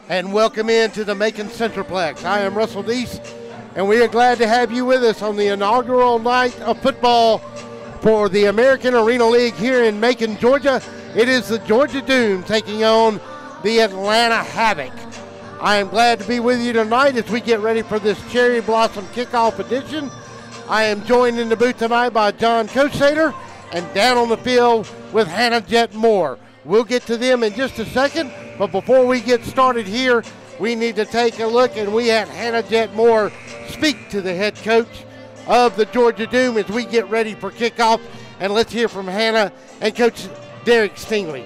and welcome into the Macon Centerplex. I am Russell Deese, and we are glad to have you with us on the inaugural night of football for the American Arena League here in Macon, Georgia. It is the Georgia Doom taking on the Atlanta Havoc. I am glad to be with you tonight as we get ready for this Cherry Blossom Kickoff edition. I am joined in the booth tonight by John Kosater and down on the field with Hannah Jet Moore. We'll get to them in just a second, but before we get started here, we need to take a look, and we had Hannah Jet Moore speak to the head coach of the Georgia Doom as we get ready for kickoff. And let's hear from Hannah and Coach Derek Stingley.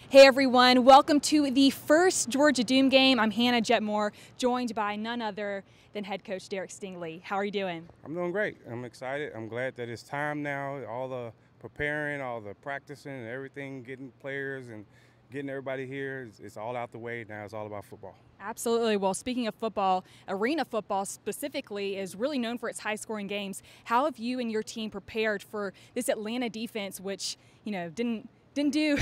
Hey everyone, welcome to the first Georgia Doom game. I'm Hannah Jet Moore, joined by none other than head coach Derek Stingley. How are you doing? I'm doing great. I'm excited. I'm glad that it's time now. All the preparing, all the practicing and everything, getting players and getting everybody here, it's all out the way. Now it's all about football. Absolutely. Well, speaking of football, arena football specifically is really known for its high-scoring games. How have you and your team prepared for this Atlanta defense, which, you know, didn't do?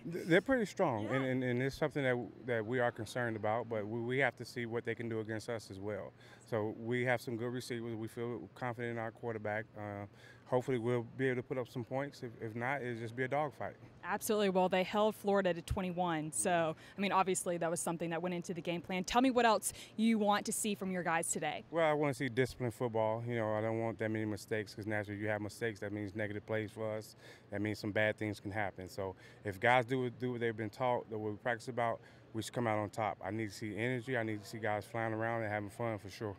They're pretty strong, yeah. and it's something that we are concerned about, but we have to see what they can do against us as well. So we have some good receivers. We feel confident in our quarterback. Hopefully we'll be able to put up some points. If not, it'll just be a dogfight. Absolutely. Well, they held Florida to 21. So, I mean, obviously that was something that went into the game plan. Tell me what else you want to see from your guys today. Well, I want to see disciplined football. You know, I don't want that many mistakes, because naturally you have mistakes, that means negative plays for us. That means some bad things can happen. So if guys do what they've been taught, that what we practice about, we should come out on top. I need to see energy. I need to see guys flying around and having fun for sure.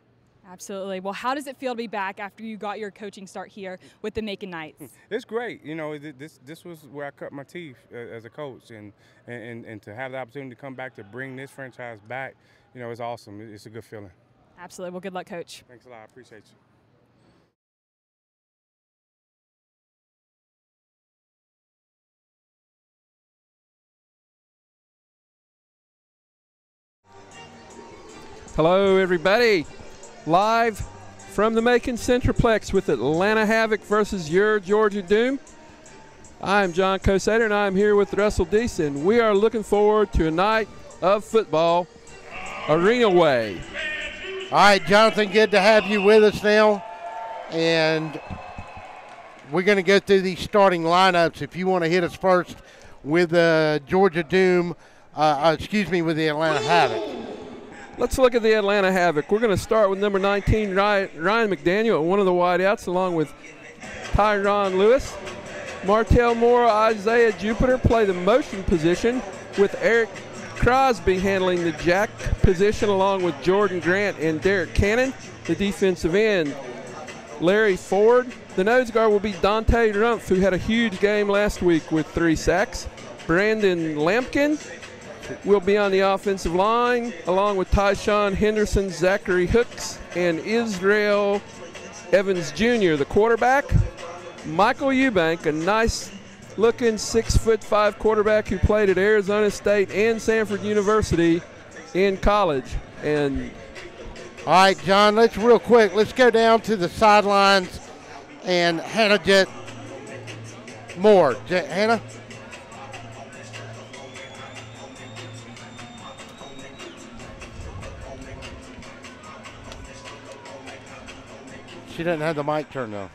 Absolutely. Well, how does it feel to be back after you got your coaching start here with the Macon Knights? It's great. You know, this was where I cut my teeth as a coach, and to have the opportunity to come back to bring this franchise back, you know, it's awesome. It's a good feeling. Absolutely. Well, good luck, Coach. Thanks a lot. I appreciate you. Hello, everybody. Live from the Macon Centerplex with Atlanta Havoc versus your Georgia Doom. I'm John Kosater, and I'm here with Russell Deese, and we are looking forward to a night of football arena way. All right, Jonathan, good to have you with us now. And we're going to go through these starting lineups. If you want to hit us first with the Georgia Doom, with the Atlanta Havoc. Let's look at the Atlanta Havoc. We're going to start with number 19, Ryan McDaniel, at one of the wideouts, along with Byron Lewis. Martell Moore, Isaiah Jupiter play the motion position, with Eric Crosby handling the jack position, along with Jordan Grant and Derek Cannon, the defensive end. Larry Ford. The nose guard will be Dante Rumpf, who had a huge game last week with 3 sacks. Brandon Lampkin will be on the offensive line, along with Tyshawn Henderson, Zachary Hooks, and Israel Evans Jr., the quarterback. Michael Eubank, a nice-looking 6'5" quarterback who played at Arizona State and Sanford University in college. And all right, John, let's go down to the sidelines and Hannah Jet Moore. Hannah? She doesn't have the mic turned on.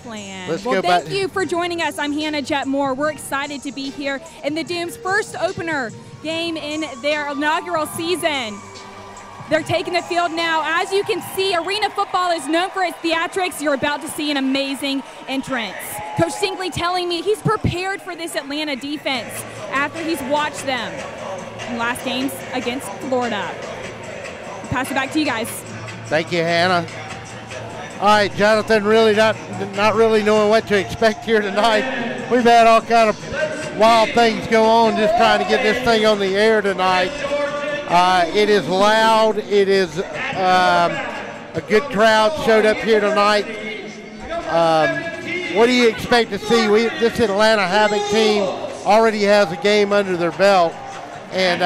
Plan. Let's well, go back. thank you for joining us. I'm Hannah Jetmore. We're excited to be here in the Doom's first opener game in their inaugural season. They're taking the field now. As you can see, arena football is known for its theatrics. You're about to see an amazing entrance. Coach Singley telling me he's prepared for this Atlanta defense after he's watched them in last games against Florida. I'll pass it back to you guys. Thank you, Hannah. All right, Jonathan, really not really knowing what to expect here tonight. We've had all kind of wild things go on just trying to get this thing on the air tonight. It is loud. It is a good crowd showed up here tonight. What do you expect to see? This Atlanta Havoc team already has a game under their belt, and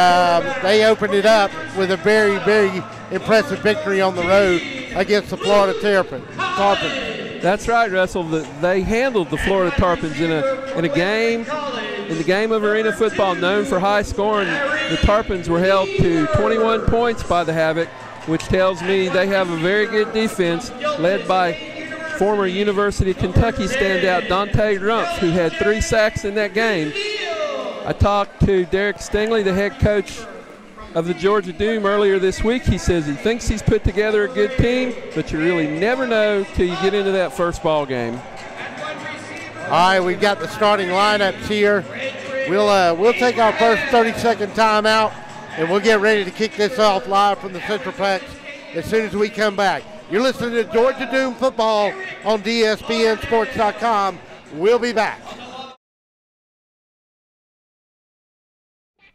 they opened it up with a very, very impressive victory on the road against the Florida Tarpons. That's right, Russell. They handled the Florida Tarpons in the game of arena football known for high scoring. The Tarpons were held to 21 points by the Havoc, which tells me they have a very good defense led by former University of Kentucky standout Dante Rumpf, who had 3 sacks in that game. I talked to Derek Stingley, the head coach of the Georgia Doom, earlier this week. He says he thinks he's put together a good team, but you really never know till you get into that first ball game. All right, we've got the starting lineups here. We'll take our first 30-second timeout, and we'll get ready to kick this off live from the Centroplex as soon as we come back. You're listening to Georgia Doom football on DSBNsports.com. We'll be back.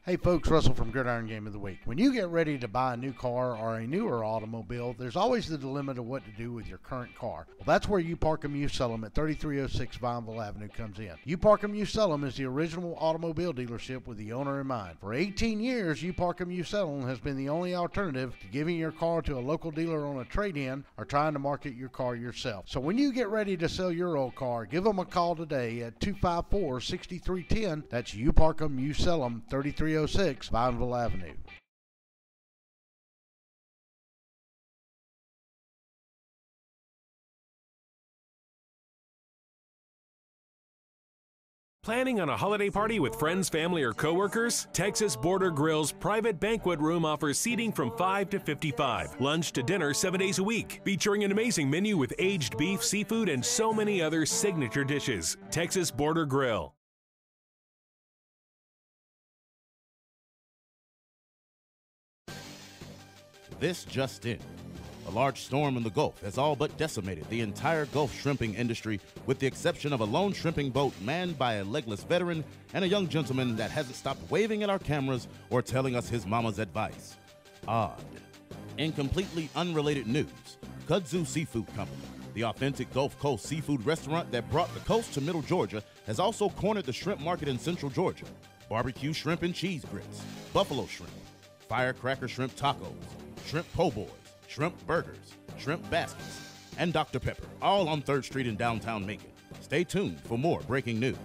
Hey folks, Russell from Gridiron Game of the Week. When you get ready to buy a new car or a newer automobile, there's always the dilemma of what to do with your current car. Well, that's where You Park 'Em, You Sell 'Em at 3306 Vineville Avenue comes in. You Park 'Em, You Sell 'Em is the original automobile dealership with the owner in mind. For 18 years, You Park 'Em, You Sell 'Em has been the only alternative to giving your car to a local dealer on a trade-in or trying to market your car yourself. So when you get ready to sell your old car, give them a call today at 254-6310. That's You Park 'Em, You Sell 'Em, 3306 Vineville Avenue. Planning on a holiday party with friends, family, or coworkers? Texas Border Grill's private banquet room offers seating from 5 to 55. Lunch to dinner 7 days a week. Featuring an amazing menu with aged beef, seafood, and so many other signature dishes. Texas Border Grill. This just in. A large storm in the Gulf has all but decimated the entire Gulf shrimping industry, with the exception of a lone shrimping boat manned by a legless veteran and a young gentleman that hasn't stopped waving at our cameras or telling us his mama's advice. Odd. In completely unrelated news, Kudzu Seafood Company, the authentic Gulf Coast seafood restaurant that brought the coast to Middle Georgia, has also cornered the shrimp market in Central Georgia. Barbecue shrimp and cheese grits, buffalo shrimp, firecracker shrimp tacos, shrimp po' boys, shrimp burgers, shrimp baskets, and Dr. Pepper, all on 3rd Street in downtown Macon. Stay tuned for more breaking news.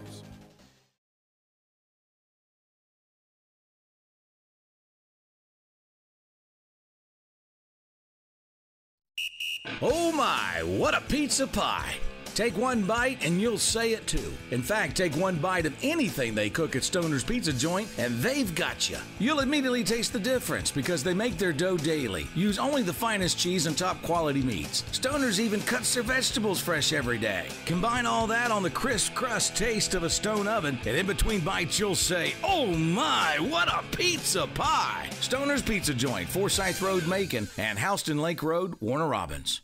Oh my, what a pizza pie! Take one bite and you'll say it too. In fact, take one bite of anything they cook at Stoner's Pizza Joint and they've got you. You'll immediately taste the difference because they make their dough daily, use only the finest cheese and top quality meats. Stoner's even cuts their vegetables fresh every day. Combine all that on the crisp crust taste of a stone oven, and in between bites you'll say, oh my, what a pizza pie! Stoner's Pizza Joint, Forsyth Road, Macon, and Houston Lake Road, Warner Robins.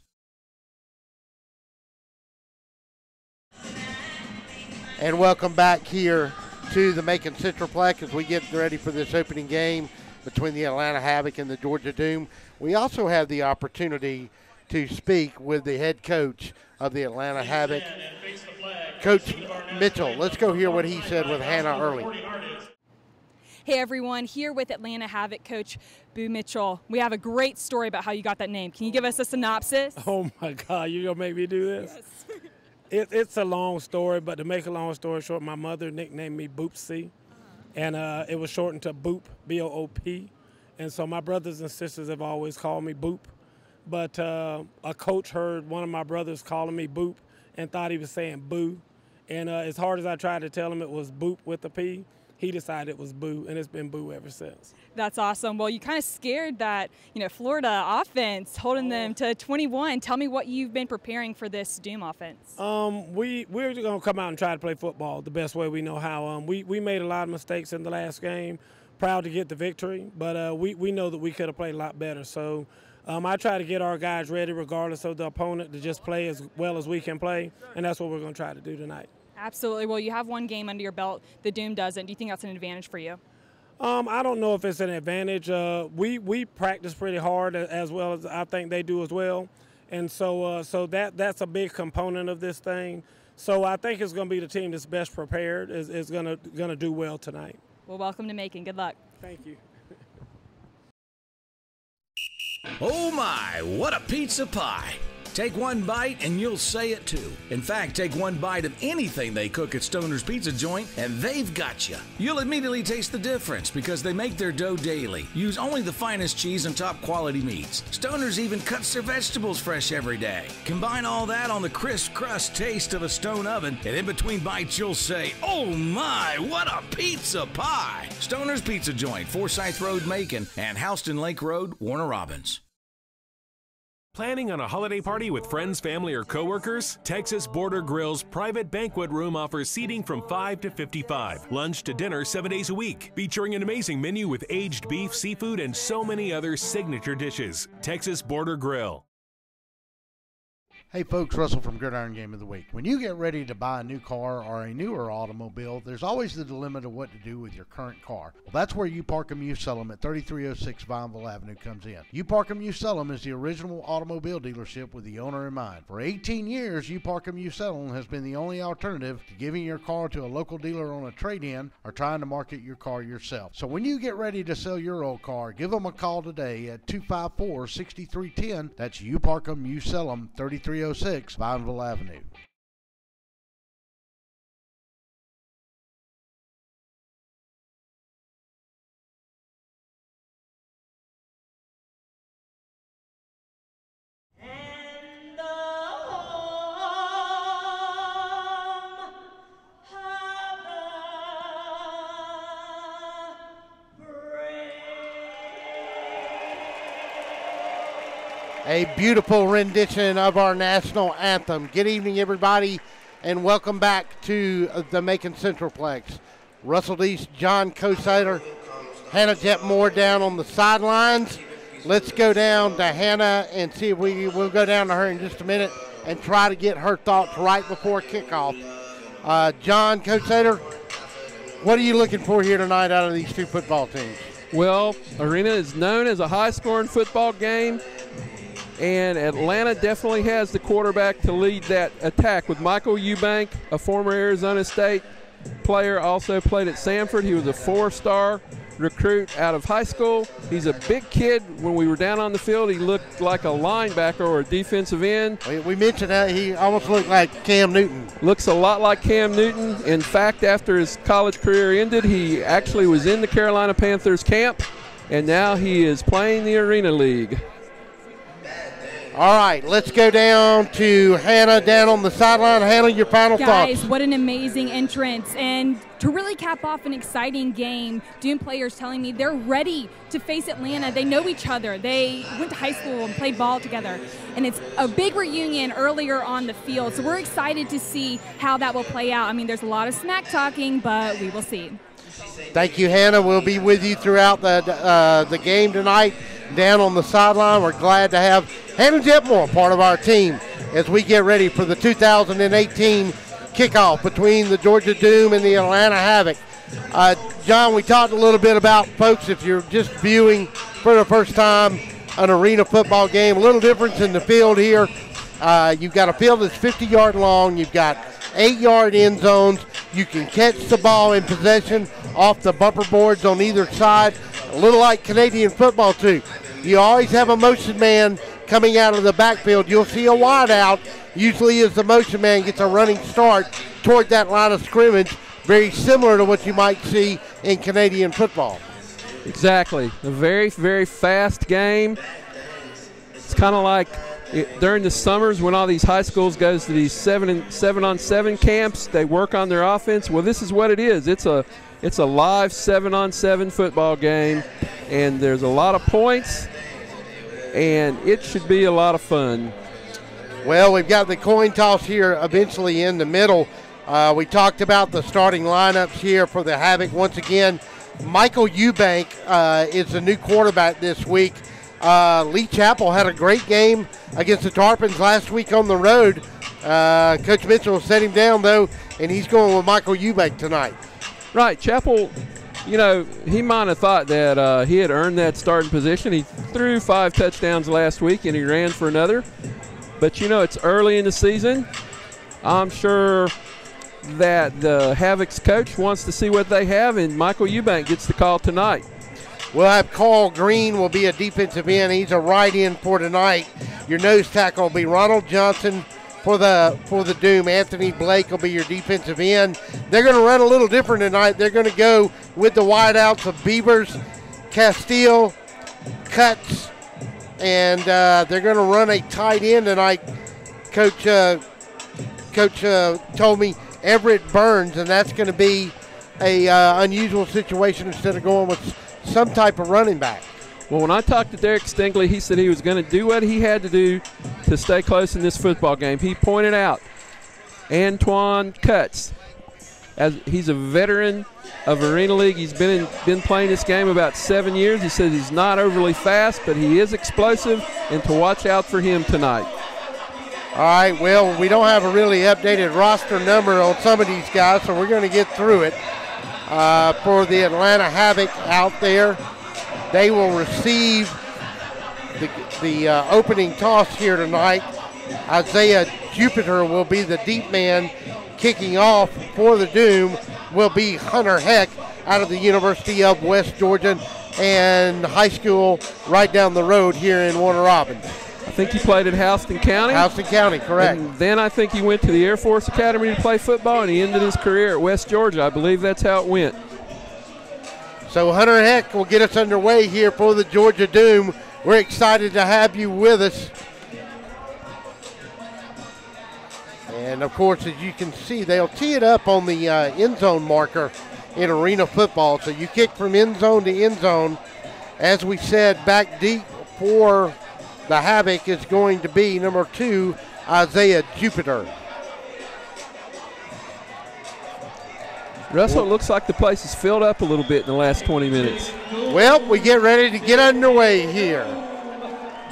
And welcome back here to the Macon Centroplex as we get ready for this opening game between the Atlanta Havoc and the Georgia Doom. We also have the opportunity to speak with the head coach of the Atlanta Havoc, Coach Mitchell. Let's go hear what he said with Hannah early. Hey everyone, here with Atlanta Havoc coach Boo Mitchell. We have a great story about how you got that name. Can you give us a synopsis? Oh my God, you're gonna make me do this? Yes. It's a long story, but to make a long story short, my mother nicknamed me Boopsy, and it was shortened to Boop, B-O-O-P. And so my brothers and sisters have always called me Boop. But a coach heard one of my brothers calling me Boop and thought he was saying boo. And as hard as I tried to tell him it was boop with a P, he decided it was boo, and it's been boo ever since. That's awesome. Well, you kind of scared that, Florida offense, holding them to 21. Tell me what you've been preparing for this Doom offense. We're going to come out and try to play football the best way we know how. We made a lot of mistakes in the last game. Proud to get the victory, but we know that we could have played a lot better. So I try to get our guys ready regardless of the opponent to just play as well as we can play, and that's what we're going to try to do tonight. Absolutely. Well, you have one game under your belt. The Doom doesn't. Do you think that's an advantage for you? I don't know if it's an advantage. We practice pretty hard as well as I think they do as well, and so that's a big component of this thing. So I think it's going to be the team that's best prepared is going to do well tonight. Well, welcome to Macon. Good luck. Thank you. Oh my, what a pizza pie! Take one bite and you'll say it too. In fact, take one bite of anything they cook at Stoner's Pizza Joint and they've got you. You'll immediately taste the difference because they make their dough daily, use only the finest cheese and top quality meats. Stoner's even cuts their vegetables fresh every day. Combine all that on the crisp crust taste of a stone oven, and in between bites you'll say, oh my, what a pizza pie! Stoner's Pizza Joint, Forsyth Road, Macon, and Houston Lake Road, Warner Robins. Planning on a holiday party with friends, family, or coworkers? Texas Border Grill's private banquet room offers seating from 5 to 55. Lunch to dinner 7 days a week. Featuring an amazing menu with aged beef, seafood, and so many other signature dishes. Texas Border Grill. Hey folks, Russell from Gridiron Game of the Week. When you get ready to buy a new car or a newer automobile, there's always the dilemma of what to do with your current car. Well, that's where You Park 'Em, You Sell 'Em at 3306 Vineville Avenue comes in. You Park 'Em, You Sell 'Em is the original automobile dealership with the owner in mind. For 18 years, You Park 'Em, You Sell 'Em has been the only alternative to giving your car to a local dealer on a trade-in or trying to market your car yourself. So when you get ready to sell your old car, give them a call today at 254-6310. That's You Park 'Em, You Sell 'Em, 3306 Vineville Avenue. A beautiful rendition of our national anthem. Good evening, everybody, and welcome back to the Macon Centralplex. Russell Deese, John Cosider, Hannah Jetmore down on the sidelines. Let's go down to Hannah and see if we'll go down to her in just a minute and try to get her thoughts right before kickoff. John Cosider, what are you looking for here tonight out of these two football teams? Well, Arena is known as a high-scoring football game, and Atlanta definitely has the quarterback to lead that attack with Michael Eubank, a former Arizona State player, also played at Samford. He was a 4-star recruit out of high school. He's a big kid. When we were down on the field, he looked like a linebacker or a defensive end. We mentioned that he almost looked like Cam Newton. Looks a lot like Cam Newton. In fact, after his college career ended, he actually was in the Carolina Panthers camp, and now he is playing the Arena League. All right, let's go down to Hannah down on the sideline. Hannah, your final thoughts. Guys, what an amazing entrance. And to really cap off an exciting game, Doom players telling me they're ready to face Atlanta. They know each other. They went to high school and played ball together. And it's a big reunion earlier on the field. So we're excited to see how that will play out. I mean, there's a lot of smack talking, but we will see. Thank you, Hannah. We'll be with you throughout the game tonight down on the sideline. We're glad to have Hannah Jetmore part of our team as we get ready for the 2018 kickoff between the Georgia Doom and the Atlanta Havoc. John, we talked a little bit about, folks, if you're just viewing for the first time an arena football game, a little difference in the field here. You've got a field that's 50-yard long. You've got 8-yard end zones. You can catch the ball in possession off the bumper boards on either side, a little like Canadian football too. You always have a motion man coming out of the backfield. You'll see a wide out, usually as the motion man gets a running start toward that line of scrimmage, very similar to what you might see in Canadian football. Exactly. A very, very fast game. It's kind of like during the summers when all these high schools goes to these 7-on-7 camps, they work on their offense. Well, this is what it is. It's a live 7-on-7 football game, and there's a lot of points, and it should be a lot of fun. Well, we've got the coin toss here eventually in the middle. We talked about the starting lineups here for the Havoc. Once again, Michael Eubank is the new quarterback this week. Lee Chapel had a great game against the Tarpons last week on the road. Coach Mitchell set him down, though, and he's going with Michael Eubank tonight. Right. Chapel, he might have thought that he had earned that starting position. He threw 5 touchdowns last week, and he ran for another. But, it's early in the season. I'm sure that the Havoc's coach wants to see what they have, and Michael Eubank gets the call tonight. We'll have Carl Green will be a defensive end. He's a right end for tonight. Your nose tackle will be Ronald Johnson for the Doom. Anthony Blake will be your defensive end. They're going to run a little different tonight. They're going to go with the wideouts of Beavers, Castile, Cuts, and they're going to run a tight end tonight. Coach told me Everett Burns, and that's going to be a unusual situation instead of going with some type of running back. Well, when I talked to Derek Stingley, he said he was going to do what he had to do to stay close in this football game. He pointed out Antoine Cuts, as he's a veteran of Arena League. He's been playing this game about 7 years. He says he's not overly fast, but he is explosive, and to watch out for him tonight. All right, well, we don't have a really updated roster number on some of these guys, so we're going to get through it. For the Atlanta Havoc out there, they will receive the opening toss here tonight. Isaiah Jupiter will be the deep man. Kicking off for the Doom will be Hunter Heck out of the University of West Georgia and high school right down the road here in Warner Robins. I think he played at Houston County. Houston County, correct. And then I think he went to the Air Force Academy to play football, and he ended his career at West Georgia. I believe that's how it went. So Hunter Heck will get us underway here for the Georgia Doom. We're excited to have you with us. And, of course, as you can see, they'll tee it up on the end zone marker in arena football. So you kick from end zone to end zone. As we said, back deep for the Havoc is going to be number 2, Isaiah Jupiter. Russell, it looks like the place is filled up a little bit in the last 20 minutes. Well, we get ready to get underway here.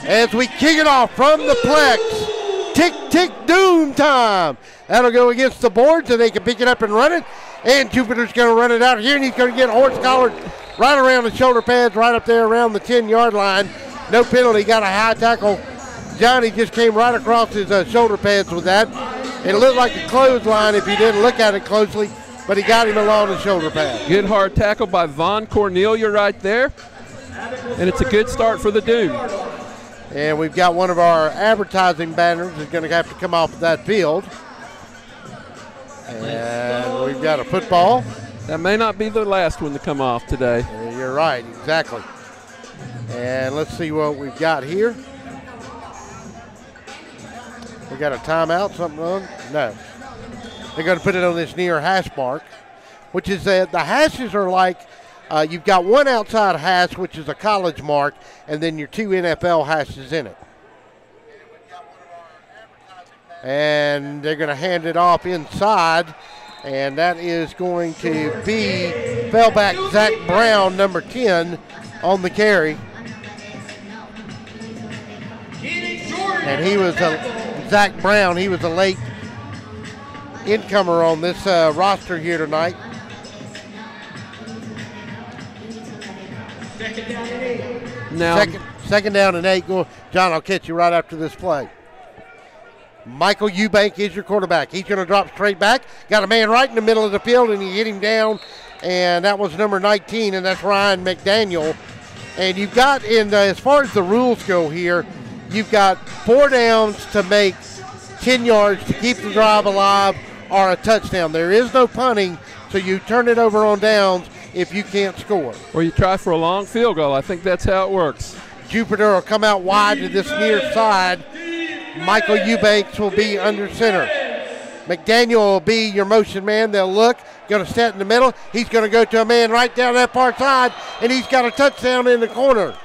As we kick it off from the Plex. Tick, tick, Doom time. That'll go against the boards, and they can pick it up and run it. And Jupiter's going to run it out here, and he's going to get horse collared right around the shoulder pads, right up there around the 10-yard line. No penalty, got a high tackle. Johnny just came right across his shoulder pads with that. It looked like a clothesline if you didn't look at it closely, but he got him along the shoulder pad. Good hard tackle by Von Cornelia right there. And it's a good start for the Doom. And we've got one of our advertising banners that's going to have to come off of that field. And we've got a football. That may not be the last one to come off today. You're right, exactly. And let's see what we've got here. We got a timeout, something on? No. They're going to put it on this near hash mark, which is the hashes are like you've got one outside hash, which is a college mark, and then your 2 NFL hashes in it. And they're going to hand it off inside, and that is going to be fellback Zach Brown, number 10, on the carry. And he was Zach Brown. He was a late incomer on this roster here tonight. Now, second down and 8. Go, John, I'll catch you right after this play. Michael Eubank is your quarterback. He's going to drop straight back. Got a man right in the middle of the field, and he hit him down. And that was number 19, and that's Ryan McDaniel. And you've got, as far as the rules go here, you've got 4 downs to make 10 yards to keep the drive alive or a touchdown. There is no punting, so you turn it over on downs if you can't score. Or you try for a long field goal. I think that's how it works. Jupiter will come out wide to this near side. Michael Eubanks will be under center. McDaniel will be your motion man. They'll look, going to set in the middle. He's going to go to a man right down that far side, and he's got a touchdown in the corner.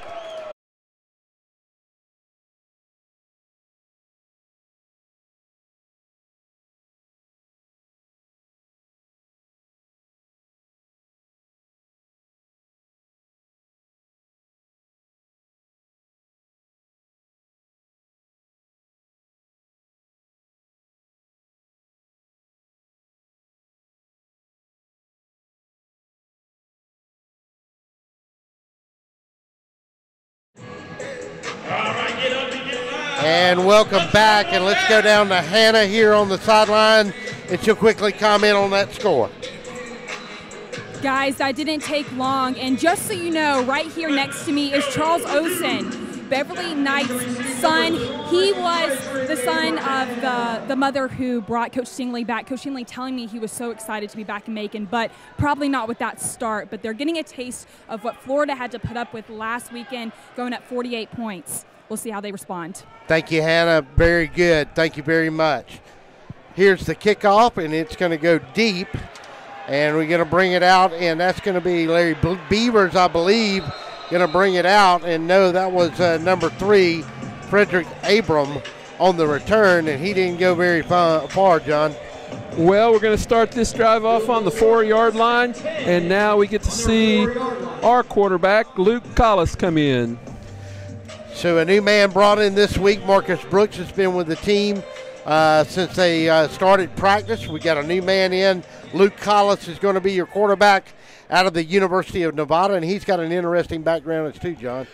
And welcome back, and let's go down to Hannah here on the sideline, and she'll quickly comment on that score. Guys, that didn't take long, and just so you know, right here next to me is Charles Osen, Beverly Knight's son. He was the son of the mother who brought Coach Stingley back. Coach Stingley telling me he was so excited to be back in Macon, but probably not with that start. But they're getting a taste of what Florida had to put up with last weekend, going at 48 points. We'll see how they respond. Thank you, Hannah. Very good. Thank you very much. Here's the kickoff, and it's going to go deep, and we're going to bring it out, and that's going to be Larry Beavers, I believe, going to bring it out. And no, that was number 3, Frederick Abram, on the return, and he didn't go very far, John. Well, we're going to start this drive off on the 4-yard line, and now we get to see our quarterback, Luke Collis, come in. So a new man brought in this week. Marcus Brooks has been with the team since they started practice. We got a new man in. Luke Collis is going to be your quarterback out of the University of Nevada, and he's got an interesting background as too, John.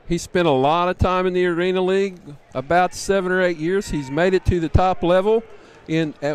He spent a lot of time in the Arena League, about 7 or 8 years. He's made it to the top level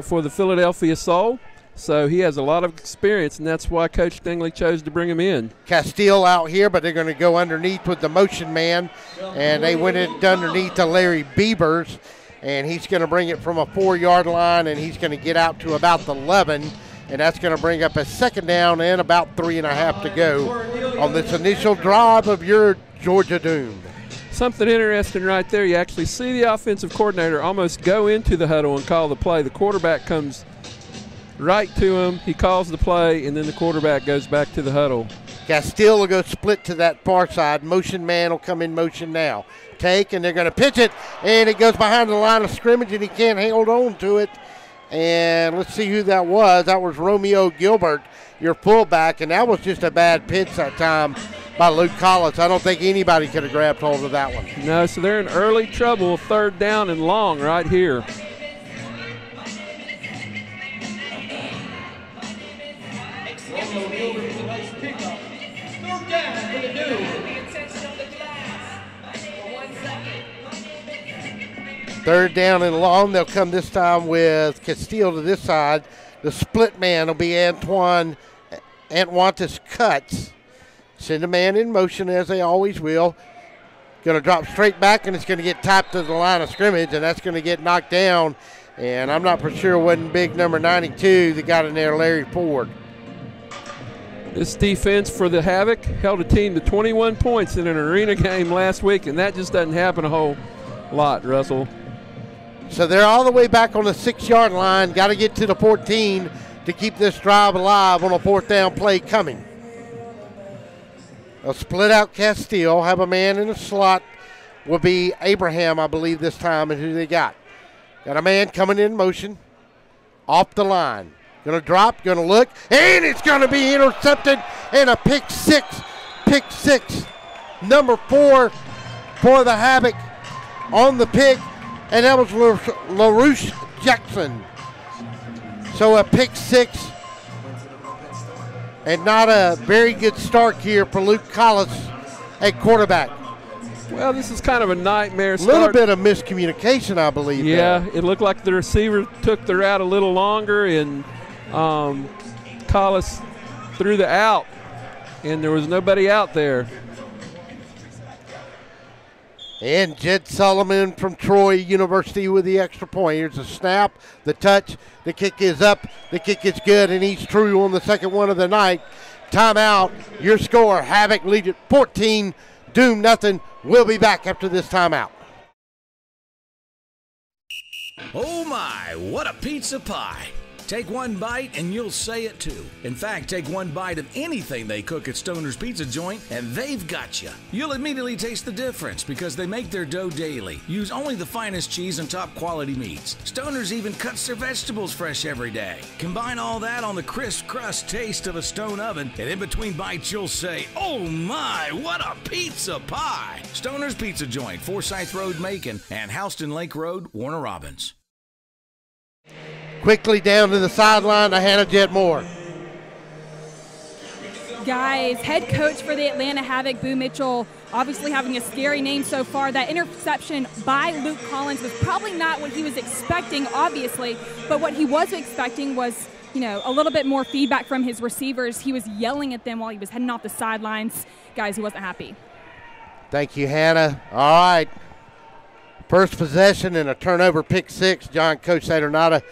for the Philadelphia Soul. So he has a lot of experience, and that's why Coach Stingley chose to bring him in. Castile out here, but they're going to go underneath with the motion man, and they went it underneath to Larry Beavers, and he's going to bring it from a 4-yard line, and he's going to get out to about the 11, and that's going to bring up a second down and about 3.5 to go on this initial drive of your Georgia Doom. Something interesting right there. You actually see the offensive coordinator almost go into the huddle and call the play. The quarterback comes right to him, he calls the play, and then the quarterback goes back to the huddle. Castile will go split to that far side. Motion man will come in motion now. Take, and they're going to pitch it, and it goes behind the line of scrimmage, and he can't hold on to it. And let's see who that was. That was Romeo Gilbert, your fullback, and that was just a bad pitch that time by Luke Collis. I don't think anybody could have grabbed hold of that one. No, so they're in early trouble, 3rd down and long right here. Third down and long. They'll come this time with Castile to this side. The split man will be Antwantis Cuts. Send a man in motion as they always will. Going to drop straight back, and it's going to get tapped to the line of scrimmage, and that's going to get knocked down. And I'm not for sure it wasn't big number 92 that got in there, Larry Ford. This defense for the Havoc held a team to 21 points in an arena game last week, and that just doesn't happen a whole lot, Russell. So they're all the way back on the 6-yard line. Got to get to the 14 to keep this drive alive on a 4th down play coming. They'll split out Castile, have a man in the slot. Will be Abraham, I believe, this time, and who they got. Got a man coming in motion off the line. Going to drop, going to look, and it's going to be intercepted, and a pick six. Number 4 for the Havoc on the pick, and that was LaRouche Jackson. So a pick 6, and not a very good start here for Luke Collis at quarterback. Well, this is kind of a nightmare start. A little bit of miscommunication, I believe. Yeah, there. It looked like the receiver took the route a little longer, and Collis threw the out, and there was nobody out there. And Jed Solomon from Troy University with the extra point. Here's the snap, the touch, the kick is up, the kick is good, and he's true on the second one of the night. Timeout, your score, Havoc leads at 14, Doom nothing. We'll be back after this timeout. Oh my, what a pizza pie! Take one bite and you'll say it too. In fact, take one bite of anything they cook at Stoner's Pizza Joint and they've got you. You'll immediately taste the difference because they make their dough daily. Use only the finest cheese and top quality meats. Stoner's even cuts their vegetables fresh every day. Combine all that on the crisp crust taste of a stone oven, and in between bites you'll say, oh my, what a pizza pie! Stoner's Pizza Joint, Forsyth Road, Macon, and Houston Lake Road, Warner Robins. Quickly down to the sideline to Hannah Jetmore. Guys, head coach for the Atlanta Havoc, Boo Mitchell, obviously having a scary name so far. That interception by Luke Collins was probably not what he was expecting, obviously, but what he was expecting was, you know, a little bit more feedback from his receivers. He was yelling at them while he was heading off the sidelines. Guys, he wasn't happy. Thank you, Hannah. All right. First possession and a turnover, pick six. John, Coach Sater, not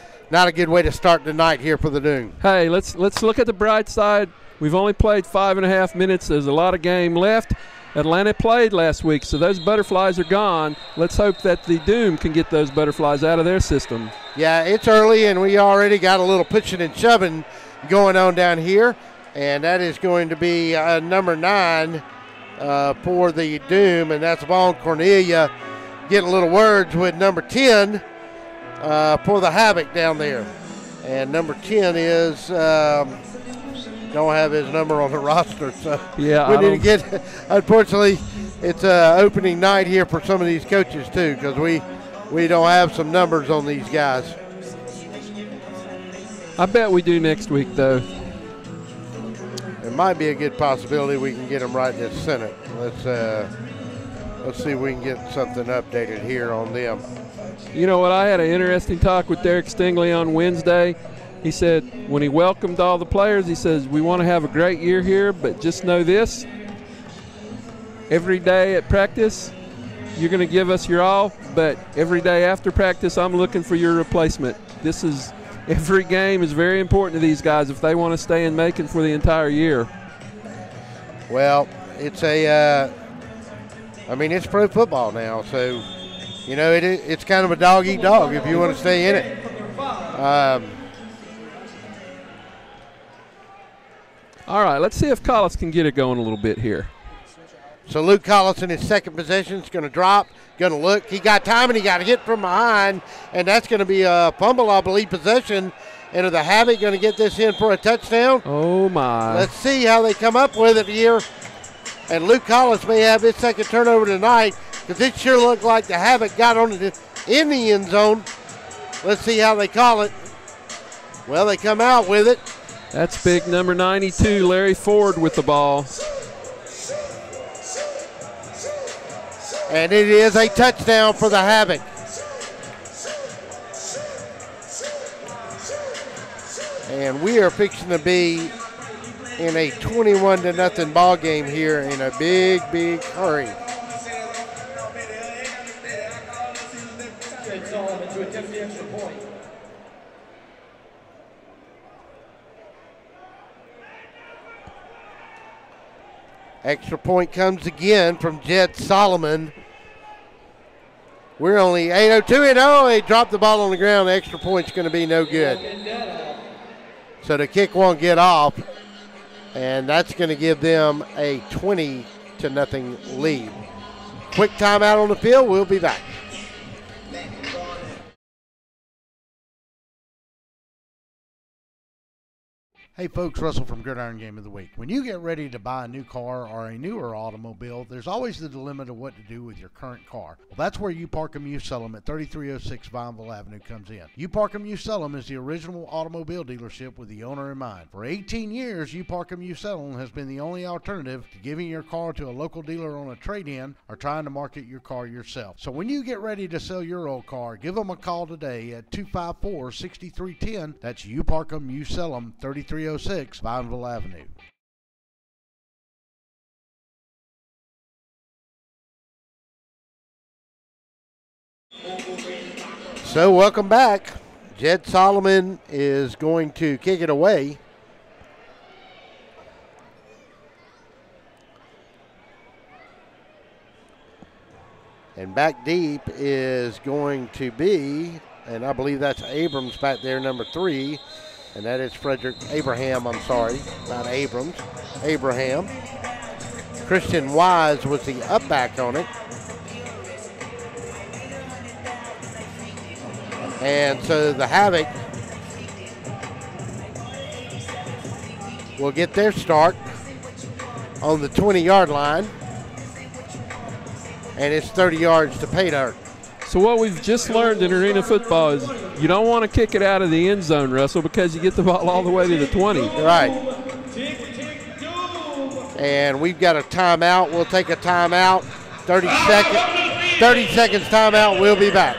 a good way to start the night here for the Doom. Hey, let's look at the bright side. We've only played 5.5 minutes. There's a lot of game left. Atlanta played last week, so those butterflies are gone. Let's hope that the Doom can get those butterflies out of their system. Yeah, it's early, and we already got a little pushing and shoving going on down here, and that is going to be number 9 for the Doom, and that's Vaughn Cornelia getting a little words with number 10 for the Havoc down there. And number 10 is don't have his number on the roster, so yeah, we need to get. Unfortunately, it's opening night here for some of these coaches too, because we don't have some numbers on these guys. I bet we do next week, though. It might be a good possibility we can get them right this Senate. Let's see if we can get something updated here on them. You know what? I had an interesting talk with Derek Stingley on Wednesday. He said when he welcomed all the players, he says, we want to have a great year here, but just know this. Every day at practice, you're going to give us your all, but every day after practice, I'm looking for your replacement. Every game is very important to these guys if they want to stay in Macon for the entire year. Well, it's it's pro football now, so, you know, it's kind of a dog-eat-dog if you want to stay in it. All right, let's see if Collis can get it going a little bit here. So Luke Collis in his second possession is going to drop, going to look. He got time and he got hit from behind, and that's going to be a fumble, I believe, possession. And are the Havoc going to get this in for a touchdown? Oh, my. Let's see how they come up with it here. And Luke Collis may have his second turnover tonight, because it sure looked like the Havoc got on it in the end zone. Let's see how they call it. Well, they come out with it. That's big number 92, Larry Ford, with the ball. And it is a touchdown for the Havoc. And we are fixing to be in a 21-0 ball game here in a big, big hurry. Extra point comes again from Jed Solomon. We're only 8:02 and he dropped the ball on the ground. The extra point's going to be no good. So the kick won't get off, and that's going to give them a 20-0 lead. Quick timeout on the field. We'll be back. Hey folks, Russell from Gridiron Game of the Week. When you get ready to buy a new car or a newer automobile, there's always the dilemma of what to do with your current car. Well, that's where You Park 'Em You Sell 'Em at 3306 Vineville Avenue comes in. You Park 'Em You Sell 'Em is the original automobile dealership with the owner in mind. For 18 years, You Park 'Em You Sell 'Em has been the only alternative to giving your car to a local dealer on a trade-in or trying to market your car yourself. So when you get ready to sell your old car, give them a call today at 254-6310. That's You Park 'Em You Sell 'Em, 3306 Vineville Avenue. So welcome back. Jed Solomon is going to kick it away. And back deep is going to be And I believe that's Abrams back there, number 3. And that is Abraham, I'm sorry, not Abrams, Abraham. Christian Wise was the up back on it. And so the Havoc will get their start on the 20-yard line. And it's 30 yards to pay dirt. So what we've just learned in arena football is you don't want to kick it out of the end zone, Russell, because you get the ball all the way to the 20. Right. And we've got a timeout. We'll take a timeout. 30 seconds timeout. We'll be back.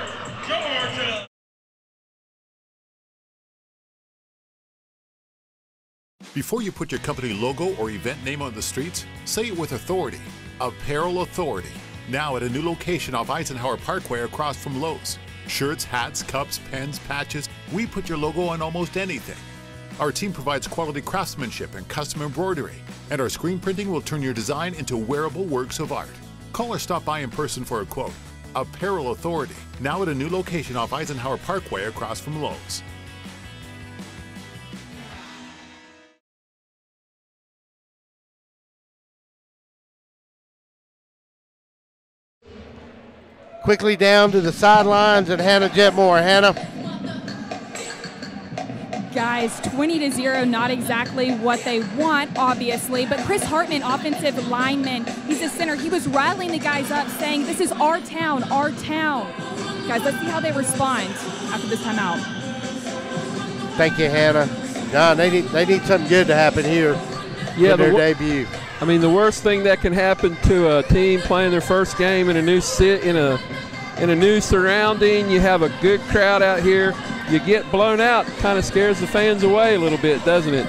Before you put your company logo or event name on the streets, say it with authority. Apparel Authority. Now at a new location off Eisenhower Parkway across from Lowe's. Shirts, hats, cups, pens, patches, we put your logo on almost anything. Our team provides quality craftsmanship and custom embroidery, and our screen printing will turn your design into wearable works of art. Call or stop by in person for a quote. Apparel Authority, now at a new location off Eisenhower Parkway across from Lowe's. Quickly down to the sidelines and Hannah Jetmore. Hannah. Guys, 20-0, not exactly what they want, obviously, but Chris Hartman, offensive lineman, he's a center. He was rattling the guys up saying, this is our town, our town. Guys, let's see how they respond after this timeout. Thank you, Hannah. John, they need something good to happen here in their debut. I mean, the worst thing that can happen to a team playing their first game in a new in a new surrounding, you have a good crowd out here, you get blown out, kind of scares the fans away a little bit, doesn't it?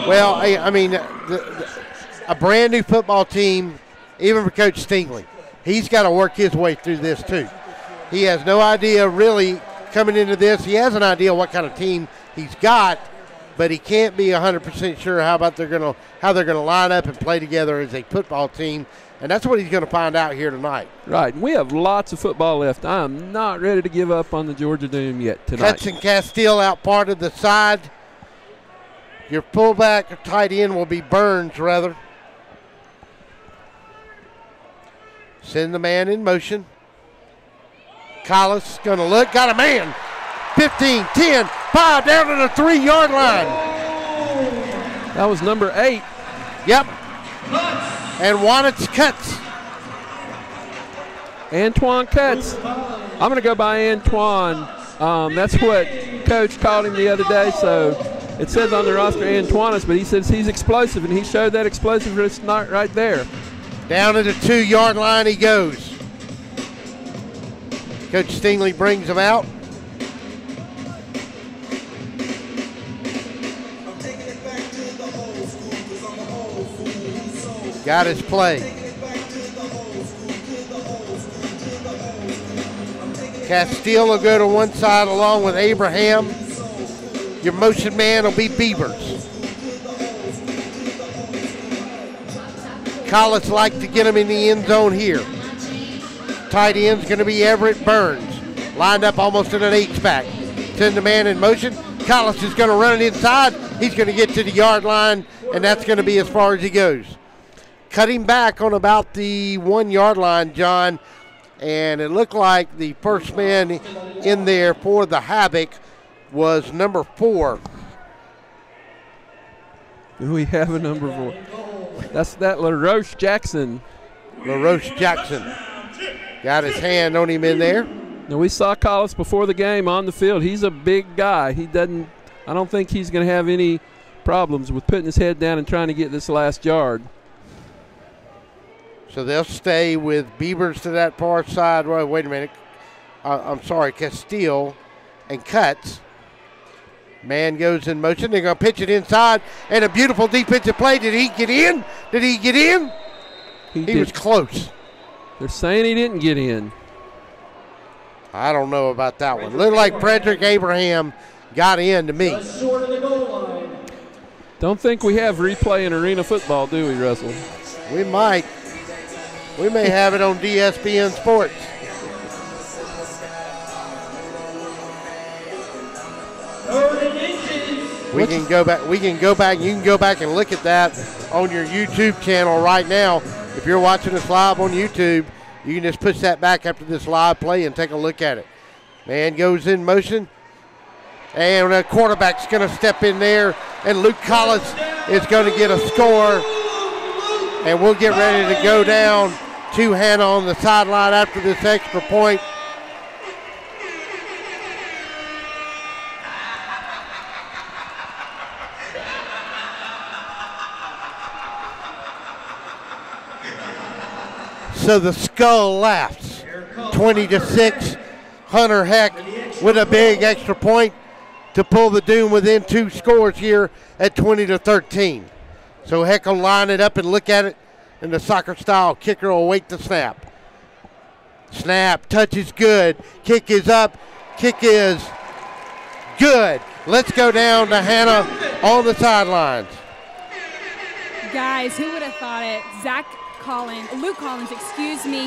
Well, I mean, a brand new football team, even for Coach Stingley, he's got to work his way through this too. He has no idea really coming into this. He has an idea what kind of team he's got, but he can't be 100% sure how they're going to line up and play together as a football team, and that's what he's going to find out here tonight. Right. We have lots of football left. I am not ready to give up on the Georgia Doom yet tonight. Cutts and Castile out part of the side. Your fullback or tight end will be Burns, rather. Send the man in motion. Collis going to look. Got a man. 15, 10, 5, down to the 3-yard line. That was number 8. Yep. And Wanitz Cutts. Antoine Cutts. I'm going to go by Antoine. That's what Coach called him the other day, so it says on the roster Antoinus, but he says he's explosive, and he showed that explosiveness right there. Down to the 2-yard line he goes. Coach Stingley brings him out. Got his play. Castile will go to one side along with Abraham. Your motion man will be Beavers. Collis like to get him in the end zone here. Tight end's going to be Everett Burns. Lined up almost in an H-back. Send the man in motion. Collis is going to run it inside. He's going to get to the yard line, and that's going to be as far as he goes. Cutting back on about the 1-yard line, John, and it looked like the first man in there for the Havoc was number 4. Do we have a number 4? That's that LaRoche Jackson. LaRoche Jackson got his hand on him in there. Now, we saw Collis before the game on the field. He's a big guy. I don't think he's going to have any problems with putting his head down and trying to get this last yard. So they'll stay with Beavers to that far side. Wait a minute. I'm sorry, Castile and Cutts. Man goes in motion. They're going to pitch it inside. And a beautiful defensive play. Did he get in? Did he get in? He was close. They're saying he didn't get in. I don't know about that one. Looked like Frederick Abraham got in to me. Don't think we have replay in arena football, do we, Russell? We might. We may have it on DSPN Sports. We can go back. You can go back and look at that on your YouTube channel right now. If you're watching us live on YouTube, you can just push that back after this live play and take a look at it. Man goes in motion, and the quarterback's going to step in there, and Luke Collins is going to get a score, and we'll get ready to go down to Hannah on the sideline after this extra point. So the Skull laughs. 20-6. Hunter Heck with a big extra point to pull the Doom within 2 scores here at 20-13. So Heck will line it up and look at it, and the soccer-style kicker will wait the snap. Snap, touch is good. Kick is up. Kick is good. Let's go down to Hannah on the sidelines. Guys, who would have thought it? Luke Collins,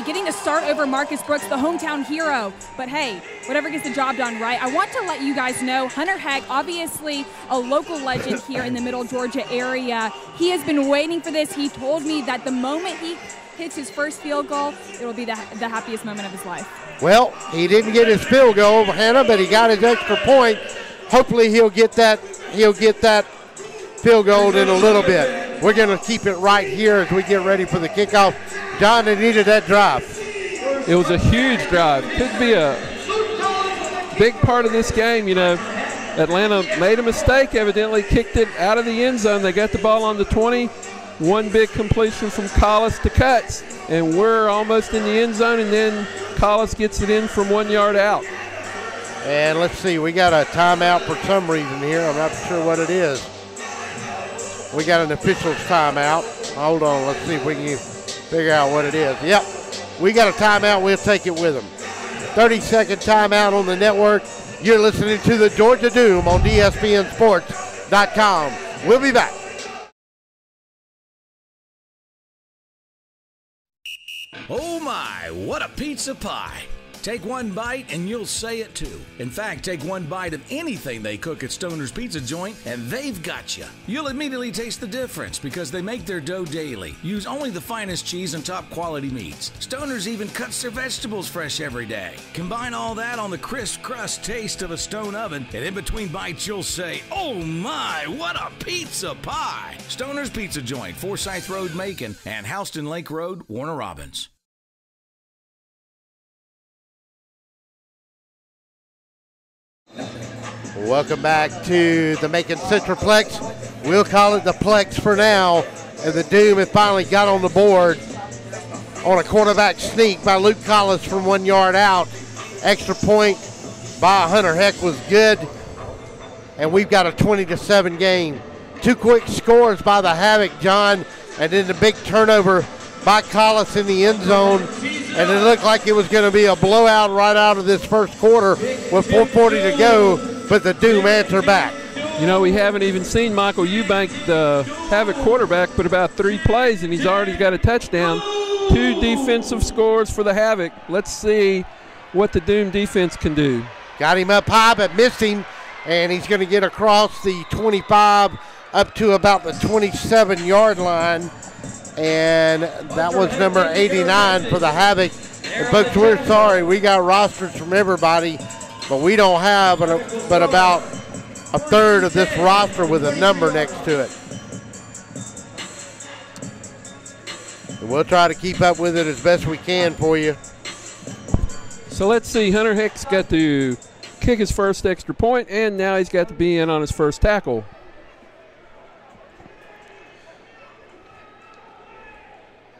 getting to start over Marcus Brooks, the hometown hero. But hey, whatever gets the job done right. I want to let you guys know, Hunter Heck, obviously a local legend here in the Middle Georgia area. He has been waiting for this. He told me that the moment he hits his first field goal, it will be the happiest moment of his life. Well, he didn't get his field goal, Hannah, but he got his extra point. Hopefully he'll get that field goal in a little bit. We're going to keep it right here as we get ready for the kickoff. John, they needed that drive. It was a huge drive. Could be a big part of this game. You know, Atlanta made a mistake, evidently kicked it out of the end zone. They got the ball on the 20. One big completion from Collis to Cutts, and we're almost in the end zone, and then Collis gets it in from 1 yard out. And let's see, we got a timeout for some reason here. I'm not sure what it is. We got an official's timeout. Hold on, let's see if we can figure out what it is. Yep, we got a timeout. We'll take it with them. 30-second timeout on the network. You're listening to the Georgia Doom on ESPNSports.com. We'll be back. Oh my, what a pizza pie. Take one bite and you'll say it too. In fact, take one bite of anything they cook at Stoner's Pizza Joint and they've got you. You'll immediately taste the difference because they make their dough daily. Use only the finest cheese and top quality meats. Stoner's even cuts their vegetables fresh every day. Combine all that on the crisp crust taste of a stone oven, and in between bites you'll say, oh my, what a pizza pie. Stoner's Pizza Joint, Forsyth Road, Macon, and Houston Lake Road, Warner Robins. Welcome back to the Macon Centralplex. We'll call it the Plex for now. And the Doom have finally got on the board on a quarterback sneak by Luke Collins from 1 yard out. Extra point by Hunter Heck was good. And we've got a 20-7 game. 2 quick scores by the Havoc, John, and then the big turnover by Collis in the end zone. And it looked like it was going to be a blowout right out of this first quarter with 4:40 to go. But the Doom answer back. You know, we haven't even seen Michael Eubank, the Havoc quarterback, put about 3 plays, and he's already got a touchdown. 2 defensive scores for the Havoc. Let's see what the Doom defense can do. Got him up high, but missed him, and he's going to get across the 25 up to about the 27-yard line. And that was number 89 for the Havoc. And folks, we're sorry. We got rosters from everybody, but we don't have but about a third of this roster with a number next to it. And we'll try to keep up with it as best we can for you. So let's see. Hunter Heck's got to kick his first extra point, and now he's got to be in on his first tackle.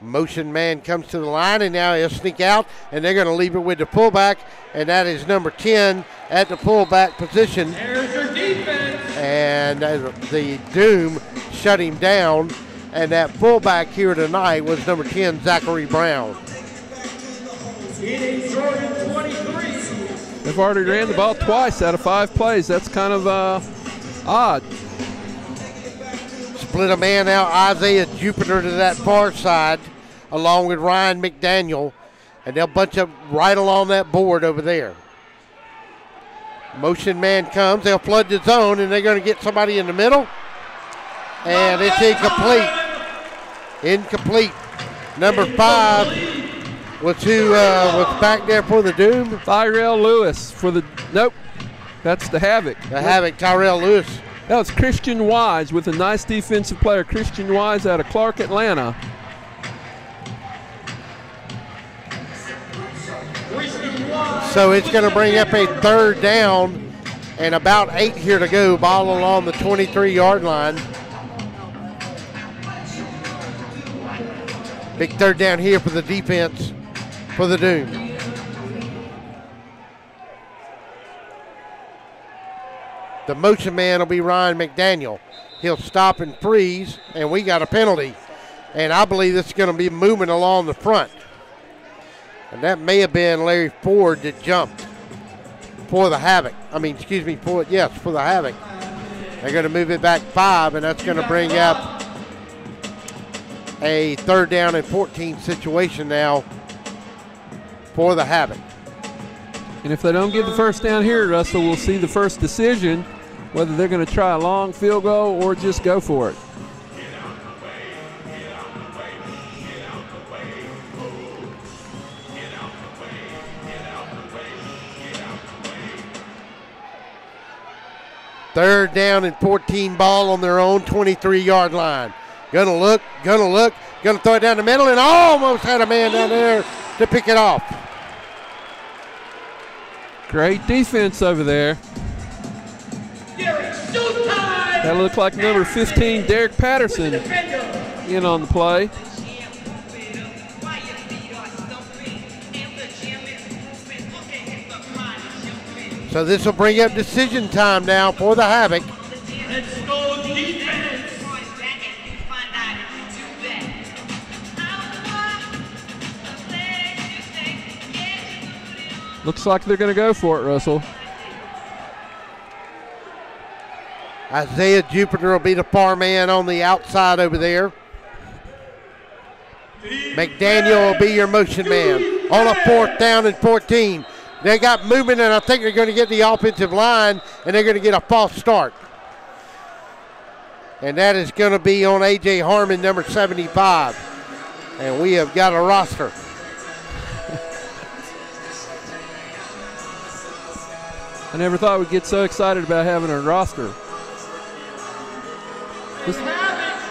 Motion man comes to the line, and now he'll sneak out, and they're going to leave it with the fullback, and that is number 10 at the fullback position. There's your defense. And the Doom shut him down, and that fullback here tonight was number 10, Zachary Brown. It is Jordan 23. They've already ran the ball twice out of 5 plays. That's kind of odd. Split a man out, Isaiah Jupiter to that far side, along with Ryan McDaniel, and they'll bunch up right along that board over there. Motion man comes. They'll flood the zone, and they're going to get somebody in the middle. And it's incomplete. Incomplete. Number 5 was who was back there for the Doom. Byron Lewis for the, nope, that's the Havoc. The Havoc, Tyrell Lewis. That was Christian Wise with a nice defensive player. Christian Wise out of Clark, Atlanta. So it's going to bring up a 3rd down and about 8 here to go. Ball along the 23-yard line. Big 3rd down here for the defense for the Doom. The motion man will be Ryan McDaniel. He'll stop and freeze, and we got a penalty. And I believe this is going to be moving along the front. And that may have been Larry Ford that jumped for the Havoc. I mean, excuse me, for the Havoc. They're going to move it back 5, and that's going to bring up a 3rd down and 14 situation now for the Havoc. And if they don't get the first down here, Russell, we'll see the first decision, whether they're going to try a long field goal or just go for it. Third down and 14 ball on their own 23-yard line. Gonna look, gonna throw it down the middle, and almost had a man down there to pick it off. Great defense over there. That looked like number 15, Derek Patterson, in on the play. So this will bring up decision time now for the Havoc. Let's go defense. Looks like they're going to go for it, Russell. Isaiah Jupiter will be the far man on the outside over there. McDaniel will be your motion man on a 4th down and 14. They got movement, and I think they're going to get the offensive line, and they're going to get a false start. And that is going to be on A.J. Harmon, number 75. And we have got a roster. I never thought we'd get so excited about having a roster.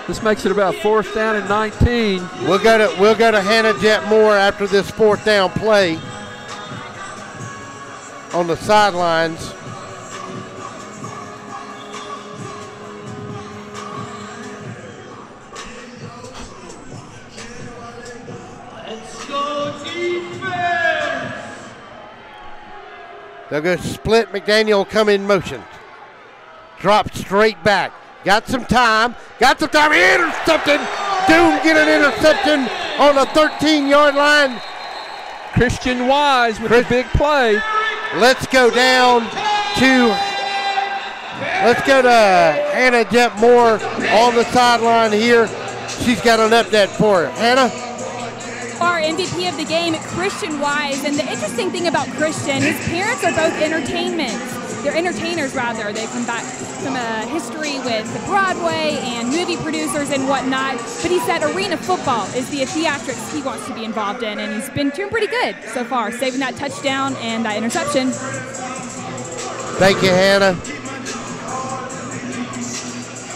This makes it about 4th down and 19. We'll go to Hannah Jet Moore after this 4th down play on the sidelines. Let's go defense. They'll go split. McDaniel will come in motion. Drop straight back. Got some time. Intercepted. Doom get an interception on the 13-yard line. Christian Wise with a big play. Let's go to Hannah Jet Moore on the sideline here. She's got an update for her. Hannah? Our MVP of the game, Christian Wise. And the interesting thing about Christian, his parents are both They're entertainers, rather. They come back from a history with Broadway and movie producers and whatnot. But he said arena football is the theatrics he wants to be involved in, and he's been doing pretty good so far, saving that touchdown and that interception. Thank you, Hannah.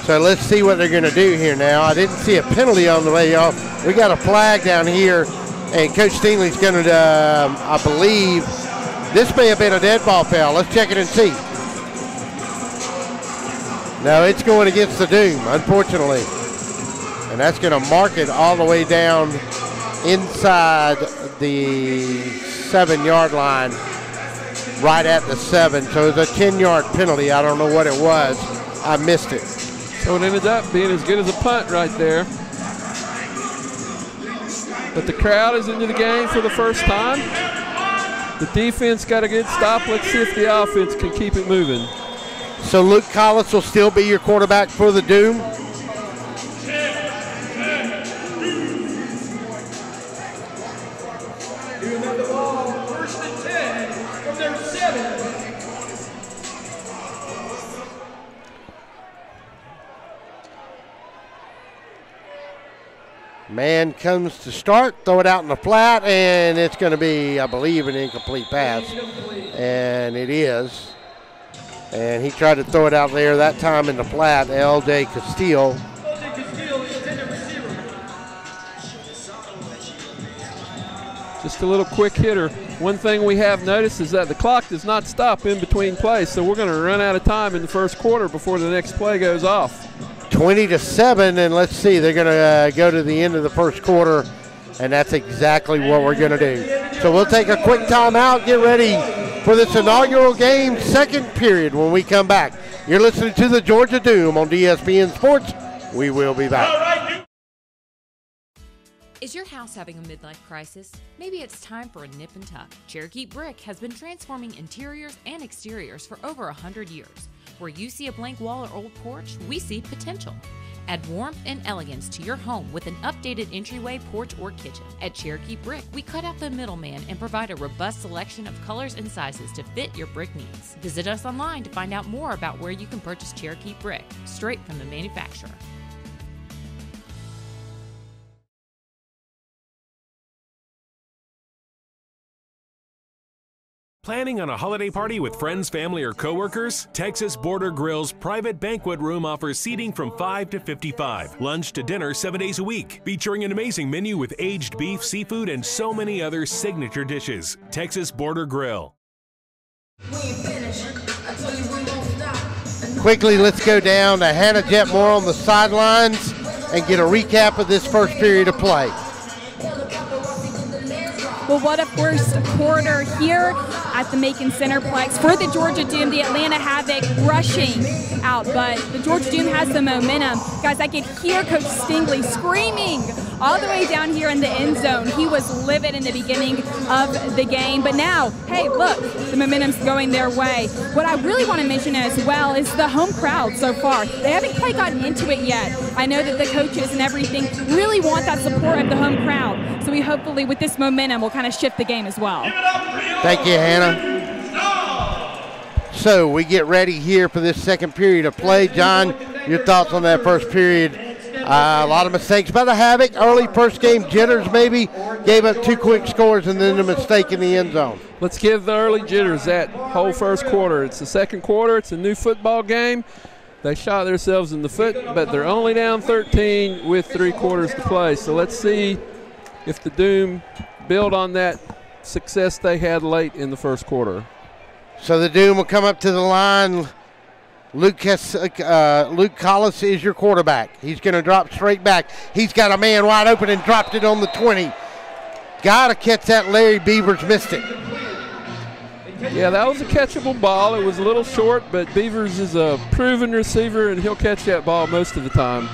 So let's see what they're going to do here now. I didn't see a penalty on the way off. We got a flag down here, and Coach Stingley's going to, I believe, this may have been a dead ball foul. Let's check it and see. No, it's going against the Doom, unfortunately. And that's going to mark it all the way down inside the 7-yard line, right at the 7. So it's a 10-yard penalty. I don't know what it was. I missed it. So it ended up being as good as a punt right there. But the crowd is into the game for the first time. The defense got a good stop. Let's see if the offense can keep it moving. So Luke Collis will still be your quarterback for the Doom. Man comes to start, throw it out in the flat, and it's going to be, I believe, an incomplete pass. And it is. And he tried to throw it out there that time in the flat, L.J. Castillo. Just a little quick hitter. One thing we have noticed is that the clock does not stop in between plays, so we're going to run out of time in the first quarter before the next play goes off. 20-7, and let's see, they're going to go to the end of the first quarter, and that's exactly what we're going to do. So we'll take a quick timeout, get ready for this inaugural game, second period when we come back. You're listening to the Georgia Doom on DSPN Sports. We will be back. Is your house having a midlife crisis? Maybe it's time for a nip and tuck. Cherokee Brick has been transforming interiors and exteriors for over 100 years. Where you see a blank wall or old porch, we see potential. Add warmth and elegance to your home with an updated entryway, porch, or kitchen. At Cherokee Brick, we cut out the middleman and provide a robust selection of colors and sizes to fit your brick needs. Visit us online to find out more about where you can purchase Cherokee Brick, straight from the manufacturer. Planning on a holiday party with friends, family, or coworkers? Texas Border Grill's private banquet room offers seating from 5 to 55. Lunch to dinner 7 days a week. Featuring an amazing menu with aged beef, seafood, and so many other signature dishes. Texas Border Grill. Quickly, let's go down to Hannah Jetmore on the sidelines and get a recap of this first period of play. Well, what a first quarter here at the Macon Centerplex for the Georgia Doom. The Atlanta Havoc rushing out, but the Georgia Doom has the momentum. Guys, I could hear Coach Stingley screaming all the way down here in the end zone. He was livid in the beginning of the game, but now, hey, look, the momentum's going their way. What I really want to mention as well is the home crowd so far. They haven't quite gotten into it yet. I know that the coaches and everything really want that support of the home crowd, so we hopefully with this momentum will kind of shift the game as well. Thank you, Hannah. So we get ready here for this second period of play. John, your thoughts on that first period? A lot of mistakes by the Havoc. Early first game jitters maybe. Gave up 2 quick scores and then a mistake in the end zone. Let's give the early jitters that whole first quarter. It's the second quarter. It's a new football game. They shot themselves in the foot, but they're only down 13 with 3 quarters to play. So let's see if the Doom build on that success they had late in the first quarter. So the Doom will come up to the line. Luke Collis is your quarterback. He's going to drop straight back. He's got a man wide open and dropped it on the 20. Got to catch that. Larry Beavers missed it. Yeah, that was a catchable ball. It was a little short, but Beavers is a proven receiver, and he'll catch that ball most of the time.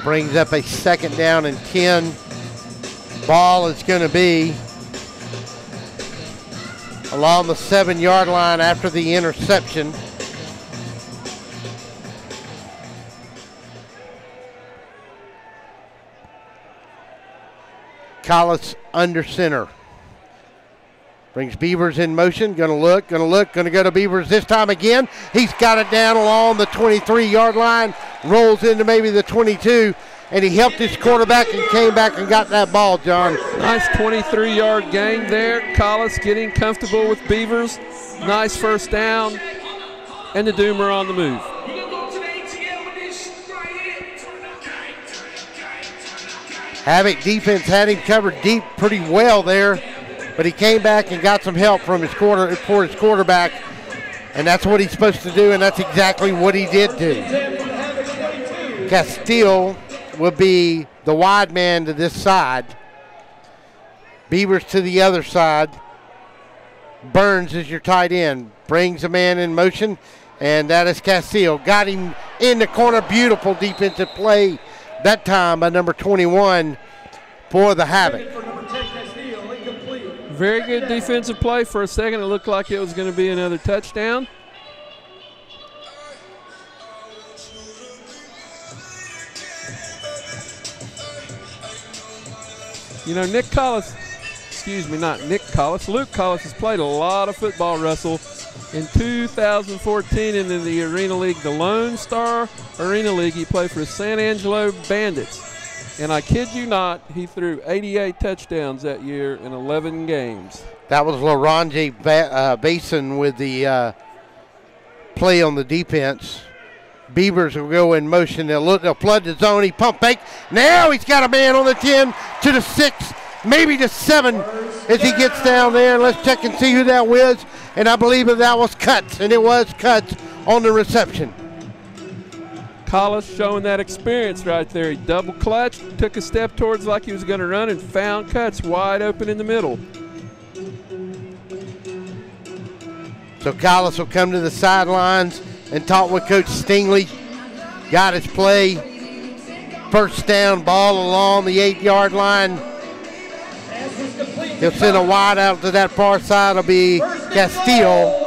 Brings up a second down and 10. Ball is going to be along the 7-yard line after the interception. Collis under center. Brings Beavers in motion. Going to go to Beavers this time again. He's got it down along the 23-yard line. Rolls into maybe the 22, and he helped his quarterback and came back and got that ball, John. Nice 23-yard gain there. Collis getting comfortable with Beavers. Nice first down, and the Doom are on the move. Havoc defense had him covered deep pretty well there, but he came back and got some help from his quarterback, and that's what he's supposed to do, and that's exactly what he did do. Castile will be the wide man to this side. Beavers to the other side. Burns is your tight end. Brings a man in motion, and that is Castile. Got him in the corner. Beautiful defensive play that time by number 21 for the Havoc. Very good defensive play. For a second, it looked like it was going to be another touchdown. You know, Luke Collis has played a lot of football, Russell. In 2014, and in the Arena League, the Lone Star Arena League, he played for the San Angelo Bandits. And I kid you not, he threw 88 touchdowns that year in 11 games. That was LaRonje Basin with the play on the defense. Beavers will go in motion. They'll flood the zone. He pump fake. Now he's got a man on the 10 to the 6, maybe to 7 as he gets down there. Let's check and see who that was. And I believe that was Cuts, and it was Cuts on the reception. Collis showing that experience right there. He double clutched, took a step towards like he was going to run, and found Cuts wide open in the middle. So Collis will come to the sidelines and talk with Coach Stingley. Got his play. First down, ball along the 8-yard line. He'll send a wide out to that far side. It'll be Castillo.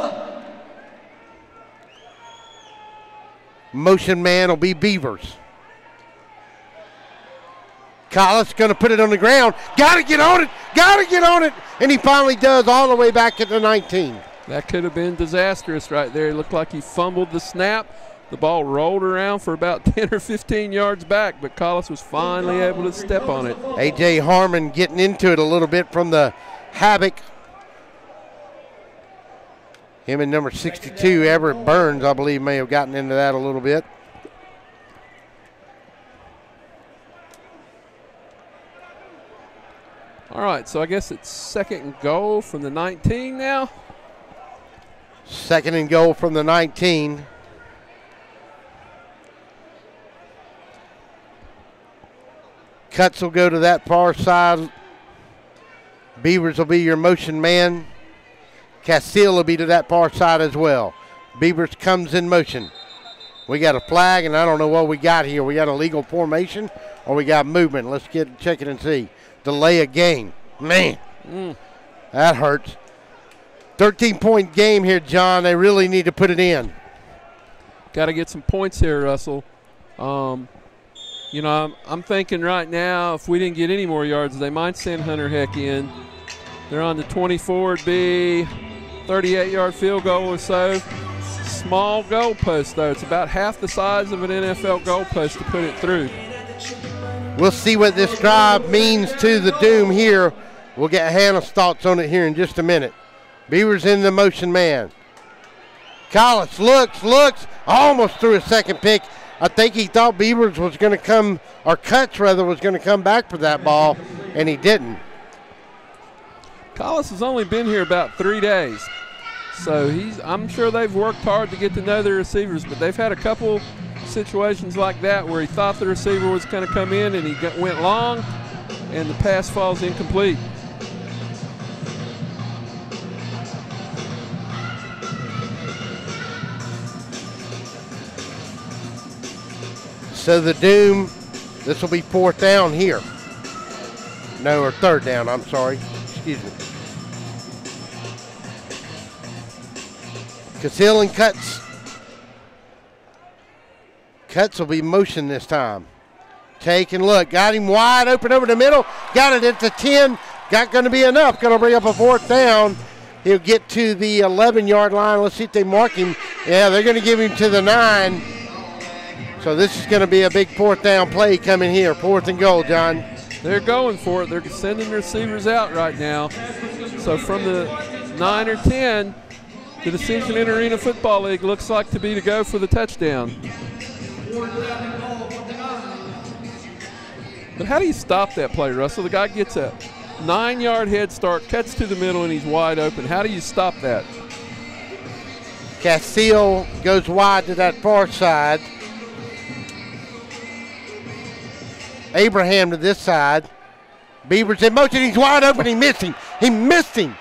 Motion man will be Beavers. Collis going to put it on the ground. Got to get on it. Got to get on it. And he finally does, all the way back at the 19. That could have been disastrous right there. It looked like he fumbled the snap. The ball rolled around for about 10 or 15 yards back, but Collis was finally able to step on it. A.J. Harmon getting into it a little bit from the Havoc. Him and number 62, Everett Burns, I believe, may have gotten into that a little bit. All right, so I guess it's 2nd and goal from the 19 now. 2nd and goal from the 19. Cuts will go to that far side. Beavers will be your motion man. Castile will be to that far side as well. Beavers comes in motion. We got a flag, and I don't know what we got here. We got a legal formation or we got movement. Let's check it and see. Delay a game. Man, that hurts. 13-point game here, John. They really need to put it in. Got to get some points here, Russell. You know, I'm thinking right now, if we didn't get any more yards, they might send Hunter Heck in. They're on the 24. It'd be 38-yard field goal or so. Small goalpost, though. It's about half the size of an NFL goalpost to put it through. We'll see what this drive means to the Doom here. We'll get Hannah's thoughts on it here in just a minute. Beavers in the motion man. Collis looks, almost threw a second pick. I think he thought Beavers was going to come, or Cuts rather, was going to come back for that ball, and he didn't. Collis has only been here about 3 days, so I'm sure they've worked hard to get to know their receivers, but they've had a couple situations like that where he thought the receiver was going to come in and he went long, and the pass falls incomplete. So the Doom, this will be 4th down here. No, or 3rd down, I'm sorry. Excuse me. Casil and Cuts. Cuts will be motion this time. Take and look. Got him wide open over the middle. Got it at the 10. Got going to be enough. Going to bring up a 4th down. He'll get to the 11-yard line. Let's see if they mark him. Yeah, they're going to give him to the 9. So this is going to be a big 4th down play coming here. 4th and goal, John. They're going for it. They're sending receivers out right now. So from the 9 or 10, the decision in Arena Football League looks like to be to go for the touchdown. But how do you stop that play, Russell? The guy gets a 9-yard head start, cuts to the middle, and he's wide open. How do you stop that? Castile goes wide to that far side. Abraham to this side. Beavers in motion. He's wide open. He missed him. He missed him.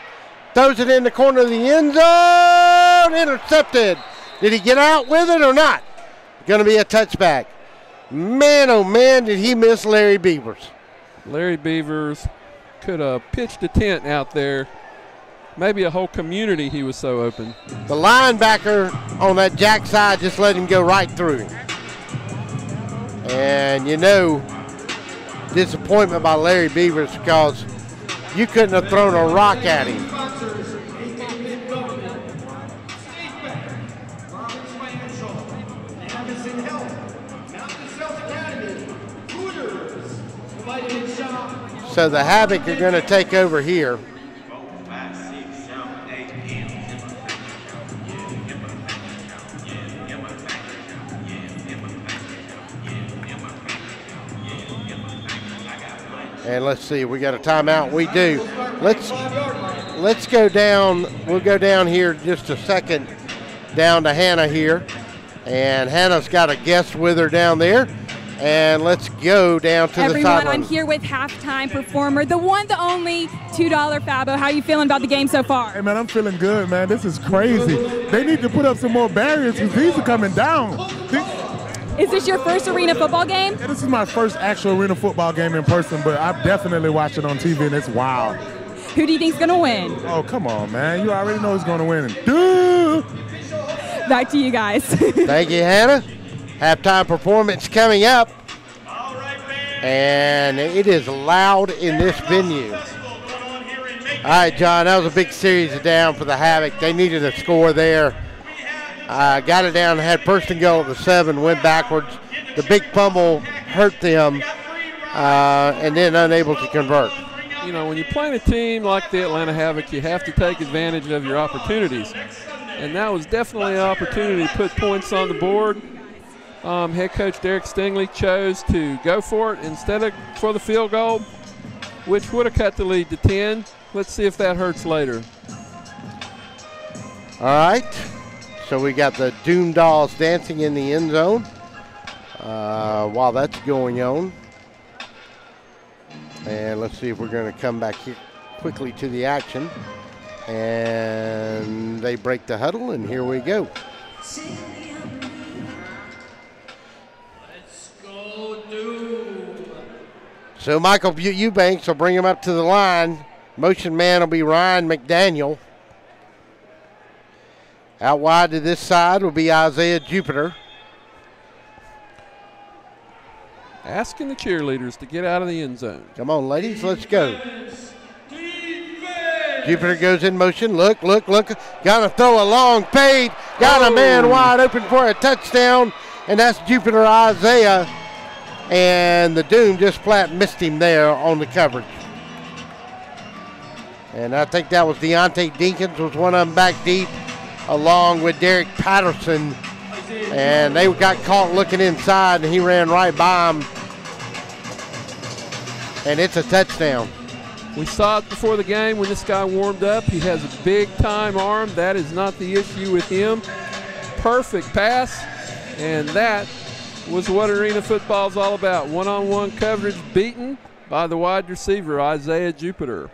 Throws it in the corner of the end zone. Intercepted. Did he get out with it or not? Going to be a touchback. Man, oh man, did he miss Larry Beavers. Larry Beavers could have pitched a tent out there. Maybe a whole community, he was so open. The linebacker on that jack side just let him go right through him. And you know, disappointment by Larry Beavers because you couldn't have thrown a rock at him. So the Havoc are going to take over here. And let's see, we got a timeout. We do. Let's go down. We'll go down here just a second, down to Hannah here. And Hannah's got a guest with her down there. And let's go down to the sideline. Everyone, I'm here with halftime performer, the one, the only, $2 Fabo. How are you feeling about the game so far? Hey, man, I'm feeling good, man. This is crazy. They need to put up some more barriers because these are coming down. Is this your first arena football game? Yeah, this is my first actual arena football game in person, but I've definitely watched it on TV, and it's wild. Who do you think's going to win? Oh, come on, man. You already know who's going to win. Duh! Back to you guys. Thank you, Hannah. Halftime performance coming up. And it is loud in this venue. All right, John, that was a big series down for the Havoc. They needed a score there. Got it down, had first and goal at the 7, went backwards. The big fumble hurt them, and then unable to convert. You know, when you're playing a team like the Atlanta Havoc, you have to take advantage of your opportunities. And that was definitely an opportunity to put points on the board. Head coach Derek Stingley chose to go for it instead of for the field goal, which would have cut the lead to 10. Let's see if that hurts later. All right. So we got the Doom Dolls dancing in the end zone while that's going on. And let's see if we're going to come back here quickly to the action. And they break the huddle, and here we go. So Michael Eubanks will bring him up to the line. Motion man will be Ryan McDaniel. Out wide to this side will be Isaiah Jupiter. Asking the cheerleaders to get out of the end zone. Come on, ladies, let's go. Jupiter goes in motion. Look. Got to throw a long fade. Got a man wide open for a touchdown, and that's Jupiter Isaiah. And the Doom just flat missed him there on the coverage. And I think that was Deontay Dinkins was one of them back deep, along with Derek Patterson. And they got caught looking inside, and he ran right by him. And it's a touchdown. We saw it before the game when this guy warmed up. He has a big-time arm. That is not the issue with him. Perfect pass, and that was what arena football is all about. One-on-one coverage beaten by the wide receiver, Isaiah Jupiter.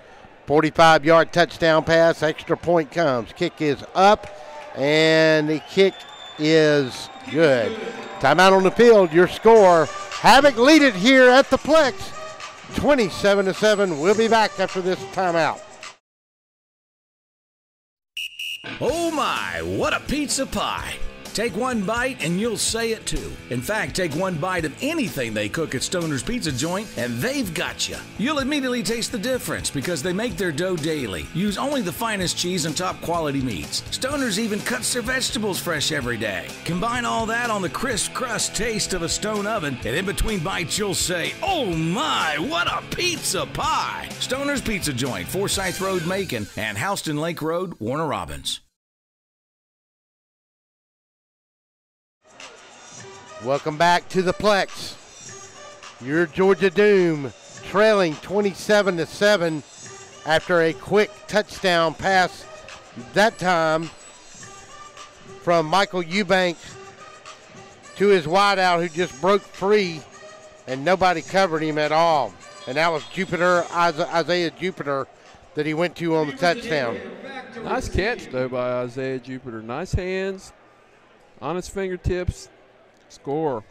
45-yard touchdown pass. Extra point comes. Kick is up, and the kick is good. Timeout on the field. Your score. Havoc lead it here at the Plex. 27-7. We'll be back after this timeout. Oh my, what a pizza pie. Take one bite and you'll say it too. In fact, take one bite of anything they cook at Stoner's Pizza Joint and they've got you. You'll immediately taste the difference because they make their dough daily. Use only the finest cheese and top quality meats. Stoner's even cuts their vegetables fresh every day. Combine all that on the crisp crust taste of a stone oven, and in between bites you'll say, oh my, what a pizza pie. Stoner's Pizza Joint, Forsyth Road, Macon, and Houston Lake Road, Warner Robins. Welcome back to the Plex. Your Georgia Doom trailing 27-7 after a quick touchdown pass, that time from Michael Eubank to his wideout who just broke free and nobody covered him at all. And that was Isaiah Jupiter that he went to on the touchdown. Nice catch, though, by Isaiah Jupiter. Nice hands on his fingertips. Score.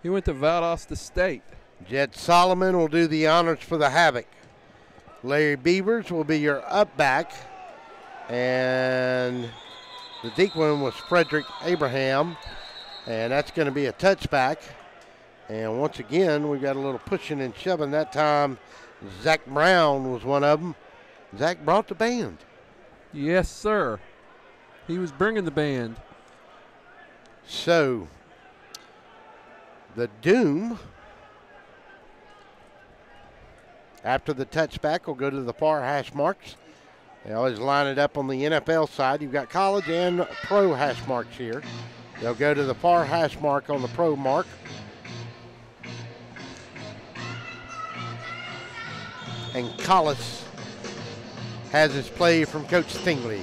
He went to Valdosta State. Jed Solomon will do the honors for the Havoc. Larry Beavers will be your up back. And the deep one was Frederick Abraham. And that's going to be a touchback. And once again, we got a little pushing and shoving. That time, Zach Brown was one of them. Zach brought the band. Yes, sir. He was bringing the band. So, the Doom After the touchback, we'll go to the far hash marks. They always line it up on the NFL side. You've got college and pro hash marks here. They'll go to the far hash mark on the pro mark. And Collis has his play from Coach Stingley.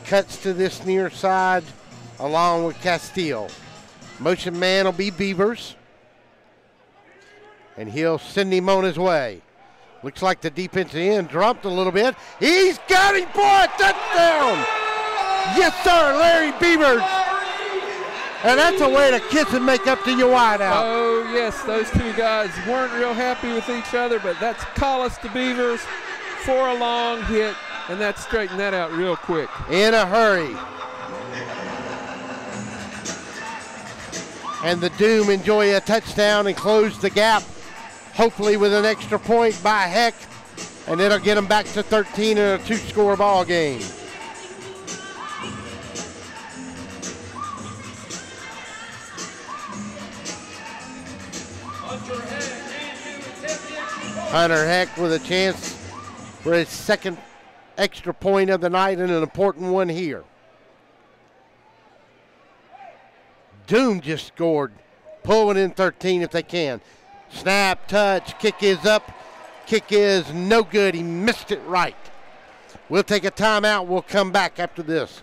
Cuts to this near side along with Castile. Motion man will be Beavers. And he'll send him on his way. Looks like the defensive end dropped a little bit. He's got him for a touchdown! Yes, sir, Larry Beavers. And that's a way to kiss and make up to your wideout. Oh, yes, those two guys weren't real happy with each other, but that's Collis to Beavers for a long hit, and that straightened that out real quick. In a hurry. And the Doom enjoy a touchdown and close the gap, hopefully with an extra point by Heck, and it'll get them back to 13 in a 2-score ball game. Hunter Heck with a chance for his second extra point of the night and an important one here. Doom just scored. Pull it in 13 if they can. Snap, touch, kick is up. Kick is no good. He missed it right. We'll take a timeout. We'll come back after this.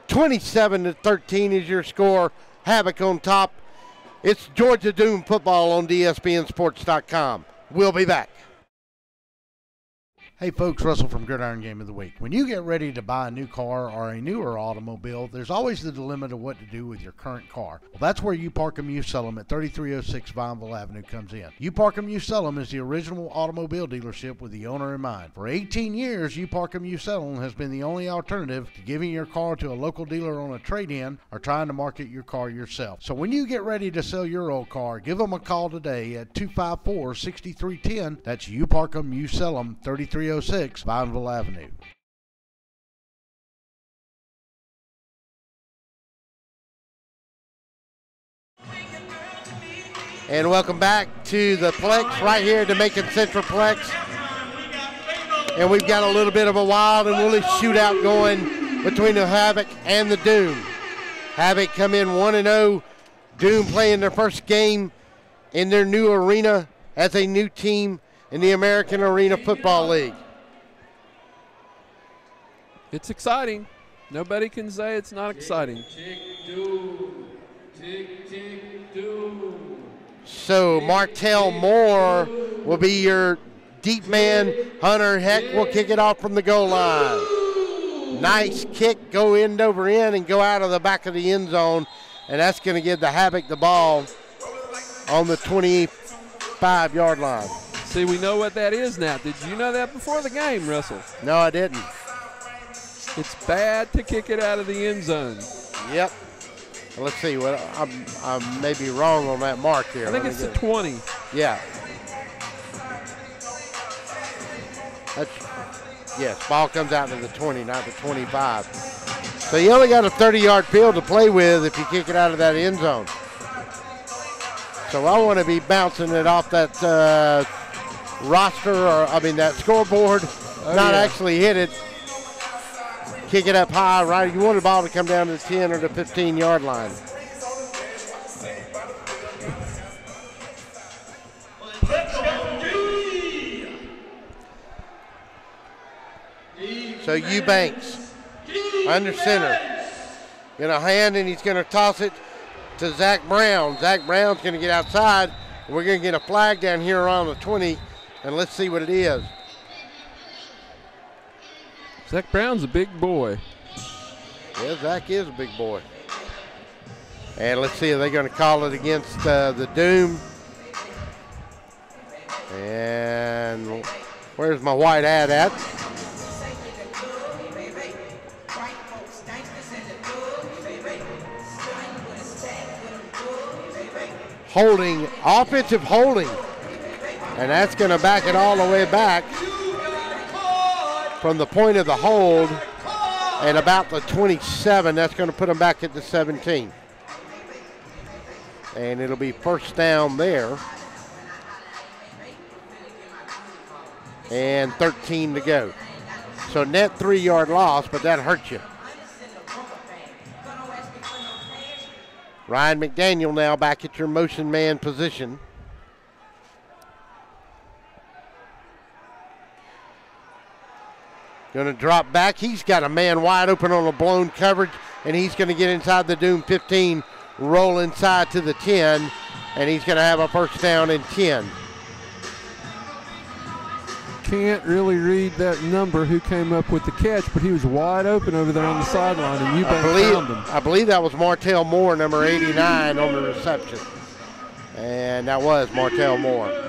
27-13 is your score. Havoc on top. It's Georgia Doom football on DSBNsports.com. We'll be back. Hey folks, Russell from Gridiron Game of the Week. When you get ready to buy a new car or a newer automobile, there's always the dilemma of what to do with your current car. Well, that's where You Park 'Em, You Sell 'Em at 3306 Vineville Avenue comes in. You Park 'Em, You Sell 'Em is the original automobile dealership with the owner in mind. For 18 years, You Park 'Em, You Sell 'Em has been the only alternative to giving your car to a local dealer on a trade-in or trying to market your car yourself. So when you get ready to sell your old car, give them a call today at 254-6310. That's You Park 'Em, You Sell 'Em, 3306 Vineville Avenue. And welcome back to the Plex right here at the Macon Central Plex. And we've got a little bit of a wild and woolly shootout going between the Havoc and the Doom. Havoc come in 1-0. Doom playing their first game in their new arena as a new team in the American Arena Football League. It's exciting. Nobody can say it's not exciting. So Martell Moore will be your deep man. Hunter Heck will kick it off from the goal line. Nice kick, go end over end and go out of the back of the end zone. And that's going to give the Havoc the ball on the 25-yard line. See, we know what that is now. Did you know that before the game, Russell? No, I didn't. It's bad to kick it out of the end zone. Yep. Let's see. What I may be wrong on that mark here. I think it's the 20. Yeah. Yes, ball comes out to the 20, not the 25. So you only got a 30-yard field to play with if you kick it out of that end zone. So I want to be bouncing it off that that scoreboard, not actually hit it. Kick it up high, right? You want the ball to come down to the 10 or the 15-yard line. So Eubanks under center. Gonna hand and he's gonna toss it to Zach Brown. Zach Brown's gonna get outside. We're gonna get a flag down here around the 20, and let's see what it is. Zach Brown's a big boy. Yeah, Zach is a big boy. And let's see, are they going to call it against the Doom? And where's my white hat at? Holding, offensive holding. And that's going to back it all the way back from the point of the hold and about the 27. That's going to put them back at the 17. And it'll be first down there. And 13 to go. So net 3-yard loss, but that hurt you. Ryan McDaniel now back at your motion man position. Going to drop back. He's got a man wide open on a blown coverage, and he's going to get inside the Doom 15, roll inside to the 10, and he's going to have a first down and 10. Can't really read that number who came up with the catch, but he was wide open over there on the sideline, and Eubank found him. I believe that was Martell Moore, number 89, on the reception. And that was Martell Moore.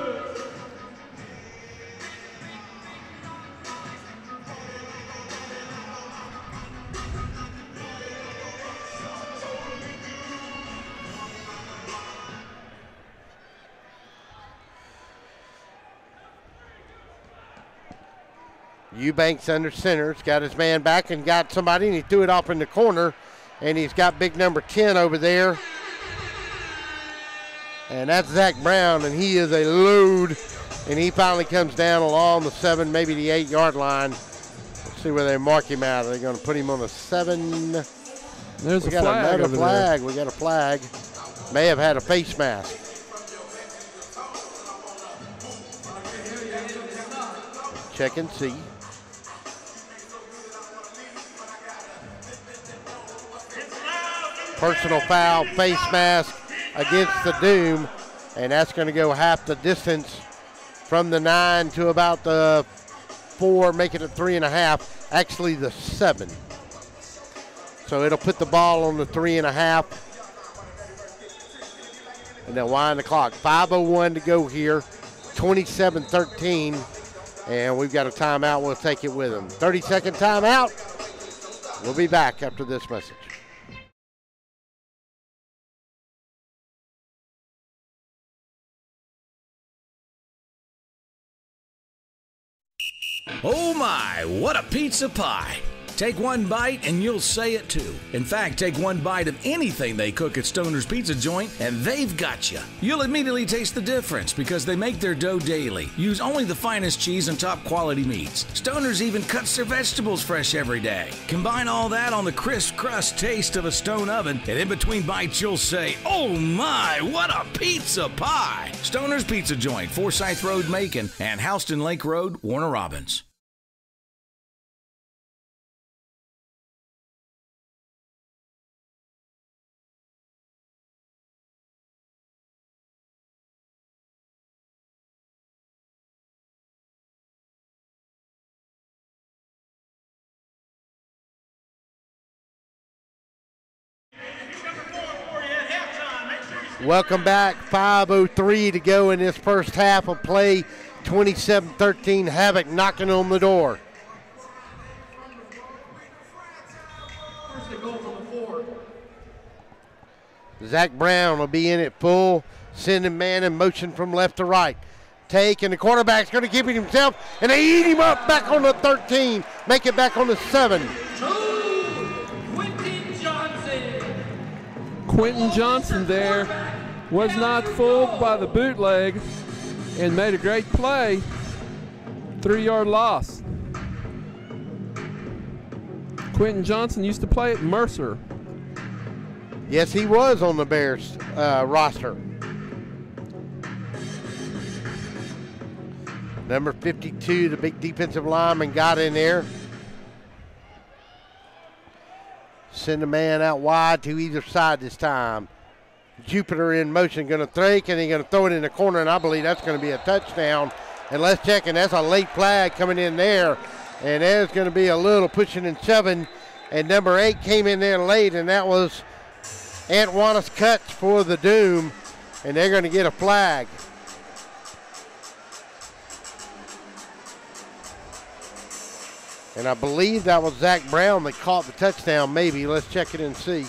Eubanks under center. He's got his man back and got somebody, and he threw it off in the corner. And he's got big number 10 over there. And that's Zach Brown, and he is a load. And he finally comes down along the 7, maybe the 8-yard line. Let's see where they mark him out. Are they going to put him on the 7? There's a flag over there. We got a flag. May have had a face mask. Check and see. Personal foul, face mask against the Doom, and that's going to go half the distance from the 9 to about the 4, make it a 3.5, actually the 7. So it'll put the ball on the 3.5, and they'll wind the clock. 5:01 to go here, 27-13, and we've got a timeout. We'll take it with them. 30-second timeout. We'll be back after this message. Oh my, what a pizza pie! Take one bite and you'll say it too. In fact, take one bite of anything they cook at Stoner's Pizza Joint and they've got you. You'll immediately taste the difference because they make their dough daily, use only the finest cheese and top quality meats. Stoner's even cuts their vegetables fresh every day. Combine all that on the crisp crust taste of a stone oven, and in between bites you'll say, oh my, what a pizza pie! Stoner's Pizza Joint, Forsyth Road, Macon, and Houston Lake Road, Warner Robins. Welcome back. 5:03 to go in this first half of play. 27-13, Havoc knocking on the door. Zach Brown will be in it full, sending man in motion from left to right. Take, and the quarterback's going to keep it himself, and they eat him up back on the 13, make it back on the 7. Quentin Johnson there was not fooled by the bootleg and made a great play. 3-yard loss. Quentin Johnson used to play at Mercer. Yes, he was on the Bears roster. Number 52, the big defensive lineman, got in there. Send a man out wide to either side this time. Jupiter in motion, going to throw, and he's going to throw it in the corner, and I believe that's going to be a touchdown. And let's check, and that's a late flag coming in there. And there's going to be a little pushing and shoving. And number 8 came in there late, and that was Antwanis Cuts for the Doom. And they're going to get a flag. And I believe that was Zach Brown that caught the touchdown, maybe. Let's check it and see.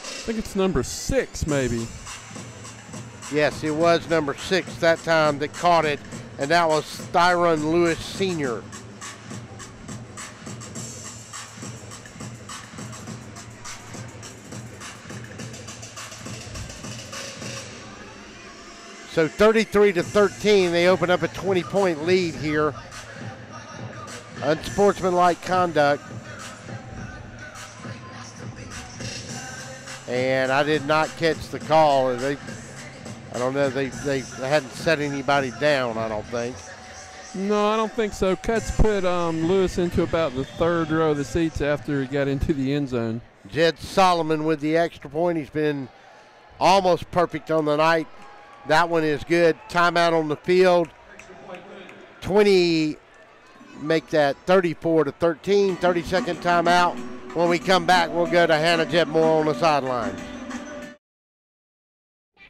I think it's number 6, maybe. Yes, it was number 6 that time that caught it, and that was Byron Lewis Sr. So 33-13, they open up a 20-point lead here. Unsportsmanlike conduct. And I did not catch the call. I don't know, they hadn't set anybody down, I don't think. No, I don't think so. Cutts put Lewis into about the third row of the seats after he got into the end zone. Jed Solomon with the extra point. He's been almost perfect on the night. That one is good. Timeout on the field. 20, make that 34-13. 30-second timeout. When we come back, we'll go to Hannah Jetmore on the sideline.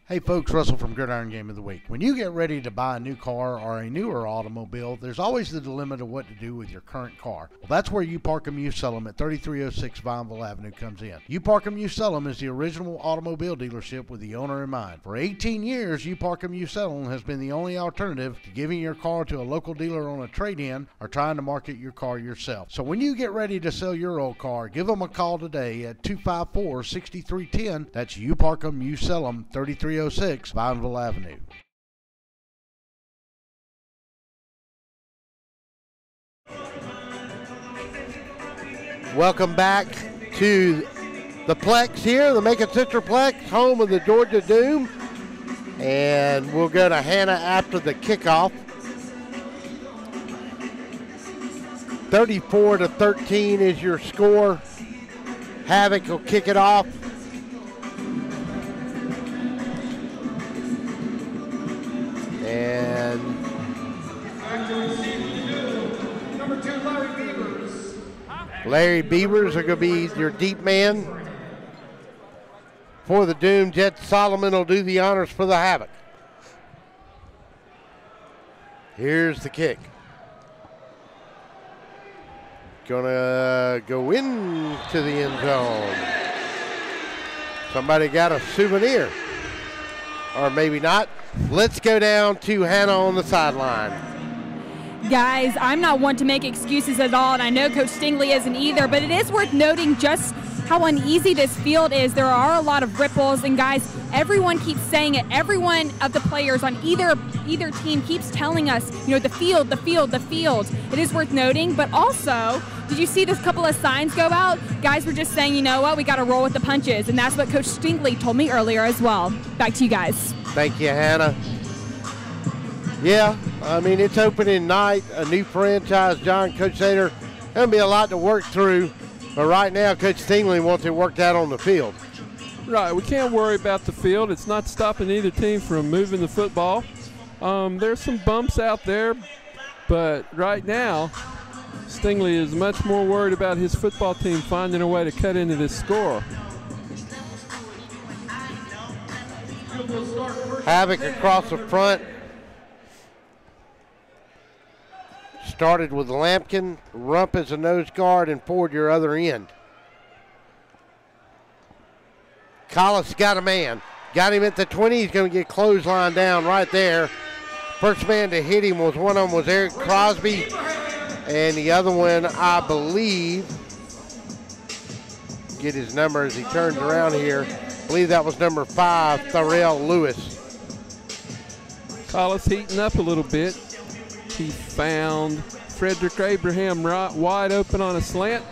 Hey folks, Russell from Gridiron Game of the Week. When you get ready to buy a new car or a newer automobile, there's always the dilemma of what to do with your current car. Well, that's where You Park 'Em, You Sell 'Em at 3306 Vineville Avenue comes in. You Park 'Em, You Sell 'Em is the original automobile dealership with the owner in mind. For 18 years, You Park 'Em, You Sell 'Em has been the only alternative to giving your car to a local dealer on a trade-in or trying to market your car yourself. So when you get ready to sell your old car, give them a call today at 254-6310. That's You Park 'Em, You Sell 'Em, 3306 Vineville Avenue. Welcome back to the Plex here, the Macon Central Plex, home of the Georgia Doom. And we'll go to Hannah after the kickoff. 34-13 is your score. Havoc will kick it off. And Larry Beavers are going to be your deep man for the Doom. Jet Solomon will do the honors for the Havoc. Here's the kick. Gonna go into the end zone. Somebody got a souvenir. Or maybe not. Let's go down to Hannah on the sideline. Guys, I'm not one to make excuses at all, and I know Coach Stingley isn't either, but it is worth noting just how uneasy this field is. There are a lot of ripples, and guys, everyone keeps saying it. Everyone of the players on either team keeps telling us, you know, the field. It is worth noting, but also, did you see this couple of signs go out? Guys were just saying, you know what, we got to roll with the punches, and that's what Coach Stingley told me earlier as well. Back to you guys. Thank you, Hannah. Yeah, I mean, it's opening night, a new franchise, John, Coach Sater. There'll be a lot to work through, but right now, Coach Stingley wants it worked out on the field. Right, we can't worry about the field. It's not stopping either team from moving the football. There's some bumps out there, but right now, Stingley is much more worried about his football team finding a way to cut into this score. Havoc across the front. Started with Lampkin, Rump as a nose guard, and Ford your other end. Collis got a man. Got him at the 20. He's going to get clothesline down right there. First man to hit him was one of them was Eric Crosby. And the other one, I believe, get his number as he turns around here. I believe that was number 5, Tharell Lewis. Collis heating up a little bit. He found Frederick Abraham right wide open on a slant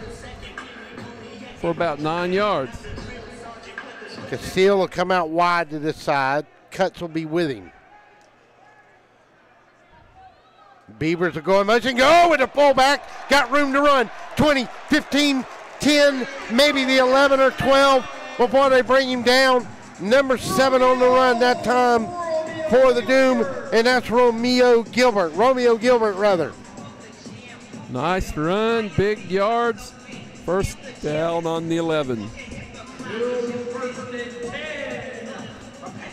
for about 9 yards. Castile will come out wide to this side. Cutts will be with him. Beavers will go in motion. Go with the fullback. Got room to run. 20, 15, 10, maybe the 11 or 12 before they bring him down. Number 7 on the run that time for the Doom, and that's Romeo Gilbert. Nice run, big yards. First down on the 11.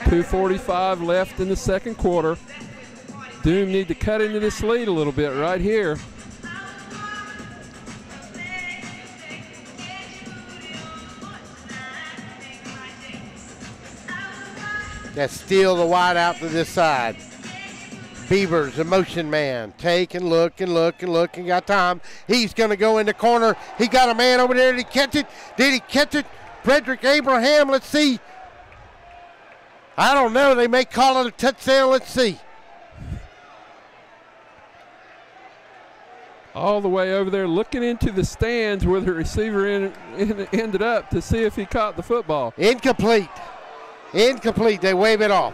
2:45 left in the second quarter. Doom need to cut into this lead a little bit right here. That's Steele, the wide out to this side. Beavers, the motion man. Take and look and got time. He's going to go in the corner. He got a man over there. Did he catch it? Frederick Abraham, let's see. I don't know. They may call it a touchdown. Let's see. All the way over there looking into the stands where the receiver ended up to see if he caught the football. Incomplete. Incomplete. They wave it off.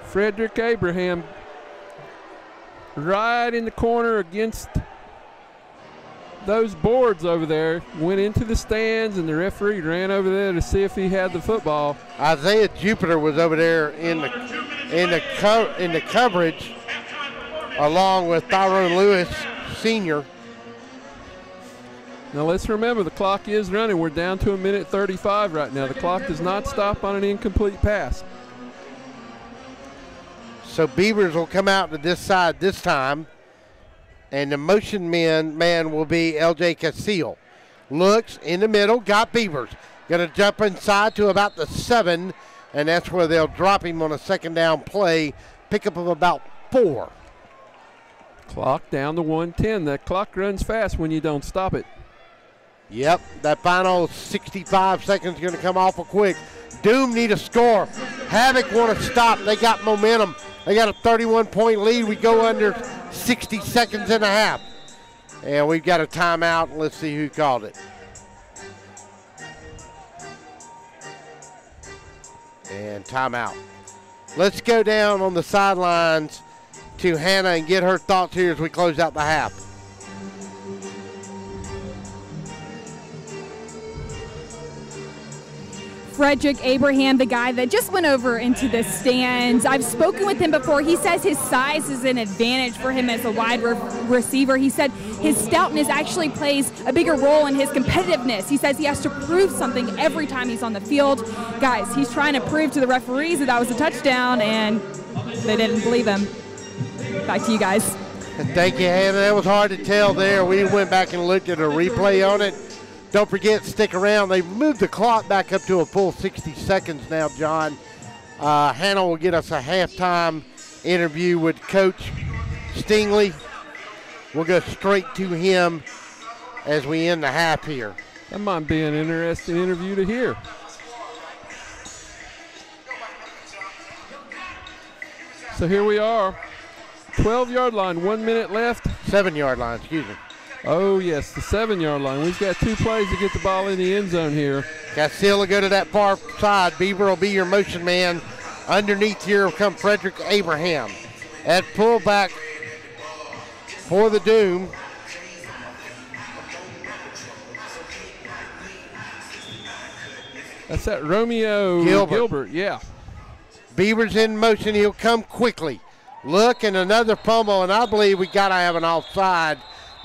Frederick Abraham right in the corner against those boards over there, went into the stands, and the referee ran over there to see if he had the football. Isaiah Jupiter was over there in the coverage, along with Byron Lewis, Sr. Now let's remember the clock is running. We're down to 1:35 right now. The clock does not stop on an incomplete pass. So Beavers will come out to this side this time. And the motion man will be L.J. Casile. Looks in the middle, got Beavers. Going to jump inside to about the 7, and that's where they'll drop him on a second down play. Pickup of about 4. Clock down to 1:10. That clock runs fast when you don't stop it. Yep, that final 65 seconds is going to come awful quick. Doom need a score. Havoc want to stop. They got momentum. They got a 31-point lead. We go under 60 seconds and a half. And we've got a timeout. Let's see who called it. And timeout. Let's go down on the sidelines to Hannah and get her thoughts here as we close out the half. Frederick Abraham, the guy that just went over into the stands. I've spoken with him before. He says his size is an advantage for him as a wide receiver. He said his stoutness actually plays a bigger role in his competitiveness. He says he has to prove something every time he's on the field. Guys, he's trying to prove to the referees that was a touchdown, and they didn't believe him. Back to you guys. Thank you, Hannah. That was hard to tell there. We went back and looked at a replay on it. Don't forget, stick around. They've moved the clock back up to a full 60 seconds now, John. Hannah will get us a halftime interview with Coach Stingley. We'll go straight to him as we end the half here. That might be an interesting interview to hear. So here we are, 12-yard line, 1 minute left. 7-yard line, excuse me. Oh, yes, the 7-yard line. We've got 2 plays to get the ball in the end zone here. Casile will go to that far side. Beaver will be your motion man. Underneath here will come Frederick Abraham. At fullback for the Doom. That's that Romeo Gilbert, yeah. Beaver's in motion. He'll come quickly. Look, and another fumble, and I believe we got to have an offside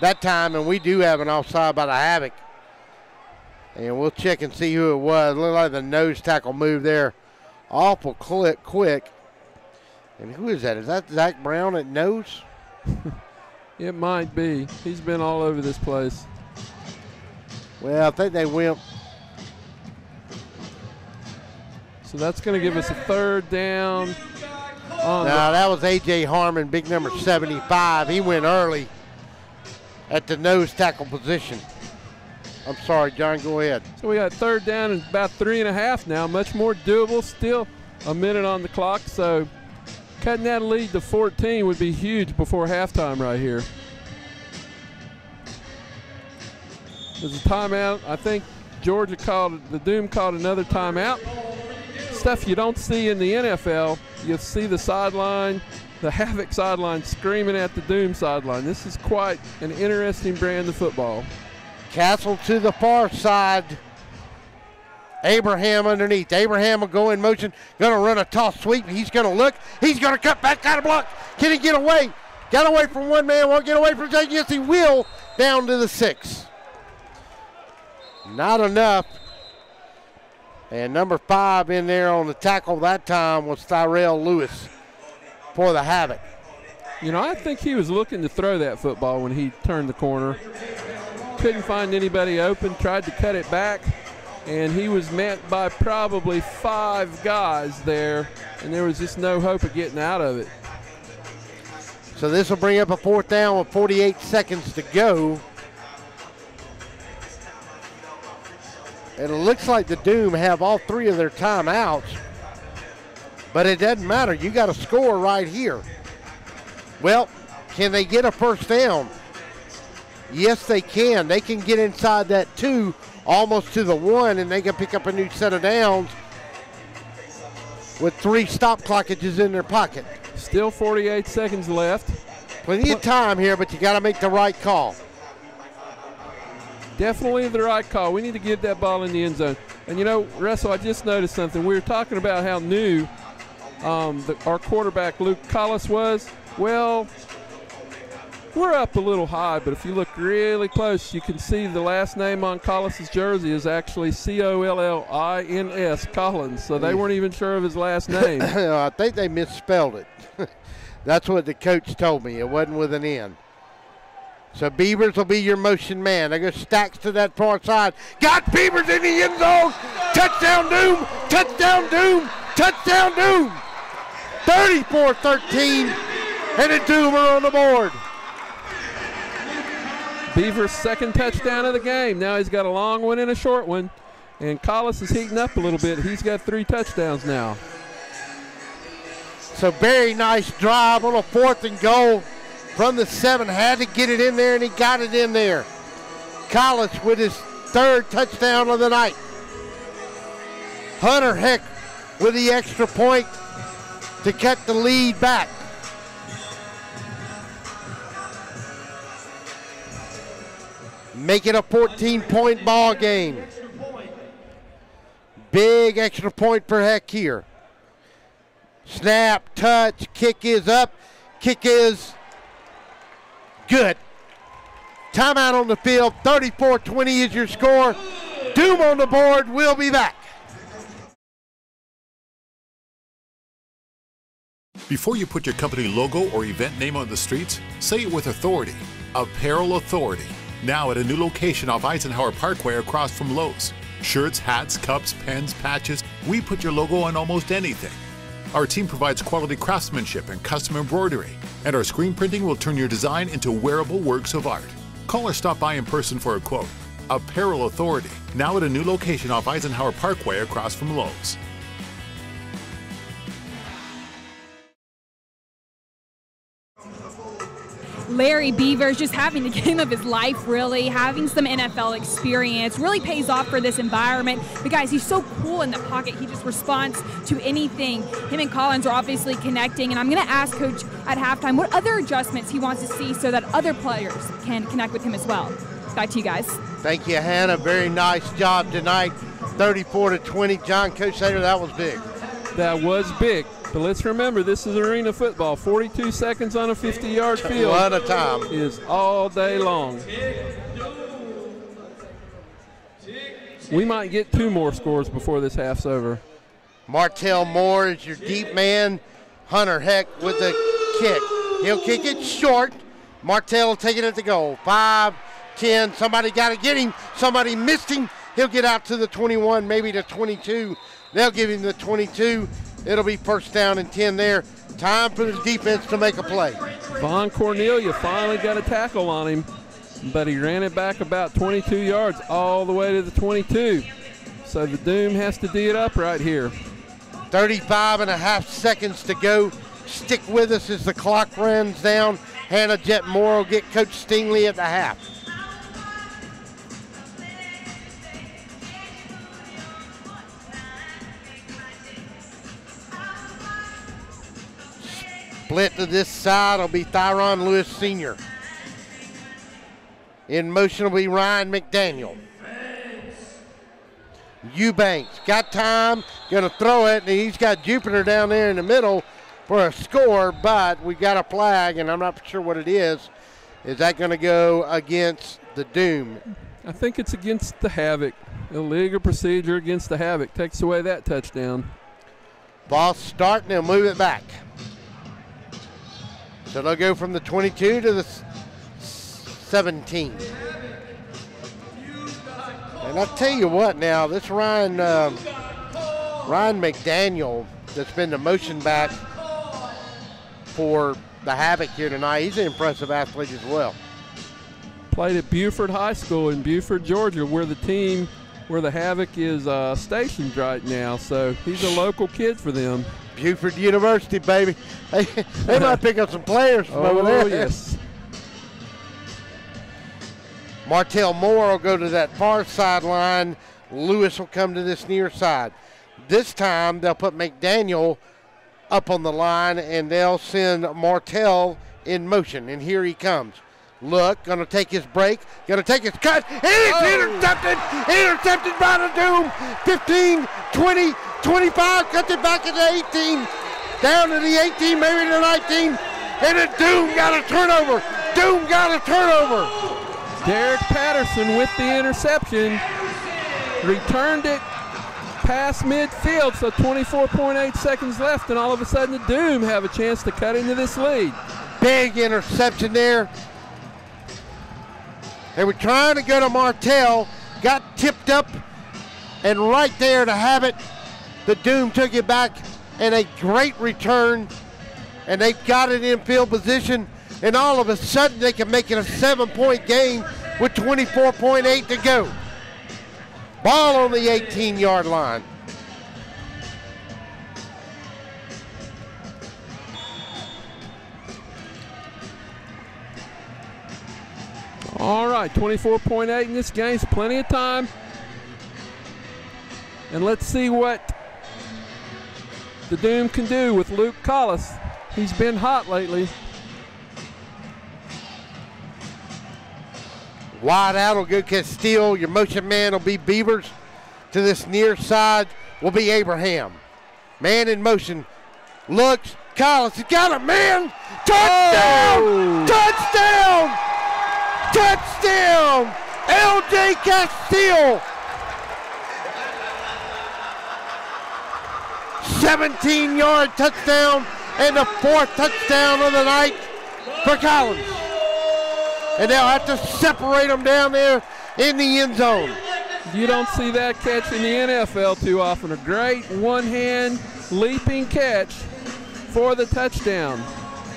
that time, and we do have an offside by the Havoc. And we'll check and see who it was. Looked like the nose tackle move there awful quick. And who is that? Is that Zach Brown at nose? It might be. He's been all over this place. Well, I think they went. So that's going to give us a 3rd down. No, that was A.J. Harmon, big number 75. He went early at the nose tackle position. I'm sorry, John, go ahead. So we got 3rd down and about 3.5 now. Much more doable. Still a minute on the clock. So cutting that lead to 14 would be huge before halftime right here. There's a timeout. I think Georgia the Doom called another timeout. Stuff you don't see in the NFL. You'll see the sideline, the Havoc sideline screaming at the Doom sideline. This is quite an interesting brand of football. Castle to the far side. Abraham underneath. Abraham will go in motion. Going to run a toss sweep. He's going to look. He's going to cut back. Got a block. Can he get away? Got away from one man. Won't get away from Jake. Yes, he will. Down to the 6. Not enough. And number 5 in there on the tackle that time was Tyrell Lewis for the Havoc. You know, I think he was looking to throw that football when he turned the corner. Couldn't find anybody open, tried to cut it back, and he was met by probably 5 guys there, and there was just no hope of getting out of it. So this will bring up a 4th down with 48 seconds to go. And it looks like the Doom have all 3 of their timeouts. But it doesn't matter. You got to score right here. Well, can they get a first down? Yes, they can. They can get inside that 2, almost to the 1, and they can pick up a new set of downs with 3 stop clockages in their pocket. Still 48 seconds left. Plenty of time here, but you got to make the right call. Definitely the right call. We need to get that ball in the end zone. And, you know, Russell, I just noticed something. We were talking about how new our quarterback, Luke Collis, was. Well, we're up a little high, but if you look really close, you can see the last name on Collis' jersey is actually Collins, Collins. So they weren't even sure of his last name. I think they misspelled it. That's what the coach told me. It wasn't with an N. So Beavers will be your motion man. They go Stacks to that far side. Got Beavers in the end zone. Touchdown Doom. Touchdown Doom. Touchdown Doom. 34-13. And a Doomer on the board. Beavers' second touchdown of the game. Now he's got a long one and a short one. And Collis is heating up a little bit. He's got 3 touchdowns now. So very nice drive on a 4th and goal from the 7. Had to get it in there, and he got it in there. Collis with his 3rd touchdown of the night. Hunter Heck with the extra point to cut the lead back. Make it a 14-point ball game. Big extra point for Heck here. Snap, touch, kick is up. Kick is good. Timeout on the field. 34-20 is your score. Doom on the board. We'll be back. Before you put your company logo or event name on the streets, say it with authority. Apparel Authority. Now at a new location off Eisenhower Parkway across from Lowe's. Shirts, hats, cups, pens, patches, we put your logo on almost anything. Our team provides quality craftsmanship and custom embroidery, and our screen printing will turn your design into wearable works of art. Call or stop by in person for a quote. Apparel Authority, now at a new location off Eisenhower Parkway across from Lowe's. Larry Beavers just having the game of his life, really, having some NFL experience, really pays off for this environment. But guys, he's so cool in the pocket. He just responds to anything. Him and Collins are obviously connecting, and I'm going to ask Coach at halftime what other adjustments he wants to see so that other players can connect with him as well. Back to you guys. Thank you, Hannah. Very nice job tonight. 34-20. John, Coach Sater, that was big. That was big. But let's remember, this is arena football. 42 seconds on a 50-yard field. A lot of time. Is all day long. We might get 2 more scores before this half's over. Martell Moore is your deep man. Hunter Heck with the kick. He'll kick it short. Martell will take it at the goal. 5, 10. Somebody got to get him. Somebody missed him. He'll get out to the 21, maybe the 22. They'll give him the 22. It'll be first down and 10 there. Time for the defense to make a play. Vaughn Cornelia finally got a tackle on him, but he ran it back about 22 yards all the way to the 22. So the Doom has to D it up right here. 35.5 seconds to go. Stick with us as the clock runs down. Hannah Jet Moore will get Coach Stingley at the half. Split to this side will be Byron Lewis Sr. In motion will be Ryan McDaniel. Eubanks got time, going to throw it, and he's got Jupiter down there in the middle for a score, but we got a flag, and I'm not sure what it is. Is that going to go against the Doom? I think it's against the Havoc. Illegal procedure against the Havoc takes away that touchdown. Ball starting, they'll move it back. So they'll go from the 22 to the 17. And I'll tell you what now, this Ryan McDaniel that's been the motion back for the Havoc here tonight, he's an impressive athlete as well. Played at Buford High School in Buford, Georgia, where the team where the Havoc is stationed right now. So he's a local kid for them. Buford University, baby. They might pick up some players from over there. Oh, yes. Martell Moore will go to that far sideline. Lewis will come to this near side. This time they'll put McDaniel up on the line, and they'll send Martell in motion. And here he comes. Look, going to take his break, going to take his cut, and it's intercepted! Intercepted by the Doom. 15, 20, 25, cuts it back at the 18, down to the 18, maybe the 19, and the Doom got a turnover. Doom got a turnover. Derek Patterson with the interception, returned it past midfield, so 24.8 seconds left, and all of a sudden the Doom have a chance to cut into this lead. Big interception there. They were trying to go to Martell, got tipped up, and right there to have it, the Doom took it back, and a great return, and they got it in field position, and all of a sudden they can make it a 7-point game with 24.8 to go. Ball on the 18-yard line. All right, 24.8 in this game, plenty of time. And let's see what the Doom can do with Luke Collis. He's been hot lately. Wide out will go Castile. Your motion man will be Beavers. To this near side will be Abraham. Man in motion. Looks. Collis. He got a man. Touchdown! Oh. Touchdown! Touchdown! L.J. Castile. 17-yard touchdown and the 4th touchdown of the night for Collins. And they'll have to separate them down there in the end zone. You don't see that catch in the NFL too often. A great one-hand leaping catch for the touchdown.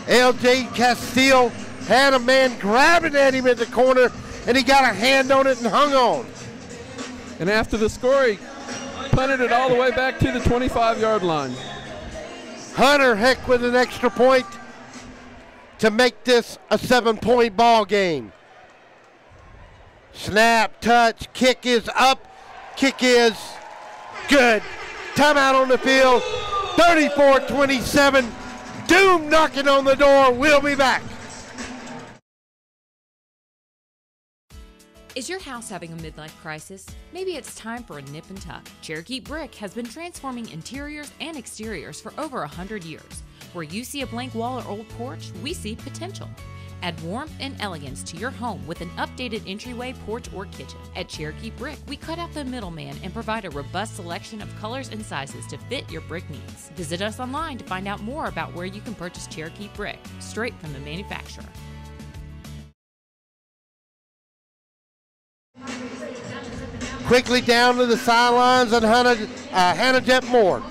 L.J. Castile had a man grabbing at him at the corner, and he got a hand on it and hung on. And after the score, he punted it all the way back to the 25-yard line. Hunter Heck with an extra point to make this a 7-point ball game. Snap, touch, kick is up, kick is good. Timeout on the field, 34-27. Doom knocking on the door. We'll be back. Is your house having a midlife crisis? Maybe it's time for a nip and tuck. Cherokee Brick has been transforming interiors and exteriors for over 100 years. Where you see a blank wall or old porch, we see potential. Add warmth and elegance to your home with an updated entryway, porch, or kitchen. At Cherokee Brick, we cut out the middleman and provide a robust selection of colors and sizes to fit your brick needs. Visit us online to find out more about where you can purchase Cherokee Brick, straight from the manufacturer. Quickly down to the sidelines and Hannah Jet Moore.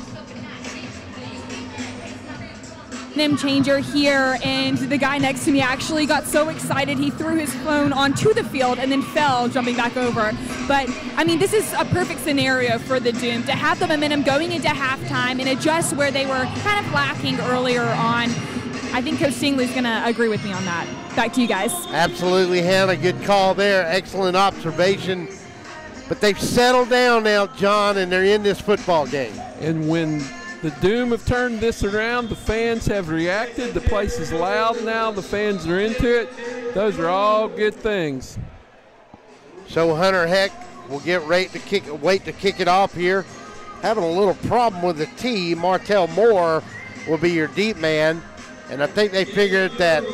Name changer here, and the guy next to me actually got so excited he threw his phone onto the field and then fell jumping back over. But I mean, this is a perfect scenario for the Doom to have the momentum going into halftime and adjust where they were kind of lacking earlier on. I think Coach Stingley's going to agree with me on that. Back to you guys. Absolutely, Hannah. Good call there. Excellent observation. But they've settled down now, John, and they're in this football game. And when the Doom have turned this around, the fans have reacted. The place is loud now. The fans are into it. Those are all good things. So Hunter Heck will get wait to kick it off here. Having a little problem with the tee. Martell Moore will be your deep man. And I think they figured that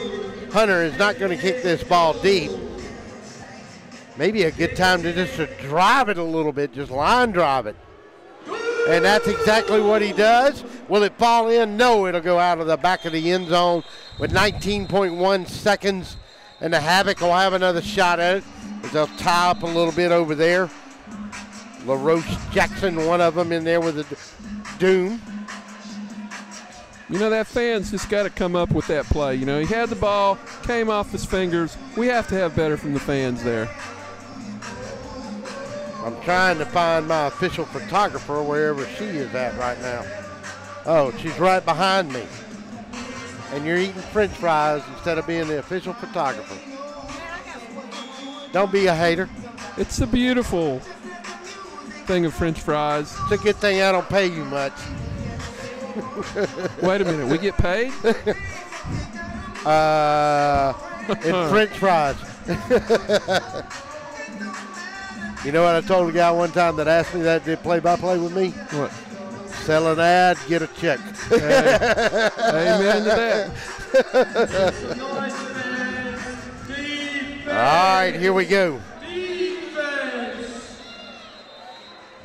Hunter is not going to kick this ball deep. Maybe a good time to just drive it a little bit, just line drive it. And that's exactly what he does. Will it fall in? No, it'll go out of the back of the end zone with 19.1 seconds. And the Havoc will have another shot at it. They'll tie up a little bit over there. LaRoche Jackson, one of them in there with the Doom. You know, that fan's just got to come up with that play. You know, he had the ball, came off his fingers. We have to have better from the fans there. I'm trying to find my official photographer wherever she is at right now. Oh, she's right behind me. And you're eating French fries instead of being the official photographer. Don't be a hater. It's a beautiful thing of French fries. It's a good thing I don't pay you much. Wait a minute, we get paid? In French fries. You know what I told a guy one time that asked me that did play-by-play with me? What? Sell an ad, get a check. Amen to that. All right, here we go.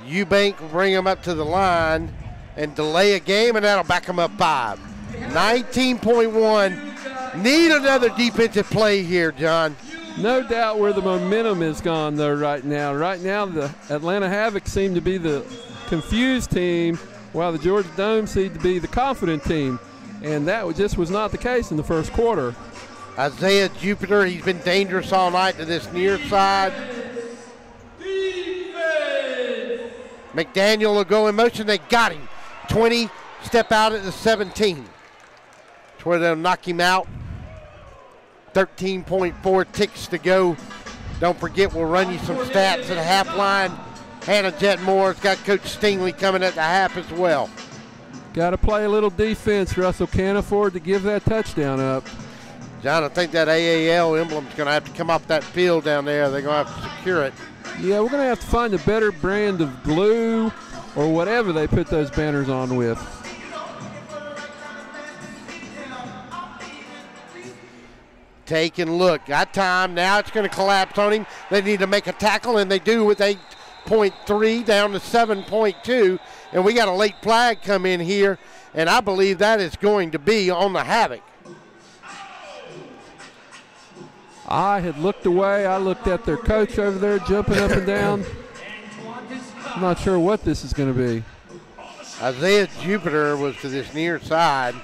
Eubank will bring them up to the line and delay a game, and that'll back them up 5. 19.1. Need another defensive play here, John. No doubt where the momentum is gone, though, right now. Right now, the Atlanta Havoc seem to be the confused team, while the Georgia Dome seemed to be the confident team. And that just was not the case in the first quarter. Isaiah Jupiter, he's been dangerous all night to this near side. McDaniel will go in motion. They got him. 20, step out at the 17. That's where they'll knock him out. 13.4 ticks to go. Don't forget, we'll run you some stats at the half line. Hannah Jetmore's got Coach Stingley coming at the half as well. Got to play a little defense. Russell can't afford to give that touchdown up. John, I think that AAL emblem's going to have to come off that field down there. They're going to have to secure it. Yeah, we're going to have to find a better brand of glue or whatever they put those banners on with. Take and look. Got time. Now it's going to collapse on him. They need to make a tackle, and they do with 8.3 down to 7.2. And we got a late flag come in here, and I believe that is going to be on the Havoc. I had looked away. I looked at their coach over there jumping up and down. I'm not sure what this is going to be. Isaiah Jupiter was to this near side.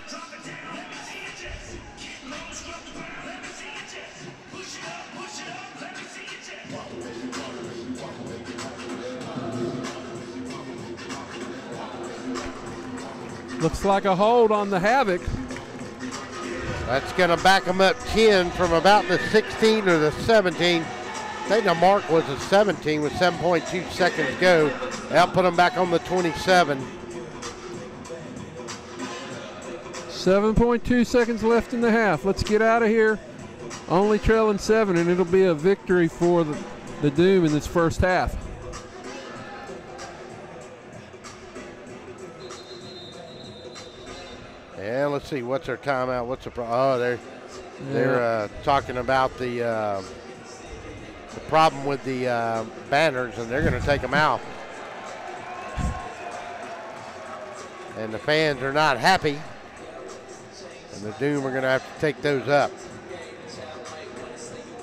Looks like a hold on the Havoc. That's going to back them up 10 from about the 16 or the 17. I think the mark was a 17 with 7.2 seconds go. That'll put them back on the 27. 7.2 seconds left in the half. Let's get out of here. Only trailing 7, and it'll be a victory for the Doom in this first half. Yeah, let's see. What's their timeout? What's the they're talking about the problem with the banners, and they're going to take them out. And the fans are not happy, and the Doom are going to have to take those up.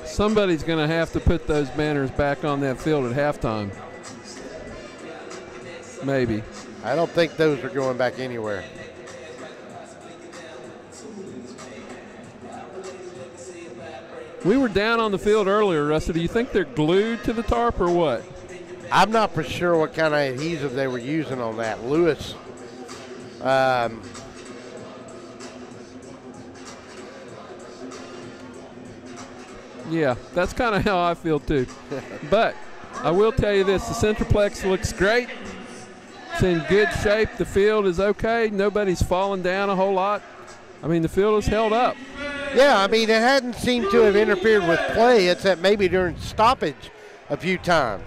Somebody's going to have to put those banners back on that field at halftime. Maybe. I don't think those are going back anywhere. We were down on the field earlier, Russell. Do you think they're glued to the tarp or what? I'm not for sure what kind of adhesive they were using on that. Lewis. Yeah, that's kind of how I feel too. But I will tell you this, the Centerplex looks great. It's in good shape. The field is okay. Nobody's fallen down a whole lot. I mean, the field is held up. Yeah, I mean, it hadn't seemed to have interfered with play, except maybe during stoppage a few times.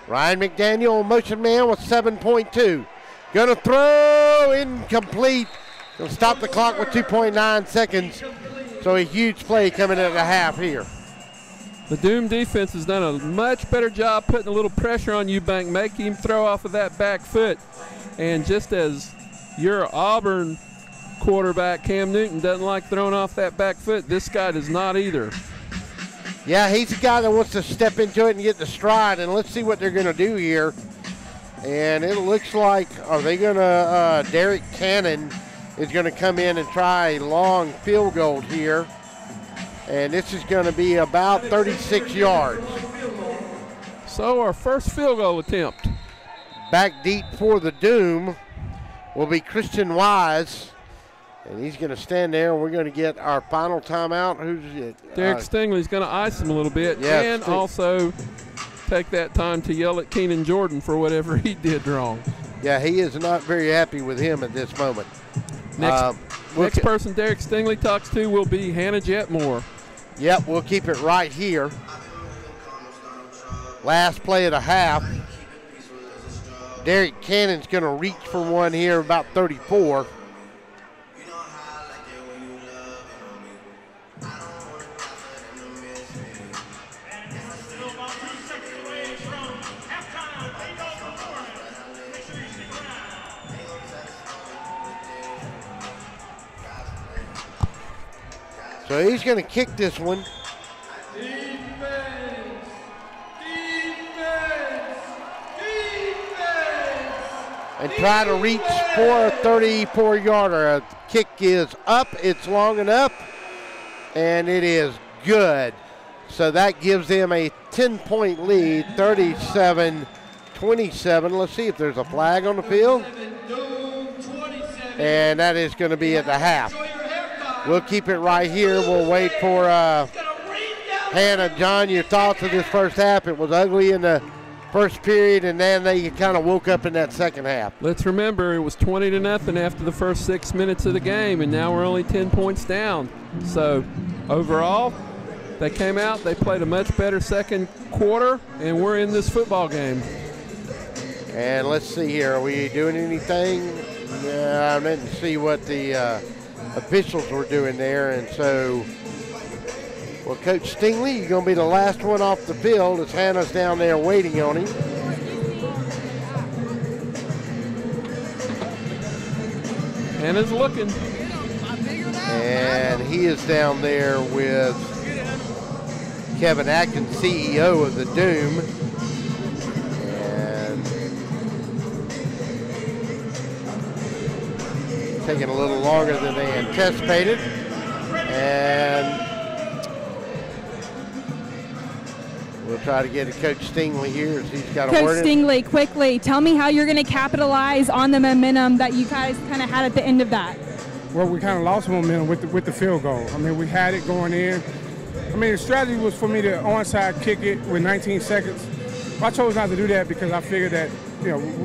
Ryan McDaniel, motion man with 7.2. Gonna throw, incomplete. He'll stop the clock with 2.9 seconds. So a huge play coming at the half here. The Doom defense has done a much better job putting a little pressure on Eubank, making him throw off of that back foot. And just as your Auburn quarterback, Cam Newton, doesn't like throwing off that back foot, this guy does not either. Yeah, he's a guy that wants to step into it and get the stride, and let's see what they're going to do here. And it looks like, are they going to, Derek Cannon is going to come in and try a long field goal here. And this is going to be about 36 yards. So our first field goal attempt. Back deep for the Doom will be Christian Wise. And he's going to stand there, and we're going to get our final timeout. Who's it? Derek Stingley's going to ice him a little bit, yes, and also take that time to yell at Keenan Jordan for whatever he did wrong. Yeah, he is not very happy with him at this moment. Next person Derek Stingley talks to will be Hannah Jetmore. Yep, we'll keep it right here. Last play of the half. Derek Cannon's going to reach for one here about 34. So he's going to kick this one. And try to reach for a 34-yarder. Kick is up. It's long enough. And it is good. So that gives them a 10-point lead, 37-27. Let's see if there's a flag on the field. And that is going to be at the half. We'll keep it right here. We'll wait for Hannah. John, your thoughts of this first half? It was ugly in the first period, and then they kind of woke up in that second half. Let's remember, it was 20-0 after the first 6 minutes of the game, and now we're only 10 points down. So overall, they came out, they played a much better second quarter, and we're in this football game. And let's see here. Are we doing anything? I didn't see what the officials were doing there, and so, well, Coach Stingley, you're going to be the last one off the field as Hannah's down there waiting on him. Hannah's looking. And he is down there with Kevin Atkins, CEO of the Doom. Taking a little longer than they anticipated. And we'll try to get a Coach Stingley here as he's got a word. Coach Stingley, quickly, tell me how you're going to capitalize on the momentum that you guys kind of had at the end of that. Well, we kind of lost momentum with the field goal. I mean, we had it going in. I mean, the strategy was for me to onside kick it with 19 seconds. I chose not to do that because I figured that,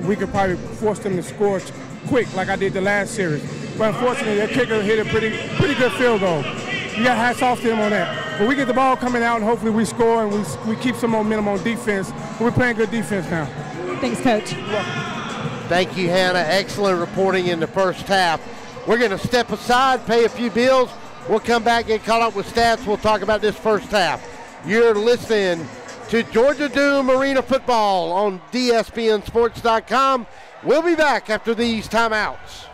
we could probably force them to score quick like I did the last series. But unfortunately, their kicker hit a pretty good field goal. You got hats off to him on that. But we get the ball coming out, and hopefully we score, and we keep some momentum on defense. We're playing good defense now. Thanks, Coach. Thank you, Hannah. Excellent reporting in the first half. We're going to step aside, pay a few bills. We'll come back and caught up with stats. We'll talk about this first half. You're listening to Georgia Doom Arena Football on DSPNSports.com. We'll be back after these timeouts.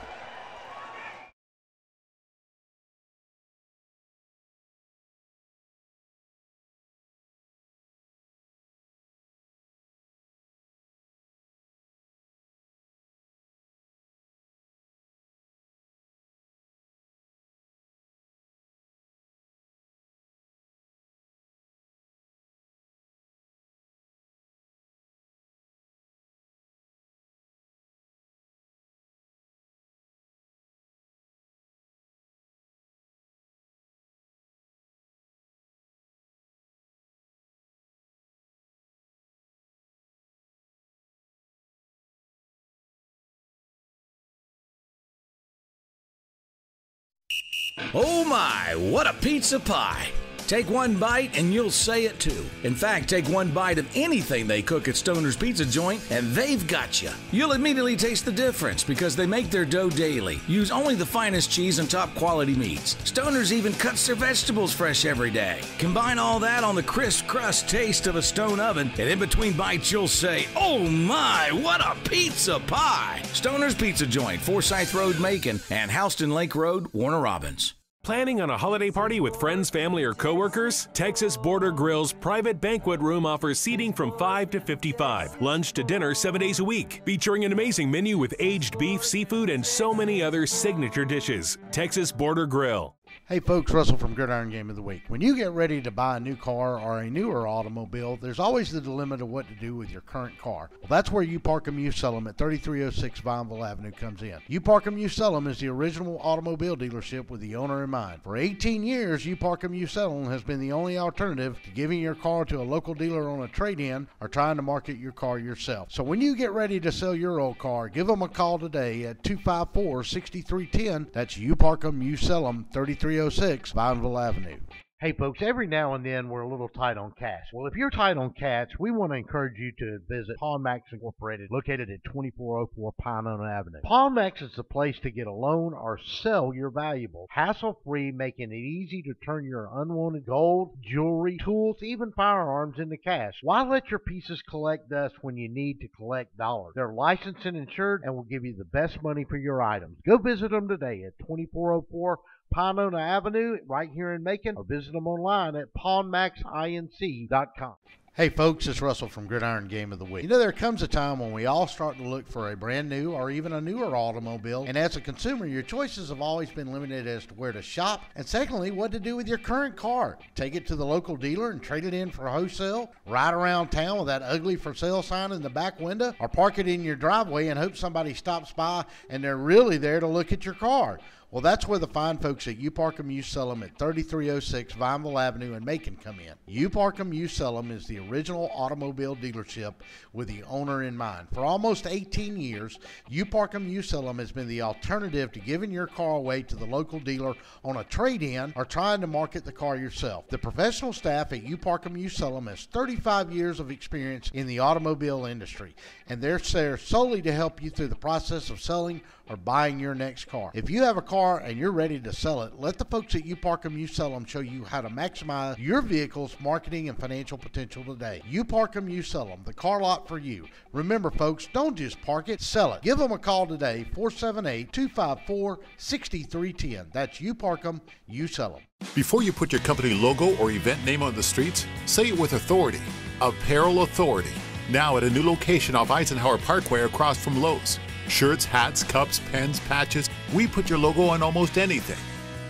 Oh my, what a pizza pie! Take one bite and you'll say it too. In fact, take one bite of anything they cook at Stoner's Pizza Joint and they've got you. You'll immediately taste the difference because they make their dough daily, use only the finest cheese and top quality meats. Stoner's even cuts their vegetables fresh every day. Combine all that on the crisp crust taste of a stone oven, and in between bites you'll say, oh my, what a pizza pie! Stoner's Pizza Joint, Forsyth Road, Macon, and Houston Lake Road, Warner Robins. Planning on a holiday party with friends, family, or coworkers? Texas Border Grill's private banquet room offers seating from 5 to 55. Lunch to dinner 7 days a week. Featuring an amazing menu with aged beef, seafood, and so many other signature dishes. Texas Border Grill. Hey folks, Russell from Gridiron Game of the Week. When you get ready to buy a new car or a newer automobile, there's always the dilemma of what to do with your current car. Well, that's where You Park 'Em, You Sell 'Em at 3306 Vineville Avenue comes in. You Park 'Em, You Sell 'Em is the original automobile dealership with the owner in mind. For 18 years, You Park 'Em, You Sell 'Em has been the only alternative to giving your car to a local dealer on a trade-in or trying to market your car yourself. So when you get ready to sell your old car, give them a call today at 254-6310. That's You Park 'Em, You Sell 'Em, 3306 Vineville Avenue. Hey folks, every now and then we're a little tight on cash. Well, if you're tight on cash, we want to encourage you to visit Pawn Max Incorporated, located at 2404 Pinona Avenue. Pawn Max is the place to get a loan or sell your valuables, hassle-free, making it easy to turn your unwanted gold, jewelry, tools, even firearms into cash. Why let your pieces collect dust when you need to collect dollars? They're licensed and insured and will give you the best money for your items. Go visit them today at 2404 Pinona Avenue right here in Macon, or visit them online at pawnmaxinc.com. Hey folks, it's Russell from Gridiron Game of the Week. You know, there comes a time when we all start to look for a brand new or even a newer automobile, and as a consumer, your choices have always been limited as to where to shop, and secondly, what to do with your current car. Take it to the local dealer and trade it in for wholesale, ride around town with that ugly for sale sign in the back window, or park it in your driveway and hope somebody stops by and they're really there to look at your car. Well, that's where the fine folks at You Park 'Em, You Sell 'Em at 3306 Vineville Avenue in Macon come in. You Park 'Em, You Sell 'Em is the original automobile dealership with the owner in mind. For almost 18 years, You Park 'Em, You Sell 'Em has been the alternative to giving your car away to the local dealer on a trade-in or trying to market the car yourself. The professional staff at You Park 'Em, You Sell 'Em has 35 years of experience in the automobile industry, and they're there solely to help you through the process of selling or buying your next car. If you have a car and you're ready to sell it, let the folks at You Park 'Em, You Sell 'Em show you how to maximize your vehicle's marketing and financial potential today. You Park 'Em, You Sell 'Em, the car lot for you. Remember folks, don't just park it, sell it. Give them a call today, 478-254-6310. That's You Park 'Em, You Sell 'Em. Before you put your company logo or event name on the streets, say it with authority. Apparel Authority. Now at a new location off Eisenhower Parkway across from Lowe's. Shirts, hats, cups, pens, patches, we put your logo on almost anything.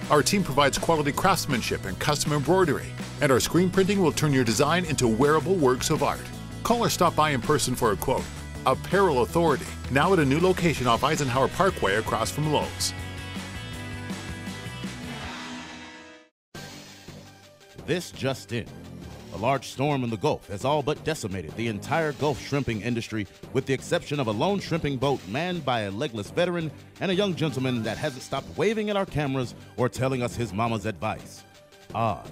Our team provides quality craftsmanship and custom embroidery, and our screen printing will turn your design into wearable works of art. Call or stop by in person for a quote. Apparel Authority, now at a new location off Eisenhower Parkway across from Lowe's. This just in. A large storm in the Gulf has all but decimated the entire Gulf shrimping industry, with the exception of a lone shrimping boat manned by a legless veteran and a young gentleman that hasn't stopped waving at our cameras or telling us his mama's advice. Odd.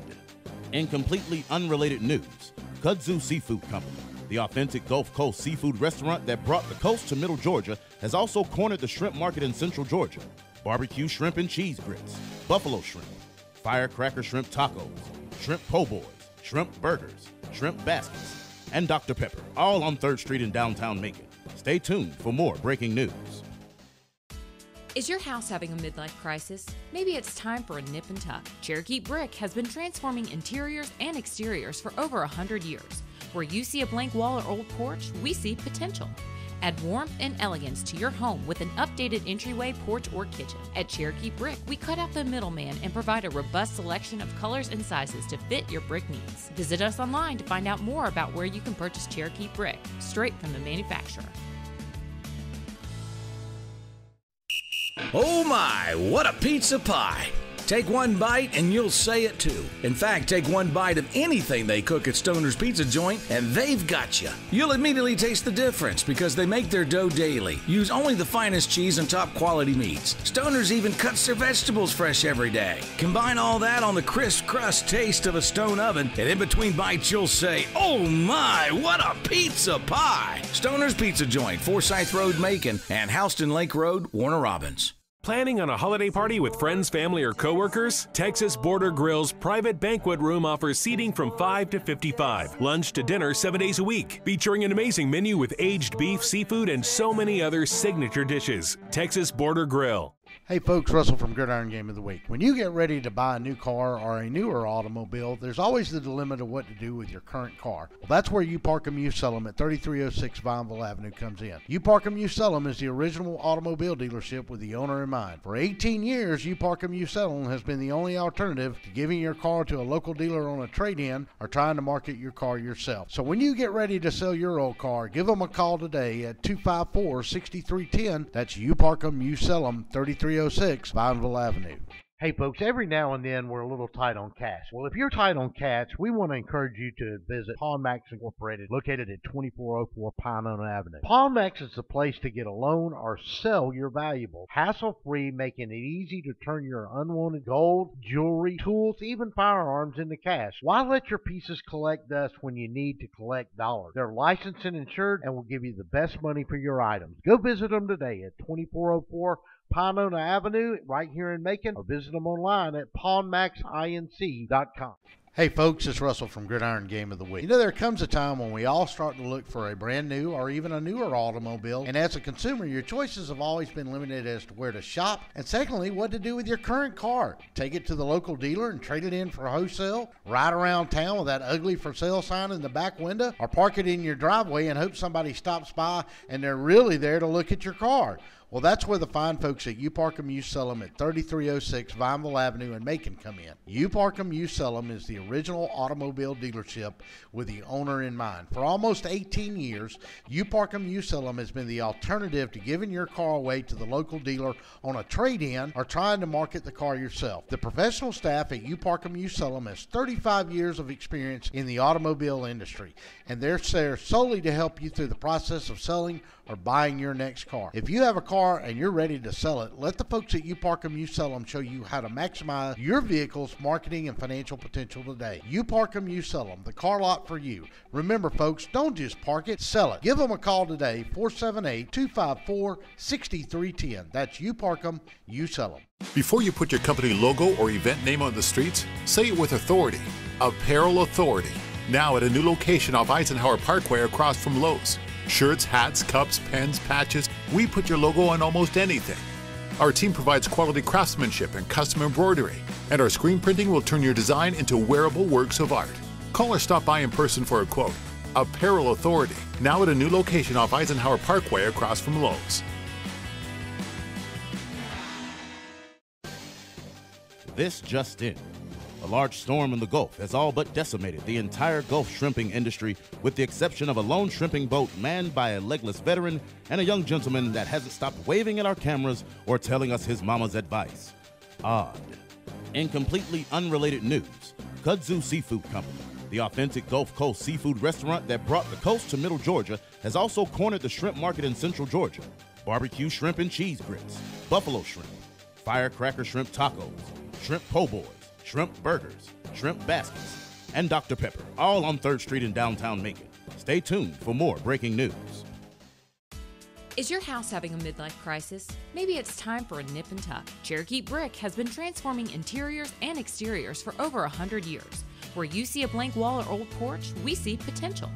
In completely unrelated news, Kudzu Seafood Company, the authentic Gulf Coast seafood restaurant that brought the coast to Middle Georgia, has also cornered the shrimp market in Central Georgia. Barbecue shrimp and cheese grits, buffalo shrimp, firecracker shrimp tacos, shrimp po' boys, shrimp burgers, shrimp baskets, and Dr. Pepper, all on 3rd Street in downtown Macon. Stay tuned for more breaking news. Is your house having a midlife crisis? Maybe it's time for a nip and tuck. Cherokee Brick has been transforming interiors and exteriors for over 100 years. Where you see a blank wall or old porch, we see potential. Add warmth and elegance to your home with an updated entryway, porch, or kitchen. At Cherokee Brick, we cut out the middleman and provide a robust selection of colors and sizes to fit your brick needs. Visit us online to find out more about where you can purchase Cherokee Brick, straight from the manufacturer. Oh my, what a pizza pie! Take one bite and you'll say it too. In fact, take one bite of anything they cook at Stoner's Pizza Joint and they've got you. You'll immediately taste the difference because they make their dough daily, use only the finest cheese and top quality meats. Stoner's even cuts their vegetables fresh every day. Combine all that on the crisp crust taste of a stone oven, and in between bites you'll say, oh my, what a pizza pie! Stoner's Pizza Joint, Forsyth Road, Macon, and Houston Lake Road, Warner Robins. Planning on a holiday party with friends, family, or coworkers? Texas Border Grill's private banquet room offers seating from 5 to 55. Lunch to dinner 7 days a week. Featuring an amazing menu with aged beef, seafood, and so many other signature dishes. Texas Border Grill. Hey folks, Russell from Gridiron Game of the Week. When you get ready to buy a new car or a newer automobile, there's always the dilemma of what to do with your current car. Well, that's where You Park 'Em, You Sell 'Em at 3306 Vineville Avenue comes in. You Park 'Em, You Sell 'Em is the original automobile dealership with the owner in mind. For 18 years, You Park 'Em, You Sell 'Em has been the only alternative to giving your car to a local dealer on a trade-in or trying to market your car yourself. So when you get ready to sell your old car, give them a call today at 254-6310. That's You Park 'Em, You Sell 'Em, 3306 Vineville Avenue. Hey folks, every now and then we're a little tight on cash. Well, if you're tight on cash, we want to encourage you to visit Pawn Max Incorporated, located at 2404 Pinona Avenue. Pawn Max is the place to get a loan or sell your valuables, hassle-free, making it easy to turn your unwanted gold, jewelry, tools, even firearms into cash. Why let your pieces collect dust when you need to collect dollars? They're licensed and insured and will give you the best money for your items. Go visit them today at 2404 Pinona Avenue right here in Macon, or visit them online at pawnmaxinc.com. Hey folks, it's Russell from Gridiron Game of the Week. You know, there comes a time when we all start to look for a brand new or even a newer automobile, and as a consumer, your choices have always been limited as to where to shop, and secondly, what to do with your current car. Take it to the local dealer and trade it in for wholesale, ride around town with that ugly for sale sign in the back window, or park it in your driveway and hope somebody stops by and they're really there to look at your car. Well, that's where the fine folks at You Park 'Em, You Sell 'Em at 3306 Vineville Avenue in Macon come in. You Park 'Em, You Sell 'Em is the original automobile dealership with the owner in mind. For almost 18 years, You Park 'Em, You Sell 'Em has been the alternative to giving your car away to the local dealer on a trade-in or trying to market the car yourself. The professional staff at You Park 'Em, You Sell 'Em has 35 years of experience in the automobile industry, and they're there solely to help you through the process of selling or buying your next car. If you have a car and you're ready to sell it, let the folks at You Park 'Em, You Sell 'Em show you how to maximize your vehicle's marketing and financial potential today. You Park 'Em, You Sell 'Em, the car lot for you. Remember folks, don't just park it, sell it. Give them a call today, 478-254-6310. That's You Park 'Em, You Sell 'Em. Before you put your company logo or event name on the streets, say it with authority. Apparel Authority. Now at a new location off Eisenhower Parkway across from Lowe's. Shirts, hats, cups, pens, patches, we put your logo on almost anything. Our team provides quality craftsmanship and custom embroidery, and our screen printing will turn your design into wearable works of art. Call or stop by in person for a quote. Apparel Authority, now at a new location off Eisenhower Parkway across from Lowe's. This just in. A large storm in the Gulf has all but decimated the entire Gulf shrimping industry, with the exception of a lone shrimping boat manned by a legless veteran and a young gentleman that hasn't stopped waving at our cameras or telling us his mama's advice. Odd. In completely unrelated news, Kudzu Seafood Company, the authentic Gulf Coast seafood restaurant that brought the coast to Middle Georgia, has also cornered the shrimp market in Central Georgia. Barbecue shrimp and cheese grits, buffalo shrimp, firecracker shrimp tacos, shrimp po' boys, shrimp burgers, shrimp baskets, and Dr. Pepper, all on 3rd Street in downtown Macon. Stay tuned for more breaking news. Is your house having a midlife crisis? Maybe it's time for a nip and tuck. Cherokee Brick has been transforming interiors and exteriors for over 100 years. Where you see a blank wall or old porch, we see potential.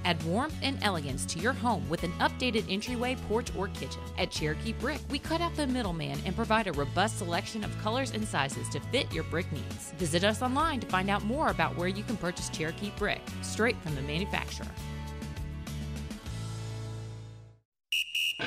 Add warmth and elegance to your home with an updated entryway, porch, or kitchen. At Cherokee Brick, we cut out the middleman and provide a robust selection of colors and sizes to fit your brick needs. Visit us online to find out more about where you can purchase Cherokee Brick, straight from the manufacturer.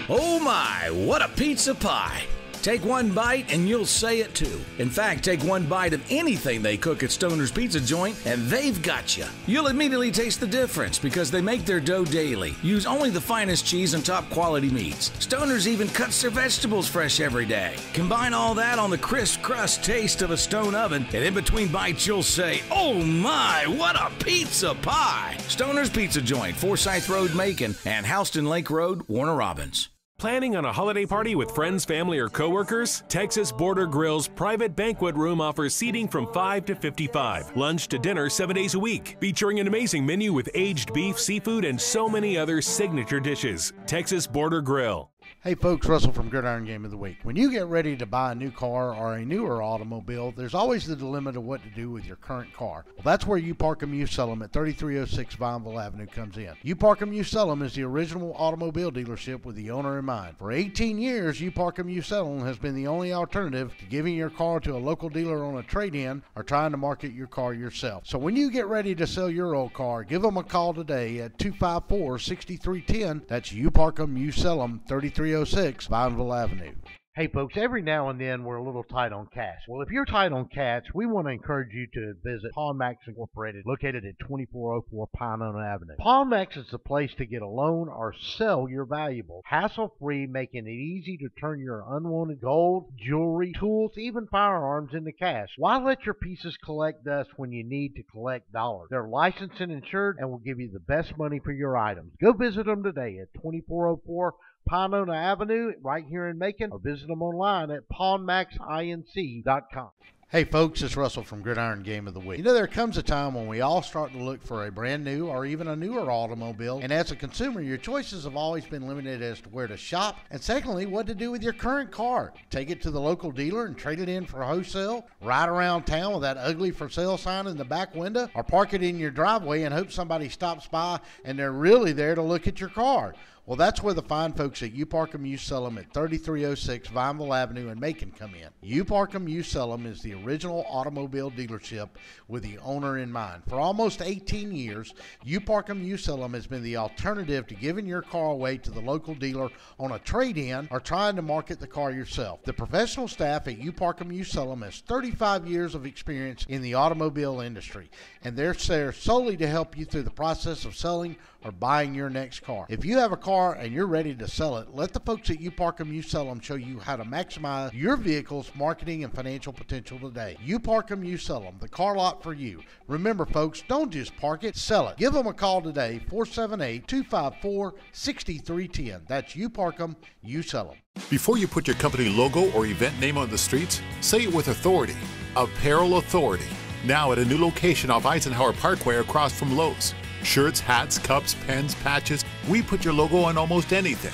Oh my, what a pizza pie! Take one bite and you'll say it too. In fact, take one bite of anything they cook at Stoner's Pizza Joint and they've got you. You'll immediately taste the difference because they make their dough daily, use only the finest cheese and top quality meats. Stoner's even cuts their vegetables fresh every day. Combine all that on the crisp crust taste of a stone oven, and in between bites you'll say, oh my, what a pizza pie! Stoner's Pizza Joint, Forsyth Road, Macon, and Houston Lake Road, Warner Robins. Planning on a holiday party with friends, family, or coworkers? Texas Border Grill's private banquet room offers seating from 5 to 55. Lunch to dinner 7 days a week. Featuring an amazing menu with aged beef, seafood, and so many other signature dishes. Texas Border Grill. Hey folks, Russell from Gridiron Game of the Week. When you get ready to buy a new car or a newer automobile, there's always the dilemma of what to do with your current car. Well, that's where You Park 'Em, You Sell 'Em at 3306 Vineville Avenue comes in. You Park 'Em, You Sell 'Em is the original automobile dealership with the owner in mind. For 18 years, You Park 'Em, You Sell 'Em has been the only alternative to giving your car to a local dealer on a trade-in or trying to market your car yourself. So when you get ready to sell your old car, give them a call today at 254-6310. That's You Park 'Em, You Sell 'Em, 3306 Vineville Avenue. Hey folks, every now and then we're a little tight on cash. Well, if you're tight on cash, we want to encourage you to visit Pawn Max Incorporated, located at 2404 Pinona Avenue. Pawn Max is the place to get a loan or sell your valuables, hassle-free, making it easy to turn your unwanted gold, jewelry, tools, even firearms into cash. Why let your pieces collect dust when you need to collect dollars? They're licensed and insured and will give you the best money for your items. Go visit them today at 2404 Pinona Avenue right here in Macon, or visit them online at pawnmaxinc.com. Hey folks, it's Russell from Gridiron Game of the Week. You know, there comes a time when we all start to look for a brand new or even a newer automobile, and as a consumer, your choices have always been limited as to where to shop, and secondly, what to do with your current car. Take it to the local dealer and trade it in for wholesale, ride around town with that ugly for sale sign in the back window, or park it in your driveway and hope somebody stops by and they're really there to look at your car. Well, that's where the fine folks at You Park 'Em, You Sell 'Em at 3306 Vineville Avenue in Macon come in. You Park 'Em, You Sell 'Em is the original automobile dealership with the owner in mind. For almost 18 years, You Park 'Em, You Sell 'Em has been the alternative to giving your car away to the local dealer on a trade-in or trying to market the car yourself. The professional staff at You Park 'Em, You Sell 'Em has 35 years of experience in the automobile industry, and they're there solely to help you through the process of selling or buying your next car. If you have a car and you're ready to sell it, let the folks at You Park 'Em, You Sell 'Em show you how to maximize your vehicle's marketing and financial potential today. You Park 'Em, You Sell 'Em, the car lot for you. Remember folks, don't just park it, sell it. Give them a call today, 478-254-6310. That's You Park 'Em, You Sell 'Em. Before you put your company logo or event name on the streets, say it with authority. Apparel Authority. Now at a new location off Eisenhower Parkway across from Lowe's. Shirts, hats, cups, pens, patches, we put your logo on almost anything.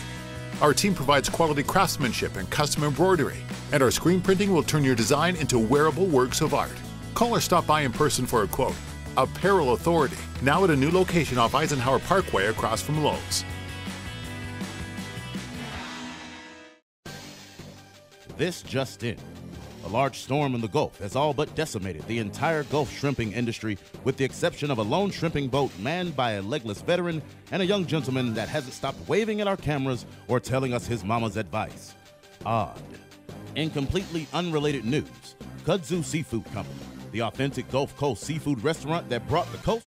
Our team provides quality craftsmanship and custom embroidery, and our screen printing will turn your design into wearable works of art. Call or stop by in person for a quote. Apparel Authority, now at a new location off Eisenhower Parkway across from Lowe's. This just in. A large storm in the Gulf has all but decimated the entire Gulf shrimping industry, with the exception of a lone shrimping boat manned by a legless veteran and a young gentleman that hasn't stopped waving at our cameras or telling us his mama's advice. Odd. In completely unrelated news, Kudzu Seafood Company, the authentic Gulf Coast seafood restaurant that brought the coast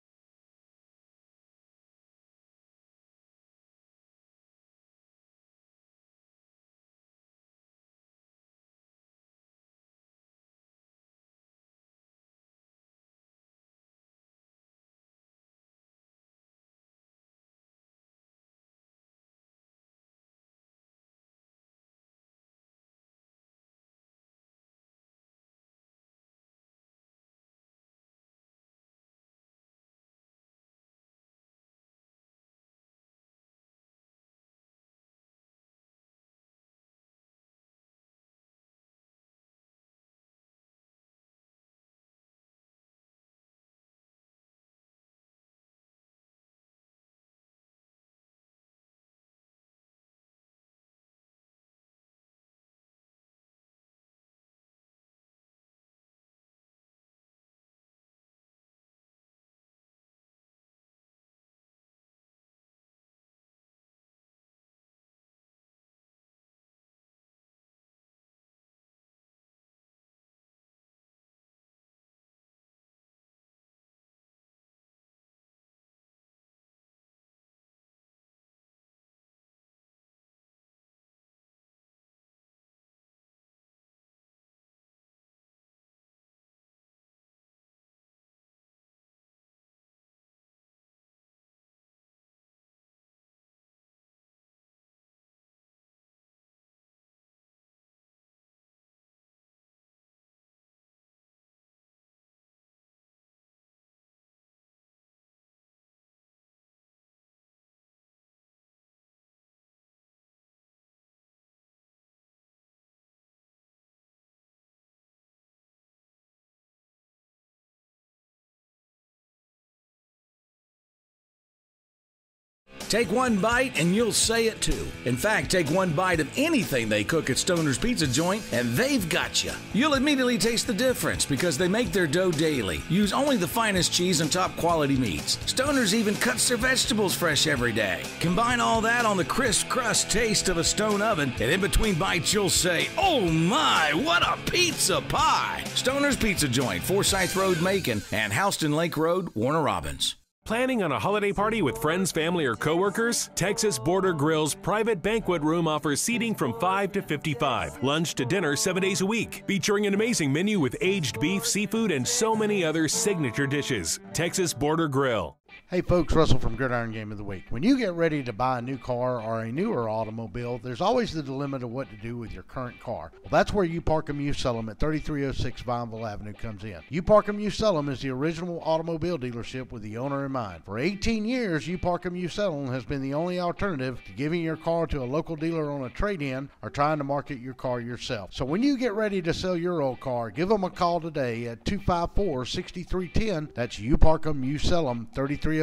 Take one bite and you'll say it too. In fact, take one bite of anything they cook at Stoner's Pizza Joint and they've got you. You'll immediately taste the difference because they make their dough daily, use only the finest cheese and top quality meats. Stoner's even cuts their vegetables fresh every day. Combine all that on the crisp crust taste of a stone oven, and in between bites you'll say, "Oh my, what a pizza pie!" Stoner's Pizza Joint, Forsyth Road, Macon, and Houston Lake Road, Warner Robins. Planning on a holiday party with friends, family, or coworkers? Texas Border Grill's private banquet room offers seating from 5 to 55. Lunch to dinner 7 days a week. Featuring an amazing menu with aged beef, seafood, and so many other signature dishes. Texas Border Grill. Hey folks, Russell from Gridiron Game of the Week. When you get ready to buy a new car or a newer automobile, there's always the dilemma of what to do with your current car. Well, that's where You Park 'Em, You Sell 'Em at 3306 Vineville Avenue comes in. You Park 'Em, You Sell 'Em is the original automobile dealership with the owner in mind. For 18 years, You Park 'Em, You Sell 'Em has been the only alternative to giving your car to a local dealer on a trade-in or trying to market your car yourself. So when you get ready to sell your old car, give them a call today at 254-6310. That's You Park 'Em, You Sell 'Em, 3306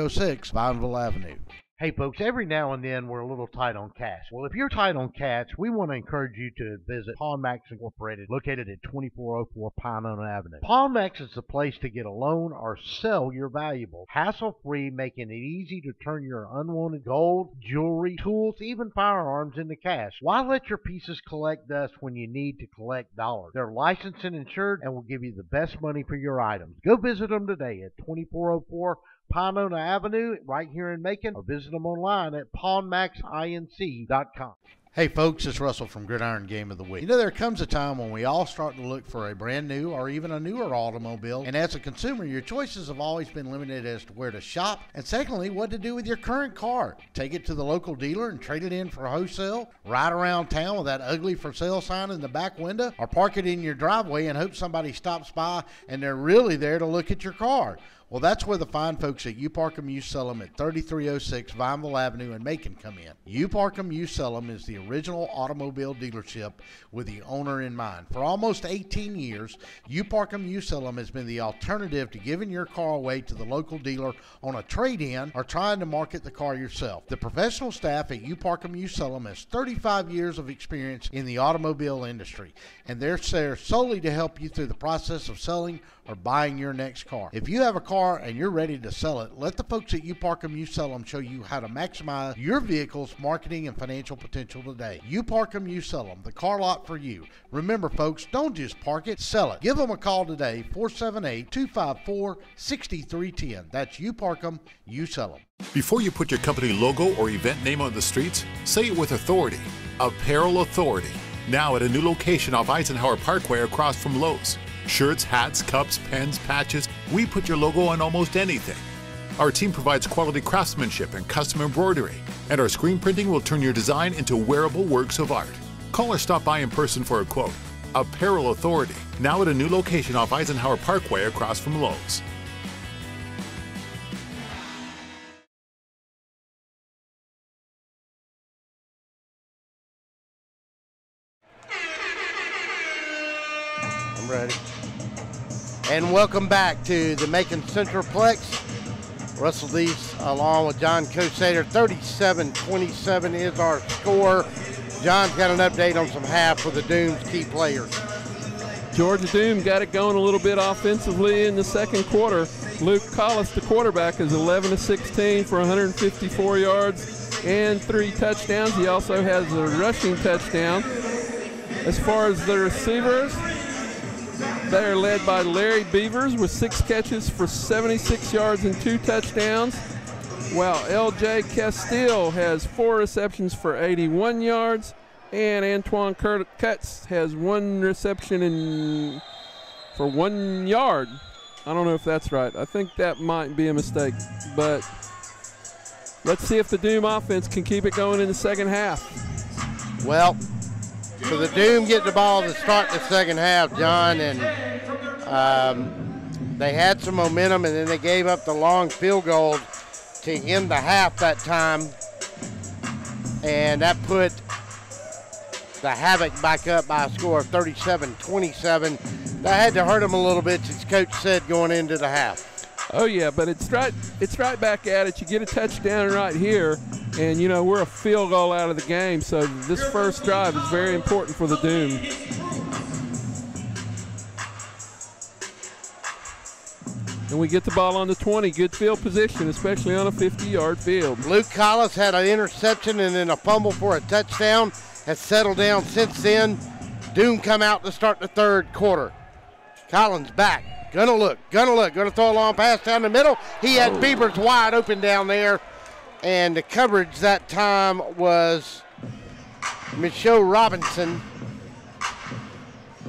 Vineville Avenue. Hey folks, every now and then we're a little tight on cash. Well, if you're tight on cash, we want to encourage you to visit Pawn Max Incorporated, located at 2404 Pinona Avenue. Pawn Max is the place to get a loan or sell your valuables, hassle-free, making it easy to turn your unwanted gold, jewelry, tools, even firearms into cash. Why let your pieces collect dust when you need to collect dollars? They're licensed and insured and will give you the best money for your items. Go visit them today at 2404 Pinona Avenue right here in Macon, or visit them online at pawnmaxinc.com. Hey folks, it's Russell from Gridiron Game of the Week. You know, there comes a time when we all start to look for a brand new or even a newer automobile, and as a consumer, your choices have always been limited as to where to shop, and secondly, what to do with your current car. Take it to the local dealer and trade it in for wholesale, ride around town with that ugly for sale sign in the back window, or park it in your driveway and hope somebody stops by and they're really there to look at your car. Well, that's where the fine folks at You Park 'Em, You Sell 'Em at 3306 Vineville Avenue in Macon come in. You Park 'Em, You Sell 'Em is the original automobile dealership with the owner in mind. For almost 18 years, You Park 'Em, You Sell 'Em has been the alternative to giving your car away to the local dealer on a trade-in or trying to market the car yourself. The professional staff at You Park 'Em, You Sell 'Em has 35 years of experience in the automobile industry, and they're there solely to help you through the process of selling or buying your next car. If you have a car and you're ready to sell it, let the folks at You Park 'Em, You Sell 'Em show you how to maximize your vehicle's marketing and financial potential today. You Park 'Em, You Sell 'Em, the car lot for you. Remember folks, don't just park it, sell it. Give them a call today, 478-254-6310. That's You Park 'Em, You Sell 'Em. Before you put your company logo or event name on the streets, say it with authority. Apparel Authority. Now at a new location off Eisenhower Parkway across from Lowe's. Shirts, hats, cups, pens, patches, we put your logo on almost anything. Our team provides quality craftsmanship and custom embroidery, and our screen printing will turn your design into wearable works of art. Call or stop by in person for a quote. Apparel Authority, now at a new location off Eisenhower Parkway across from Lowe's. I'm ready. And welcome back to the Macon Centralplex. Russell Deese along with John Cosader. 37-27 is our score. John's got an update on some half for the Doom's key players. Georgia Doom got it going a little bit offensively in the second quarter. Luke Collis, the quarterback, is 11-16 for 154 yards and 3 touchdowns. He also has a rushing touchdown. As far as the receivers, they are led by Larry Beavers with 6 catches for 76 yards and 2 touchdowns, while L.J. Castile has 4 receptions for 81 yards, and Antoine Cutts has 1 reception for 1 yard. I don't know if that's right. I think that might be a mistake, but let's see if the Doom offense can keep it going in the second half. Well, so the Doom get the ball to start the second half, John, and they had some momentum, and then they gave up the long field goal to end the half that time, and that put the Havoc back up by a score of 37-27. That had to hurt them a little bit, as Coach said, going into the half. Oh yeah, but it's right back at it. You get a touchdown right here, And, you know, we're a field goal out of the game, so this first drive is very important for the Doom. And we get the ball on the 20. Good field position, especially on a 50-yard field. Luke Collis had an interception and then a fumble for a touchdown. Has settled down since then. Doom come out to start the third quarter. Collins back. Gonna look. Gonna throw a long pass down the middle. He had Beavers wide open down there. And the coverage that time was Michaud Robinson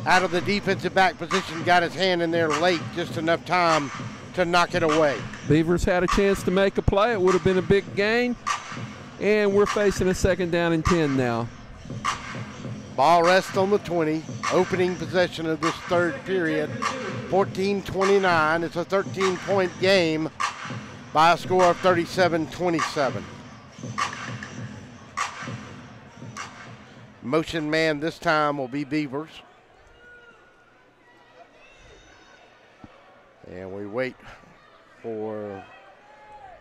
out of the defensive back position, got his hand in there late, just enough time to knock it away. Beavers had a chance to make a play. It would have been a big gain. And we're facing a 2nd down and 10 now. Ball rests on the 20. Opening possession of this third period. 14-29. It's a 13-point game by a score of 37-27. Motion man this time will be Beavers. And we wait for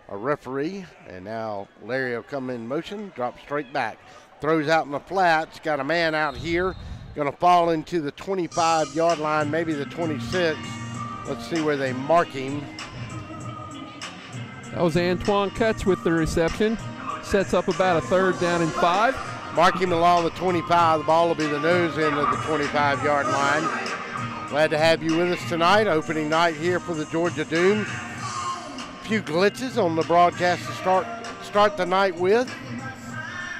a referee. And now Larry will come in motion, drop straight back. Throws out in the flats, got a man out here. Gonna fall into the 25-yard line, maybe the 26. Let's see where they mark him. That was Antoine Cutts with the reception. Sets up about a 3rd down and 5. Mark him along the 25. The ball will be the nose end of the 25-yard line. Glad to have you with us tonight. Opening night here for the Georgia Doom. A few glitches on the broadcast to start the night with,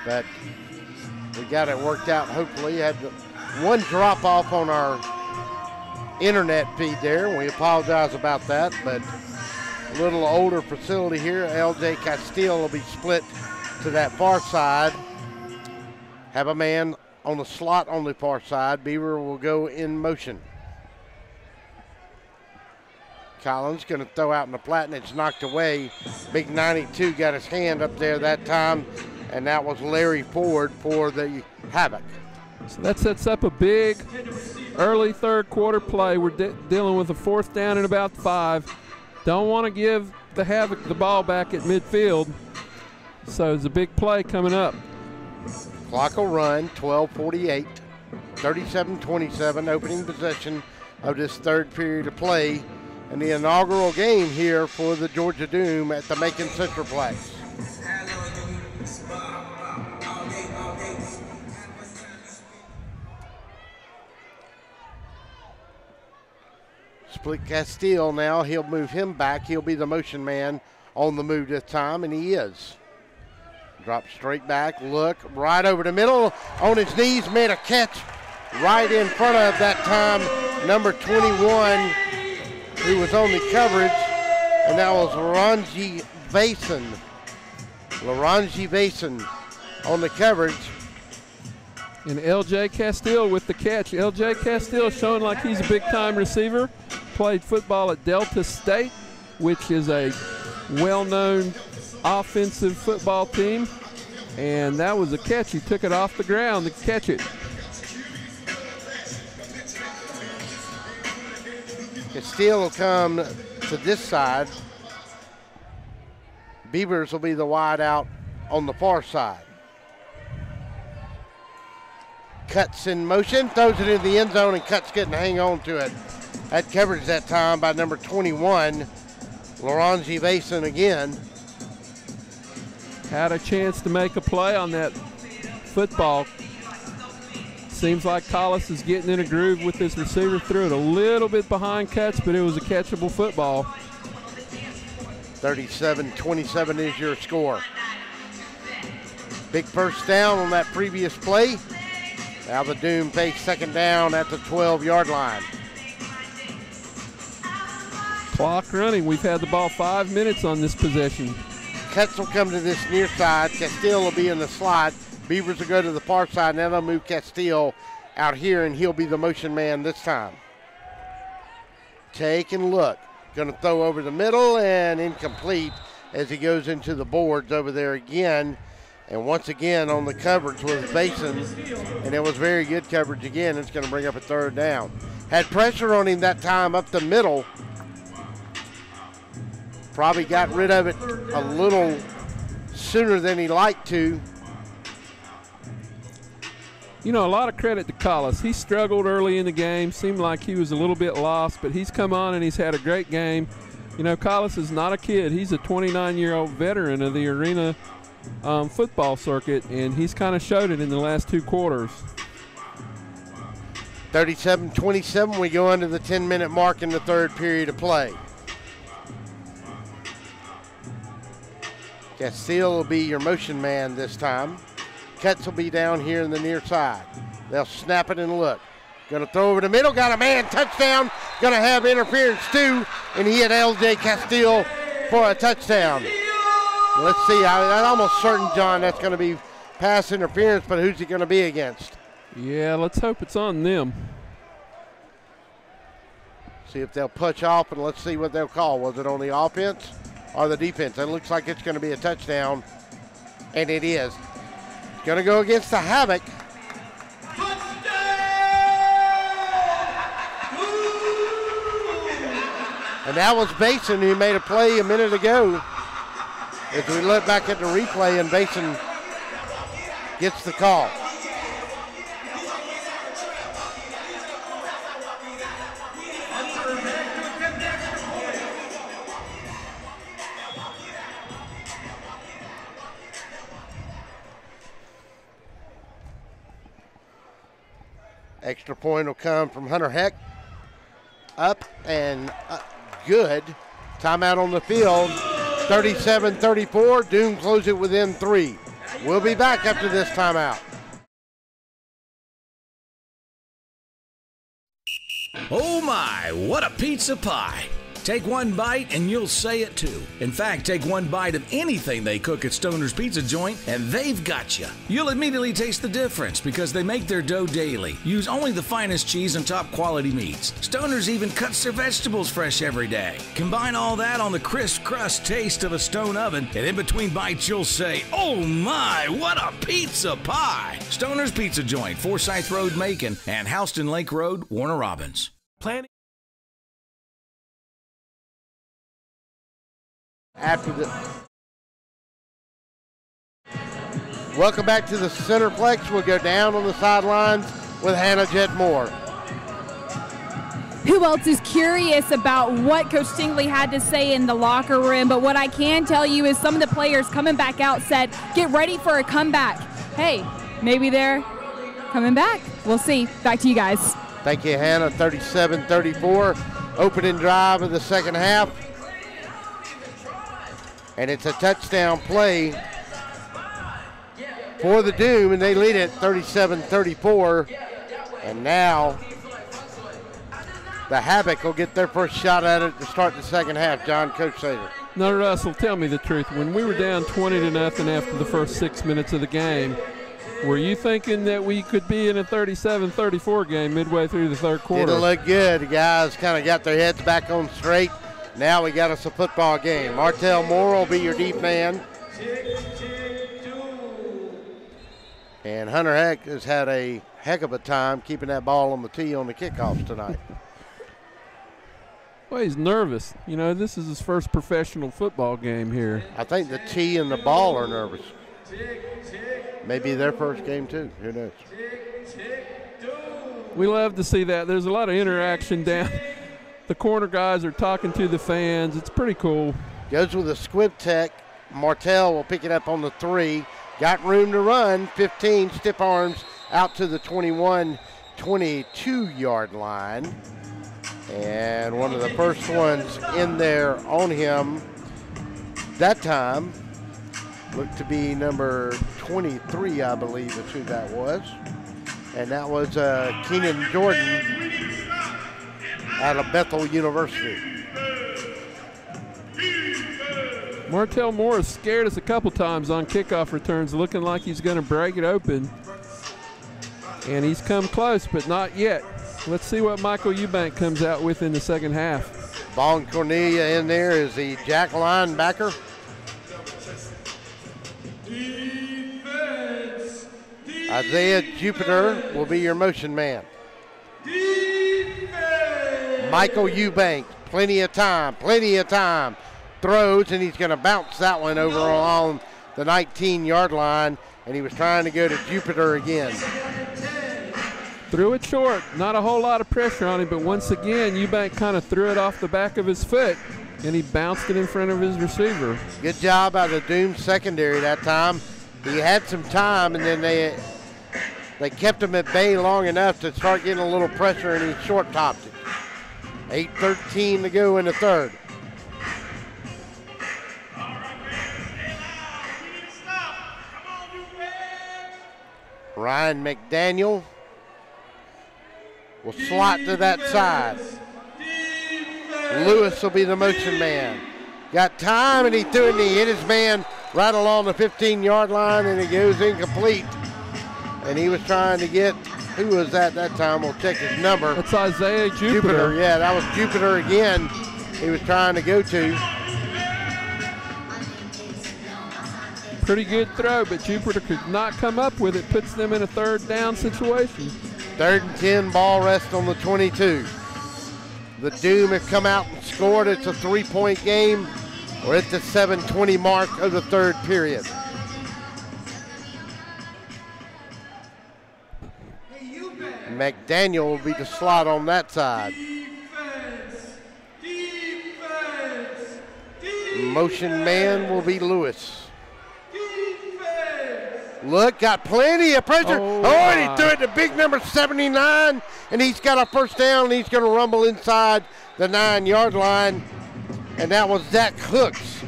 but we got it worked out. Hopefully, had one drop off on our internet feed there. We apologize about that, but a little older facility here. LJ Castile will be split to that far side. Have a man on the slot on the far side. Beaver will go in motion. Collins going to throw out in the flat, and it's knocked away. Big 92 got his hand up there that time, and that was Larry Ford for the Havoc. So that sets up a big early third quarter play. We're dealing with a 4th down and about 5. Don't want to give the Havoc the ball back at midfield. So it's a big play coming up. Clock will run, 12:48, 37-27, opening possession of this third period of play. And the inaugural game here for the Georgia Doom at the Macon Centerplex. Split Castile now. He'll move him back. He'll be the motion man on the move this time, and he is. Drop straight back, look, right over the middle, on his knees, made a catch right in front of that time, number 21, who was on the coverage, and that was Laranji Vason on the coverage. And LJ Castile with the catch. LJ Castile showing like he's a big-time receiver. Played football at Delta State, which is a well-known offensive football team. And that was a catch. He took it off the ground to catch it. Castile will come to this side. Beavers will be the wide out on the far side. Cutts in motion, throws it in the end zone, and Cutts getting to hang on to it. That coverage that time by number 21, Laranji Vason again. Had a chance to make a play on that football. Seems like Collis is getting in a groove with this receiver. Threw it a little bit behind Cutts, but it was a catchable football. 37-27 is your score. Big first down on that previous play. Now the Doom face 2nd down at the 12-yard line. Clock running. We've had the ball 5 minutes on this possession. Cutts will come to this near side. Castile will be in the slot. Beavers will go to the far side. Now they'll move Castile out here, and he'll be the motion man this time. Take and look. Going to throw over the middle and incomplete as he goes into the boards over there again. And once again on the coverage was Vason, and it was very good coverage again. It's going to bring up a 3rd down. Had pressure on him that time up the middle. Probably got rid of it a little sooner than he liked to. You know, a lot of credit to Collis. He struggled early in the game, seemed like he was a little bit lost, but he's come on and he's had a great game. You know, Collis is not a kid. He's a 29-year-old veteran of the arena football circuit, and he's kind of showed it in the last 2 quarters. 37-27, we go into the 10-minute mark in the 3rd period of play. Castile will be your motion man this time. Ketz will be down here in the near side. They'll snap it and look. Going to throw over the middle. Got a man. Touchdown. Going to have interference too. And he hit L.J. Castile for a touchdown. Let's see. I'm almost certain, John, that's going to be pass interference, but who's he going to be against? Yeah, let's hope it's on them. See if they'll push off, and let's see what they'll call. Was it on the offense or the defense? It looks like it's going to be a touchdown, and it is. It's going to go against the Havoc. And that was Basin who made a play a minute ago. As we look back at the replay, and Basin gets the call. Extra point will come from Hunter Heck. Up and good. Timeout on the field. 37-34. Doom close it within 3. We'll be back after this timeout. Oh my, what a pizza pie. Take one bite and you'll say it too. In fact, take one bite of anything they cook at Stoner's Pizza Joint and they've got you. You'll immediately taste the difference because they make their dough daily. Use only the finest cheese and top quality meats. Stoner's even cuts their vegetables fresh every day. Combine all that on the crisp crust taste of a stone oven, and in between bites you'll say, oh my, what a pizza pie. Stoner's Pizza Joint, Forsyth Road, Macon, and Houston Lake Road, Warner Robins. Planning. After the welcome back to the Centerplex. We'll go down on the sidelines with Hannah Jett Moore. Who else is curious about what Coach Stingley had to say in the locker room? But what I can tell you is some of the players coming back out said, get ready for a comeback. Hey, maybe they're coming back. We'll see. Back to you guys. Thank you, Hannah. 37-34. Opening drive of the second half. And it's a touchdown play for the Doom, and they lead it 37-34. And now the Havoc will get their first shot at it to start the second half. John, Coach Sater. Now, Russell, tell me the truth. When we were down 20-0 after the first 6 minutes of the game, were you thinking that we could be in a 37-34 game midway through the third quarter? Didn't look good. The guys kind of got their heads back on straight. Now we got us a football game. Martell Moore will be your deep man. And Hunter Heck has had a heck of a time keeping that ball on the tee on the kickoffs tonight. Well, he's nervous. You know, this is his first professional football game here. I think the tee and the ball are nervous. Maybe their first game too. Who knows? We love to see that. There's a lot of interaction down. The corner guys are talking to the fans. It's pretty cool. Goes with a squib tech. Martell will pick it up on the 3. Got room to run. 15 stiff arms out to the 21-22 line. And one of the first ones in there on him that time looked to be number 23, I believe is who that was. And that was Keenan Jordan out of Bethel University. Martell Moore has scared us a couple times on kickoff returns, looking like he's going to break it open. And he's come close, but not yet. Let's see what Michael Eubank comes out with in the second half. Vaughn Cornelia in there is the jack linebacker. Isaiah Jupiter will be your motion man. Michael Eubank, plenty of time. Throws, and he's going to bounce that one over along the 19-yard line, and he was trying to go to Jupiter again. Threw it short. Not a whole lot of pressure on him, but once again, Eubank kind of threw it off the back of his foot, and he bounced it in front of his receiver. Good job by the Doom secondary that time. He had some time, and then they kept him at bay long enough to start getting a little pressure, and he short-topped it. 8:13 to go in the third. Ryan McDaniel will slot to that side. Lewis will be the motion man. Got time, and he threw it, and he hit his man right along the 15-yard line, and it goes incomplete. And he was trying to get, who was that time? We'll check his number. That's Isaiah Jupiter. Yeah, that was Jupiter again he was trying to go to. Pretty good throw, but Jupiter could not come up with it. Puts them in a third down situation. 3rd and 10, ball rest on the 22. The Doom have come out and scored. It's a 3-point game. We're at the 7:20 mark of the third period. McDaniel will be the slot on that side. Motion man will be Lewis. Look, got plenty of pressure. And he threw it to big number 79, and he's got a first down, and he's going to rumble inside the 9-yard line, and that was Zach Hooks.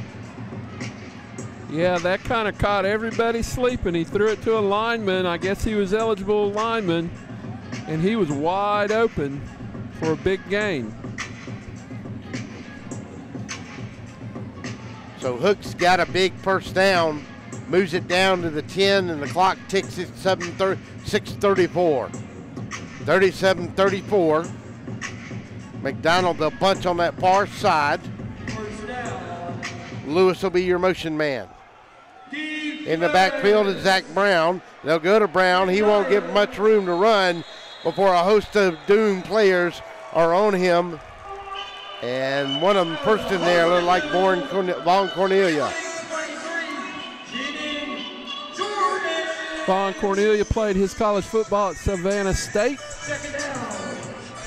Yeah, that kind of caught everybody sleeping. He threw it to a lineman. I guess he was eligible lineman, and he was wide open for a big gain. So Hooks got a big first down, moves it down to the 10, and the clock ticks at 6:34. 37-34. McDonald, the bunch on that far side. Lewis will be your motion man. In the backfield is Zach Brown. They'll go to Brown. He won't give much room to run before a host of Doom players are on him. And one of them first in there looked like Vaughn Cornelia. Vaughn Cornelia played his college football at Savannah State.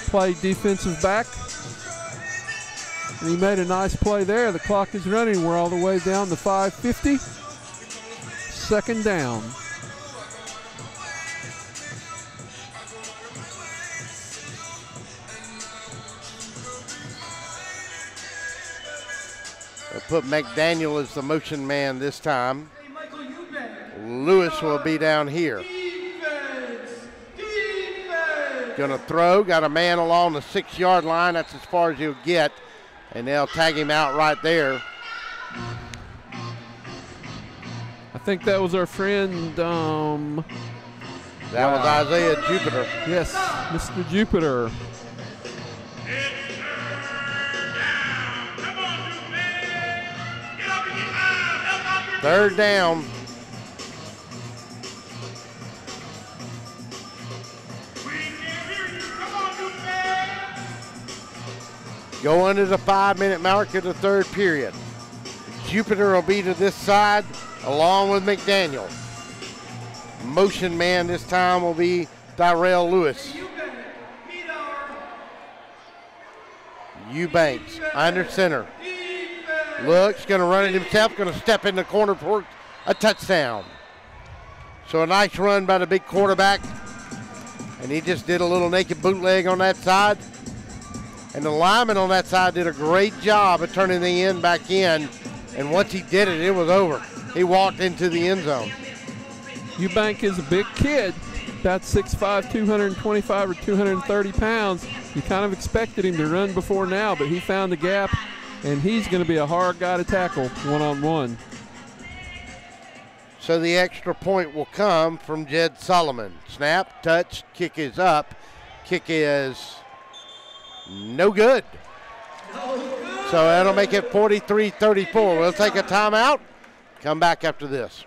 Played defensive back. And he made a nice play there. The clock is running. We're all the way down to 5:50. 2nd down. They'll put McDaniel as the motion man this time. Lewis will be down here. Gonna throw, got a man along the 6-yard line. That's as far as he'll get. And they'll tag him out right there. I think that was our friend. That was Isaiah Jupiter. Yes, Mr. Jupiter. Third down. Going to the 5-minute mark of the third period. Jupiter will be to this side along with McDaniel. Motion man this time will be Tyrell Lewis. Eubanks under center. Looks, going to run it himself, going to step in the corner for a touchdown. So a nice run by the big quarterback. And he just did a little naked bootleg on that side. And the lineman on that side did a great job of turning the end back in. And once he did it, it was over. He walked into the end zone. Eubank is a big kid, about 6'5", 225 or 230 pounds. You kind of expected him to run before now, but he found the gap, and he's going to be a hard guy to tackle one-on-one. So the extra point will come from Jed Solomon. Snap, touch, kick is up. Kick is no good. So that'll make it 43-34. We'll take a timeout. Come back after this.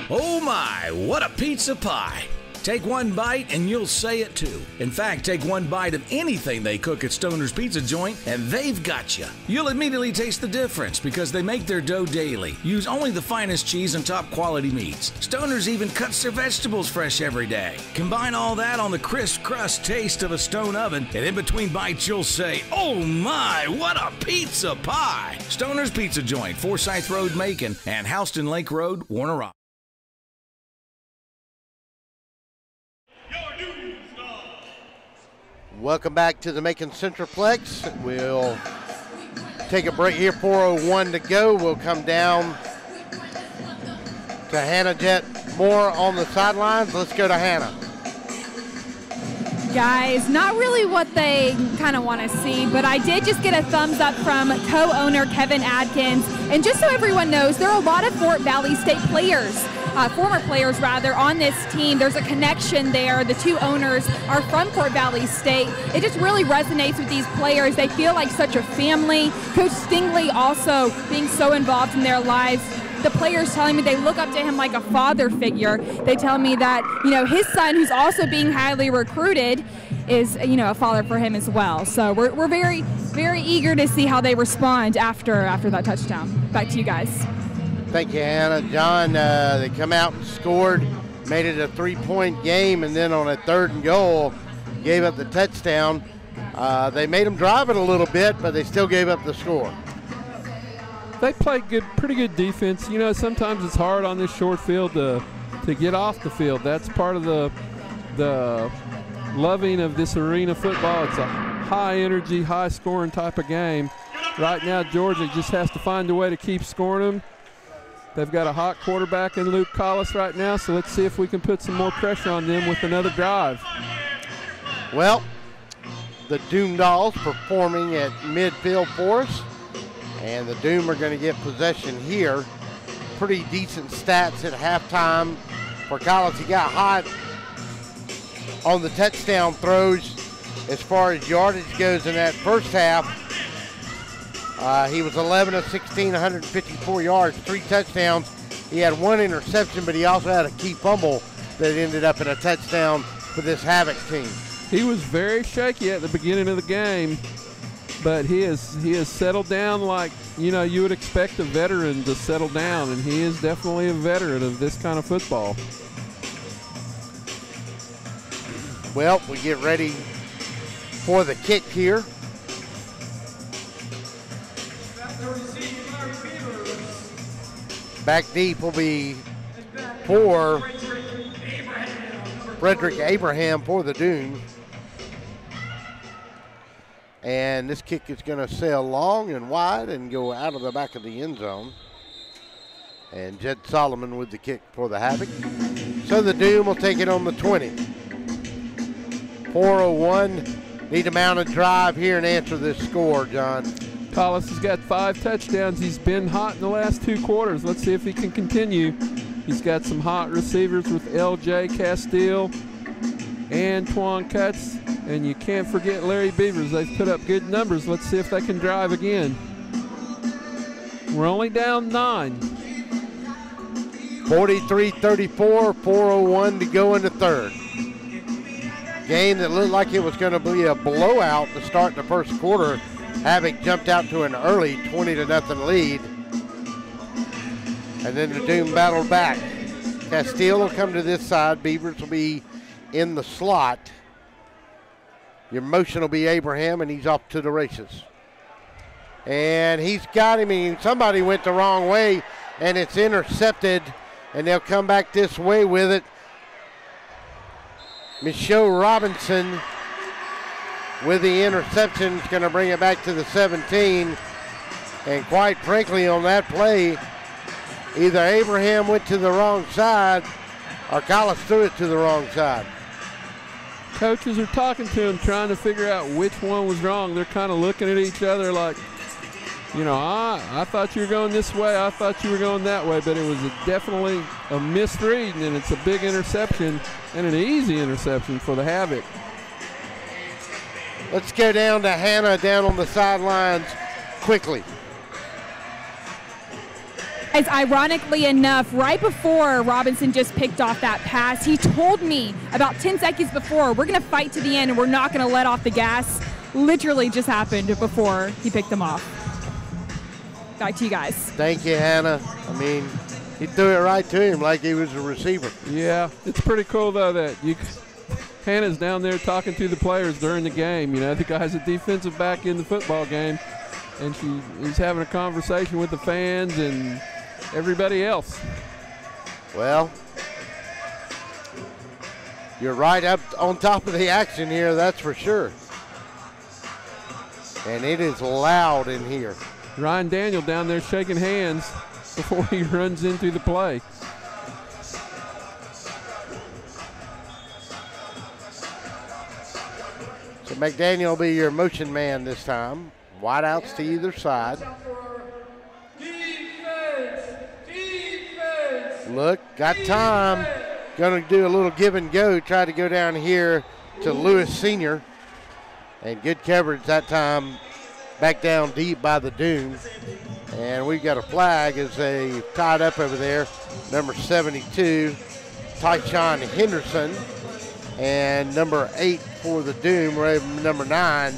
Oh my, what a pizza pie. Take one bite and you'll say it too. In fact, take one bite of anything they cook at Stoner's Pizza Joint and they've got you. You'll immediately taste the difference because they make their dough daily, use only the finest cheese and top quality meats. Stoner's even cuts their vegetables fresh every day. Combine all that on the crisp crust taste of a stone oven, and in between bites you'll say, "Oh my, what a pizza pie!" Stoner's Pizza Joint, Forsyth Road, Macon, and Houston Lake Road, Warner Robins. Welcome back to the Macon Centralplex. We'll take a break here, 4:01 to go. We'll come down to Hannah Jet Moore on the sidelines. Let's go to Hannah. Guys, not really what they kind of want to see, but I did just get a thumbs up from co-owner Kevin Adkins. And just so everyone knows, there are a lot of Fort Valley State players, former players rather, on this team. There's a connection there. The two owners are from Fort Valley State. It just really resonates with these players. They feel like such a family. Coach Stingley also being so involved in their lives. The players telling me they look up to him like a father figure. They tell me that, his son, who's also being highly recruited, is, a father for him as well. So we're very, very eager to see how they respond after that touchdown. Back to you guys. Thank you, Hannah. John, they come out and scored, made it a 3-point game, and then on a 3rd and goal, gave up the touchdown. They made them drive it a little bit, but they still gave up the score. They played pretty good defense. Sometimes it's hard on this short field to get off the field. That's part of the loving of this arena football. It's a high energy, high scoring type of game. Right now, Georgia just has to find a way to keep scoring them. They've got a hot quarterback in Luke Collis right now, so let's see if we can put some more pressure on them with another drive. Well, the Doom Dolls performing at midfield for us. And the Doom are going to get possession here. Pretty decent stats at halftime for Collins. He got hot on the touchdown throws as far as yardage goes in that first half. He was 11 of 16, 154 yards, 3 touchdowns. He had 1 interception, but he also had a key fumble that ended up in a touchdown for this Havoc team. He was very shaky at the beginning of the game, but he has settled down like, you would expect a veteran to settle down, and he is definitely a veteran of this kind of football. Well, we get ready for the kick here. Back deep will be for Frederick Abraham for the Doom. And this kick is going to sail long and wide and go out of the back of the end zone. And Jed Solomon with the kick for the Havoc. So the Doom will take it on the 20. 4:01. Need to mount a drive here and answer this score, John. Collis has got 5 touchdowns. He's been hot in the last 2 quarters. Let's see if he can continue. He's got some hot receivers with L.J. Castile, Antoine Cutts, and you can't forget Larry Beavers. They've put up good numbers. Let's see if they can drive again. We're only down 9. 43-34, 4:01 to go in the third. Game that looked like it was going to be a blowout to start the first quarter. Havoc jumped out to an early 20-0 lead. And then the Doom battled back. Castile will come to this side. Beavers will be in the slot. Your motion will be Abraham, and he's off to the races. And he's got him, and somebody went the wrong way, and it's intercepted, and they'll come back this way with it. Michelle Robinson with the interception is going to bring it back to the 17. And quite frankly, on that play, either Abraham went to the wrong side or Collis threw it to the wrong side. Coaches are talking to him, trying to figure out which one was wrong. They're kind of looking at each other like, I thought you were going this way, I thought you were going that way, but it was definitely a misread, and it's a big interception and an easy interception for the Havoc. Let's go down to Hannah down on the sidelines quickly. As ironically enough, right before Robinson just picked off that pass, he told me about 10 seconds before, we're going to fight to the end and we're not going to let off the gas. Literally just happened before he picked them off. Back to you guys. Thank you, Hannah. I mean, he threw it right to him like he was a receiver. Yeah, it's pretty cool, though, that Hannah's down there talking to the players during the game. You know, the guy's a defensive back in the football game, and she is having a conversation with the fans and everybody else. Well, you're right up on top of the action here, that's for sure. And it is loud in here. Ryan Daniel down there shaking hands before he runs into the play. So McDaniel will be your motion man this time. Wideouts to either side. Look, got time. Going to do a little give and go. Try to go down here to Lewis Sr. And good coverage that time. Back down deep by the Doom. And we've got a flag as they tied up over there. Number 72, Tyshawn Henderson. And number 8 for the Doom, number 9,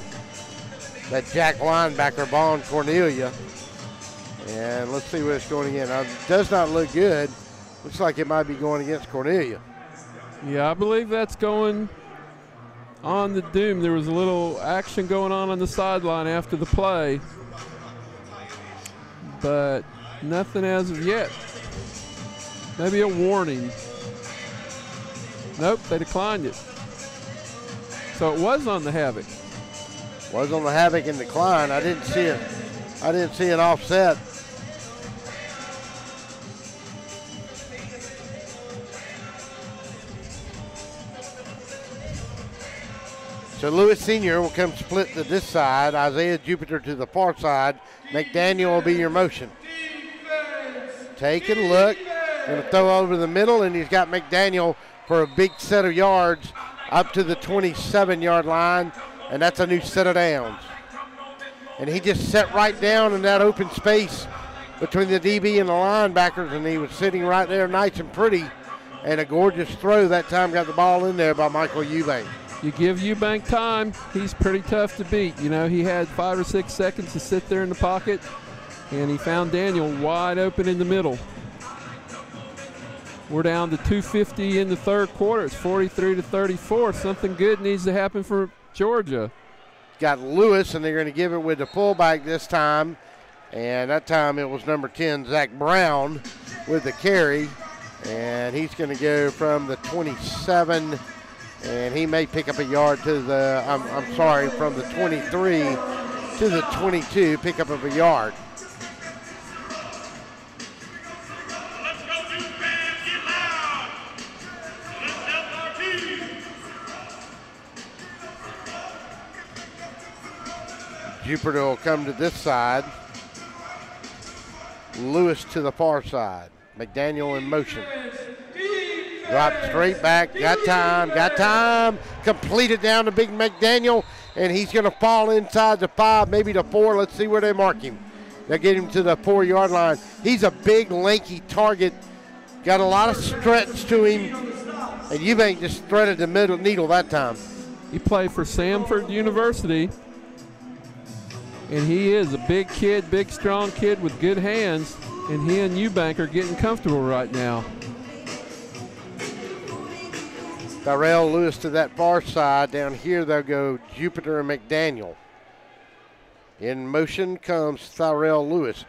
that Jack linebacker, Vaughn Cornelia. And let's see where it's going again. Now, it does not look good. Looks like it might be going against Cornelia. Yeah, I believe that's going on the Doom. There was a little action going on the sideline after the play, but nothing as of yet. Maybe a warning. Nope, they declined it. So it was on the Havoc. Was on the Havoc and declined. I didn't see it. I didn't see an offset. So Lewis Sr. will come split to this side. Isaiah Jupiter to the far side. McDaniel will be your motion. Take a look. Going to throw over the middle, and he's got McDaniel for a big set of yards up to the 27-yard line, and that's a new set of downs. And he just sat right down in that open space between the DB and the linebackers, and he was sitting right there nice and pretty, and a gorgeous throw that time got the ball in there by Michael Eubank. You give Eubank time, he's pretty tough to beat. You know, he had 5 or 6 seconds to sit there in the pocket, and he found Daniel wide open in the middle. We're down to 2:50 in the third quarter. It's 43-34. Something good needs to happen for Georgia. Got Lewis, and they're going to give it with the fullback this time. And that time it was number 10, Zach Brown, with the carry. And he's going to go from the 27, and he may pick up a yard to the, from the 23 to the 22, pick up of a yard. Jupiter will come to this side. Lewis to the far side. McDaniel in motion. Drop straight back. Got time. Completed down to big McDaniel, and he's going to fall inside the 5, maybe the 4. Let's see where they mark him. They'll get him to the 4-yard line. He's a big, lanky target. Got a lot of stretch to him, and Eubank just threaded the middle needle that time. He played for Samford University. And he is a big kid, big, strong kid with good hands, and he and Eubank are getting comfortable right now. Tyrell Lewis to that far side. Down here they'll go Jupiter and McDaniel. In motion comes Tyrell Lewis.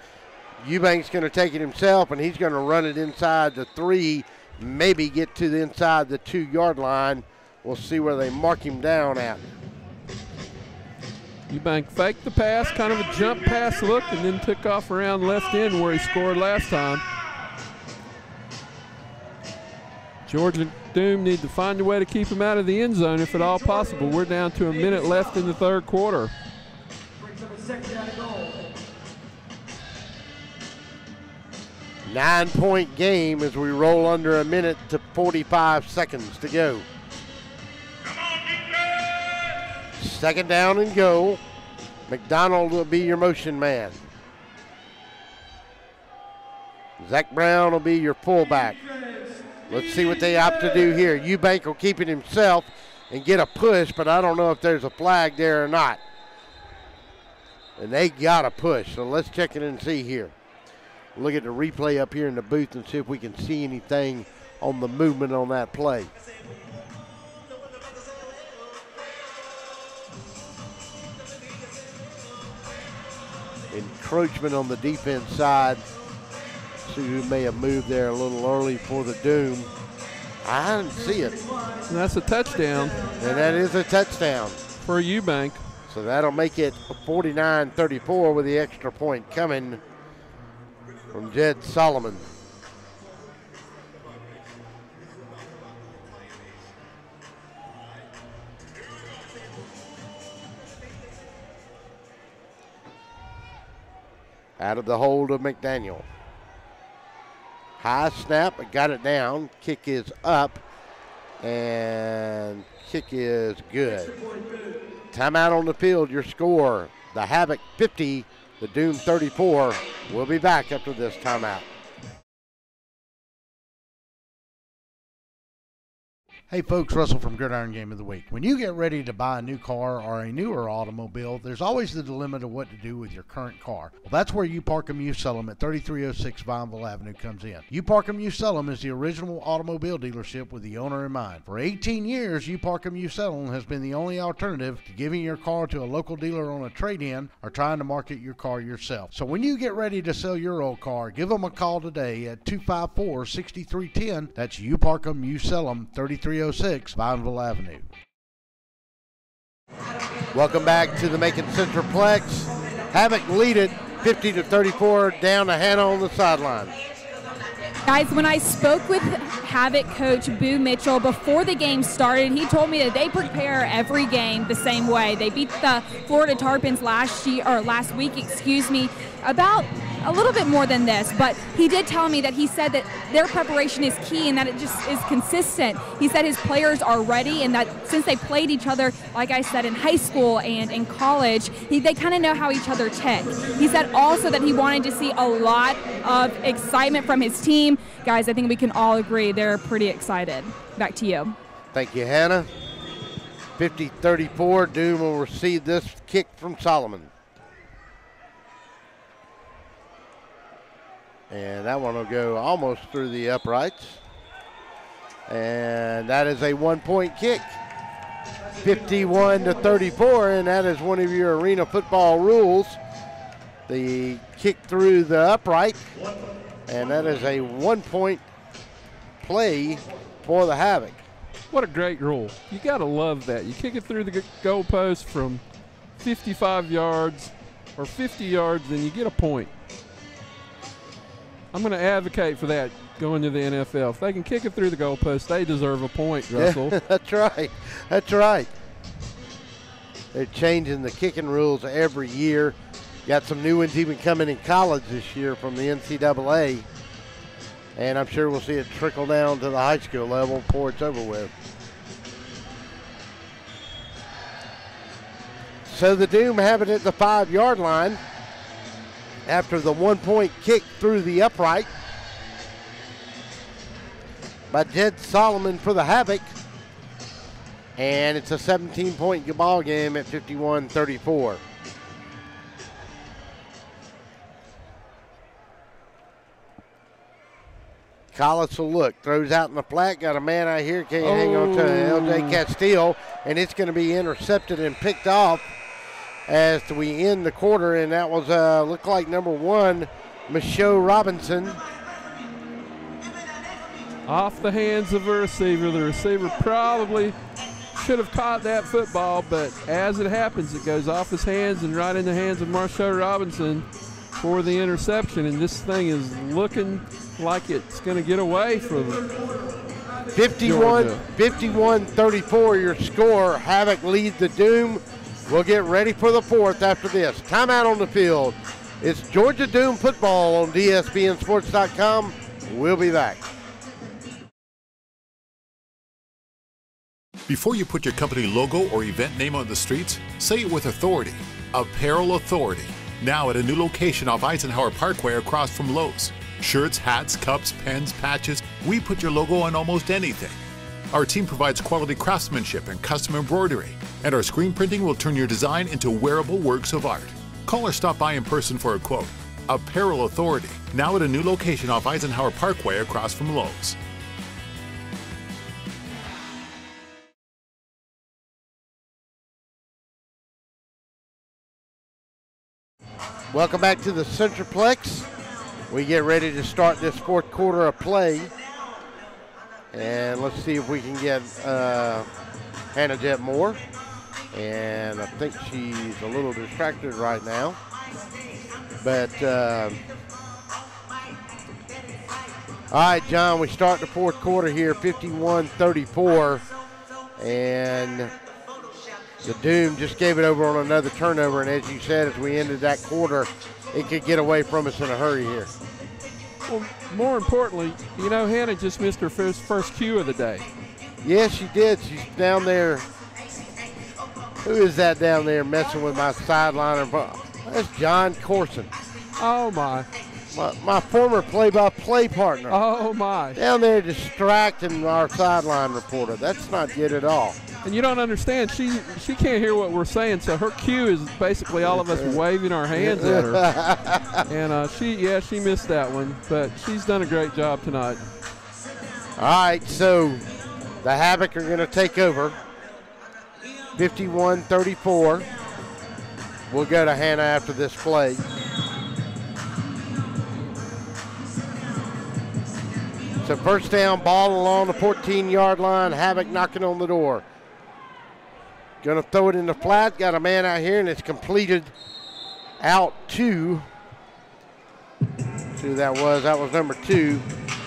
Eubank's going to take it himself, and he's going to run it inside the 3, maybe get to the inside the 2-yard line. We'll see where they mark him down at. Eubank faked the pass, kind of a jump pass look, and then took off around left end where he scored last time. Georgia Doom need to find a way to keep him out of the end zone if at all possible. We're down to a minute left in the third quarter. 9-point game as we roll under a minute to 45 seconds to go. Second down and go. McDonald will be your motion man. Zach Brown will be your fullback. Let's see what they opt to do here. Eubank will keep it himself and get a push, but I don't know if there's a flag there or not. And they got a push, so let's check it and see here. Look at the replay up here in the booth and see if we can see anything on the movement on that play. Encroachment on the defense side. See who may have moved there a little early for the Doom. I didn't see it. And that's a touchdown. And that is a touchdown. For Eubank. So that'll make it 49-34 with the extra point coming from Jed Solomon. Out of the hold of McDaniel. High snap, but got it down. Kick is up, and kick is good. Timeout on the field, your score. The Havoc 50, the Doom 34. We'll be back after this timeout. Hey folks, Russell from Gridiron Game of the Week. When you get ready to buy a new car or a newer automobile, there's always the dilemma of what to do with your current car. Well, that's where You Park 'Em You Sell 'Em at 3306 Vineville Avenue comes in. You Park 'Em You Sell 'Em is the original automobile dealership with the owner in mind. For 18 years, You Park 'Em You Sell 'Em has been the only alternative to giving your car to a local dealer on a trade-in or trying to market your car yourself. So when you get ready to sell your old car, give them a call today at 254-6310. That's You Park 'Em You Sell 'Em, 3306 Vineville Avenue. Welcome back to the Macon Centerplex. Havoc lead it 50-34 down to Hannah on the sideline. Guys, when I spoke with Havoc coach Boo Mitchell before the game started, he told me that they prepare every game the same way. They beat the Florida Tarpons last week, about a little bit more than this, but he did tell me that he said that their preparation is key and that it just is consistent. He said his players are ready and that since they played each other, like I said, in high school and in college, they kind of know how each other tick. He said also that he wanted to see a lot of excitement from his team. Guys, I think we can all agree they're pretty excited. Back to you. Thank you, Hannah. 50-34, Doom will receive this kick from Solomon. And that one will go almost through the uprights. And that is a one-point kick. 51-34, and that is one of your arena football rules. The kick through the upright, and that is a one-point play for the Havoc. What a great rule. You got to love that. You kick it through the goalpost from 55 yards or 50 yards, then you get a point. I'm going to advocate for that going to the NFL. If they can kick it through the goalpost, they deserve a point, Russell. Yeah, that's right. That's right. They're changing the kicking rules every year. Got some new ones even coming in college this year from the NCAA. And I'm sure we'll see it trickle down to the high school level before it's over with. So the Doom have it at the 5-yard line after the one-point kick through the upright by Jed Solomon for the Havoc. And it's a 17-point ball game at 51-34. Collis will look, throws out in the flat, got a man out here, can't hang on to LJ Castile, and it's going to be intercepted and picked off as we end the quarter, and that was looked like number 1, Michaud Robinson. Off the hands of a receiver. The receiver probably should have caught that football, but as it happens, it goes off his hands and right in the hands of Michaud Robinson for the interception, and this thing is looking like it's going to get away from 51-34 your score. Havoc leads the Doom. We'll get ready for the fourth after this. Timeout on the field. It's Georgia Doom football on DSPNsports.com. We'll be back. Before you put your company logo or event name on the streets, say it with authority. Apparel Authority. Now at a new location off Eisenhower Parkway across from Lowe's. Shirts, hats, cups, pens, patches, we put your logo on almost anything. Our team provides quality craftsmanship and custom embroidery, and our screen printing will turn your design into wearable works of art. Call or stop by in person for a quote. Apparel Authority, now at a new location off Eisenhower Parkway across from Lowe's. Welcome back to the Centerplex. We get ready to start this fourth quarter of play. And let's see if we can get Hannah Jet Moore. And I think she's a little distracted right now. But, all right, John, we start the fourth quarter here, 51-34. And the Doom just gave it over on another turnover. And as you said, as we ended that quarter, it could get away from us in a hurry here. Well, more importantly, you know, Hannah just missed her first cue of the day. Yes, she did. She's down there. Who is that down there messing with my sideliner? That's John Corson. Oh, my. My former play-by-play partner. Oh, my. Down there distracting our sideline reporter. That's not good at all. And you don't understand. She can't hear what we're saying, so her cue is basically all of us waving our hands at her. And she missed that one, but she's done a great job tonight. All right, so the Havoc are going to take over. 51-34. We'll go to Hannah after this play. So first down, ball along the 14-yard line. Havoc knocking on the door. Going to throw it in the flat. Got a man out here, and it's completed out to who that was. That was number 2,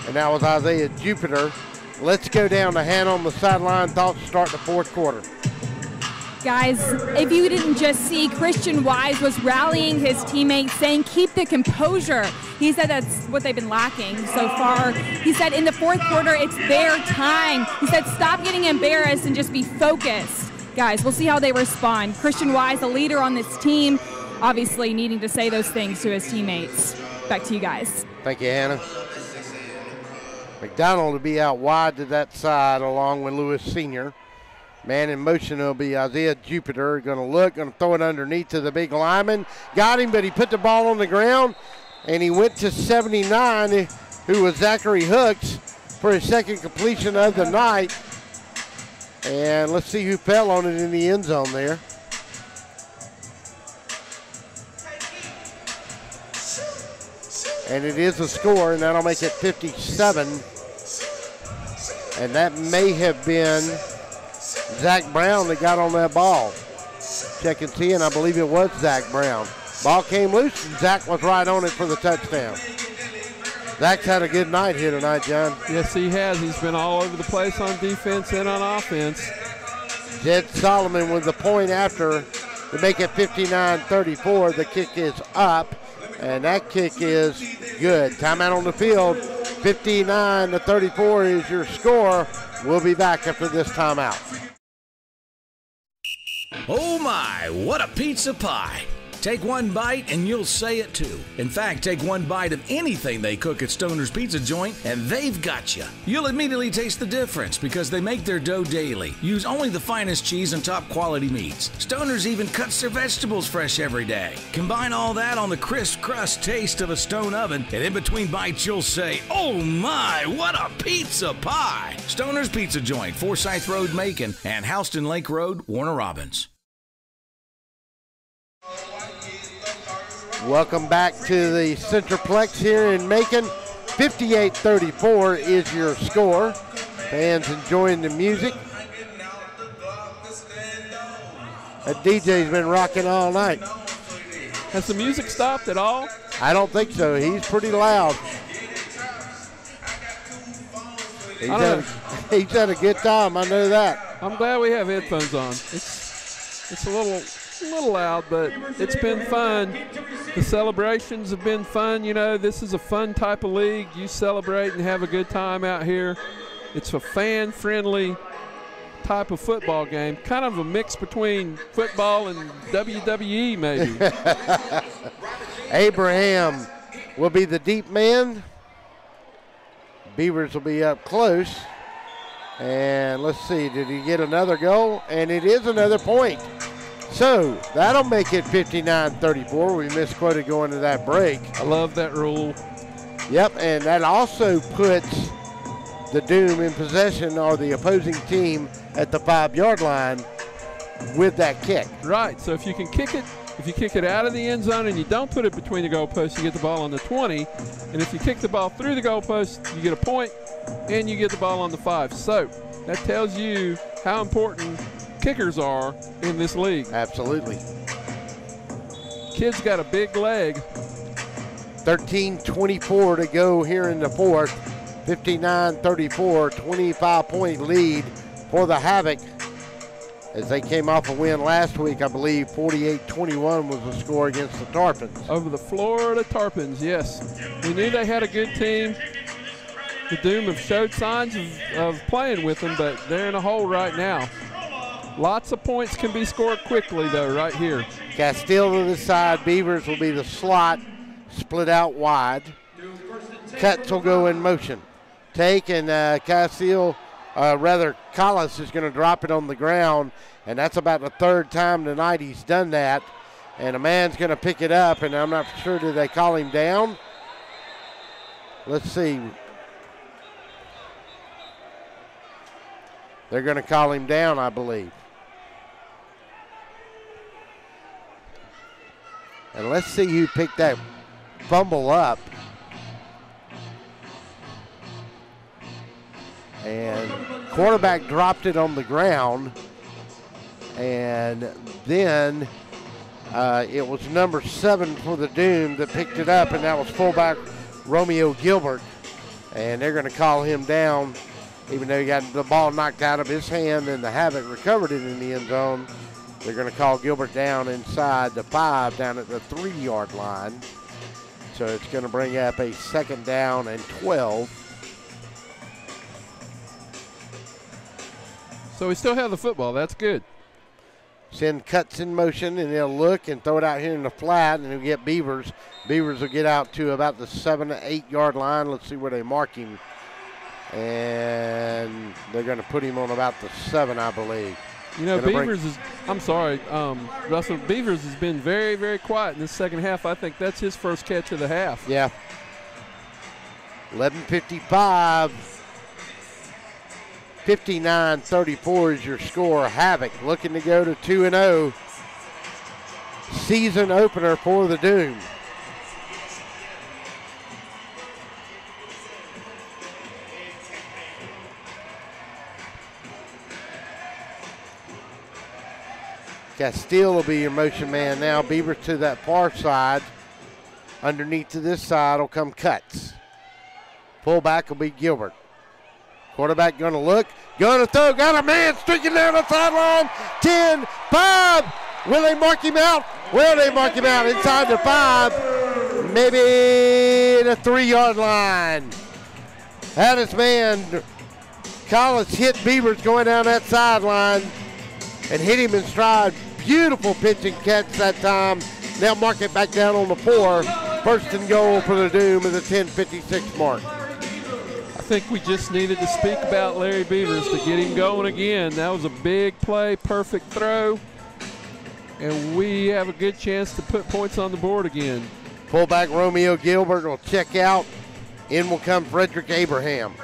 and that was Isaiah Jupiter. Let's go down to Hannah on the sideline. Thoughts to start the fourth quarter. Guys, if you didn't just see, Christian Wise was rallying his teammates, saying keep the composure. He said that's what they've been lacking so far. He said in the fourth quarter, it's their time. He said stop getting embarrassed and just be focused. Guys, we'll see how they respond. Christian Wise, a leader on this team, obviously needing to say those things to his teammates. Back to you guys. Thank you, Hannah. McDonald will be out wide to that side along with Lewis Sr. Man in motion will be Isaiah Jupiter. Going to look, going to throw it underneath to the big lineman. Got him, but he put the ball on the ground, and he went to 79, who was Zachary Hooks, for his second completion of the night. And let's see who fell on it in the end zone there. And it is a score, and that'll make it 57. And that may have been Zach Brown that got on that ball. Check and see, and I believe it was Zach Brown. Ball came loose, and Zach was right on it for the touchdown. Zach's had a good night here tonight, John. Yes, he has. He's been all over the place on defense and on offense. Jed Solomon with the point after to make it 59-34. The kick is up, and that kick is good. Timeout on the field. 59-34 is your score. We'll be back after this timeout. Oh my, what a pizza pie. Take one bite and you'll say it too. In fact, take one bite of anything they cook at Stoner's Pizza Joint and they've got you. You'll immediately taste the difference because they make their dough daily. Use only the finest cheese and top quality meats. Stoner's even cuts their vegetables fresh every day. Combine all that on the crisp crust taste of a stone oven, and in between bites you'll say, oh my, what a pizza pie. Stoner's Pizza Joint, Forsyth Road, Macon, and Houston Lake Road, Warner Robins. Welcome back to the Centerplex here in Macon. 58-34 is your score. Fans enjoying the music. That DJ's been rocking all night. Has the music stopped at all? I don't think so. He's pretty loud. He's had a good time. I know that. I'm glad we have headphones on. It's a little loud, but it's been fun. The celebrations have been fun. You know, this is a fun type of league. You celebrate and have a good time out here. It's a fan-friendly type of football game, kind of a mix between football and WWE maybe. Abraham will be the deep man. Beavers will be up close. And let's see, did he get another goal? And it is another point. So that'll make it 59-34. We misquoted going to that break. I love that rule. Yep, and that also puts the Doom in possession, or the opposing team at the 5-yard line with that kick. Right, so if you can kick it, if you kick it out of the end zone and you don't put it between the goalposts, you get the ball on the 20. And if you kick the ball through the goalpost, you get a point and you get the ball on the 5. So that tells you how important kickers are in this league. Absolutely. Kid's got a big leg. 13:24 to go here in the fourth. 59-34, 25-point lead for the Havoc, as they came off a win last week. I believe 48-21 was the score against the Tarpons. Over the Florida Tarpons, yes. We knew they had a good team. The Doom have showed signs of playing with them, but they're in a hole right now. Lots of points can be scored quickly, though, right here. Castile to the side. Beavers will be the slot, split out wide. Cuts will go in motion. Take, and Castile, Collis is going to drop it on the ground, and that's about the third time tonight he's done that. And a man's going to pick it up, and I'm not sure, did they call him down? Let's see. They're going to call him down, I believe. And let's see who picked that fumble up. And quarterback dropped it on the ground. And then it was number 7 for the Doom that picked it up, and that was fullback Romeo Gilbert. And they're going to call him down, even though he got the ball knocked out of his hand and the Havoc recovered it in the end zone. They're going to call Gilbert down inside the 5, down at the 3-yard line. So it's going to bring up a 2nd down and 12. So we still have the football. That's good. Send Cuts in motion, and they'll look and throw it out here in the flat, and they'll get Beavers. Beavers will get out to about the 7 to 8-yard line. Let's see where they mark him. And they're going to put him on about the 7, I believe. You know, Beavers is, I'm sorry, Russell, Beavers has been very, very quiet in the second half. I think that's his first catch of the half. Yeah. 11:55. 59-34 is your score. Havoc looking to go to 2-0. Season opener for the Doom. Castile will be your motion man now. Beavers to that far side. Underneath to this side will come Cuts. Fullback will be Gilbert. Quarterback going to look, going to throw, got a man streaking down the sideline. 10, 5. Will they mark him out? Will they mark him out inside the 5? Maybe the 3-yard line. That is man. Collis hit Beavers going down that sideline and hit him in stride. Beautiful pitch and catch that time. They'll mark it back down on the 4. 1st and goal for the Doom at the 10:56 mark. I think we just needed to speak about Larry Beavers to get him going again. That was a big play, perfect throw, and we have a good chance to put points on the board again. Fullback Romeo Gilbert will check out. In will come Frederick Abraham.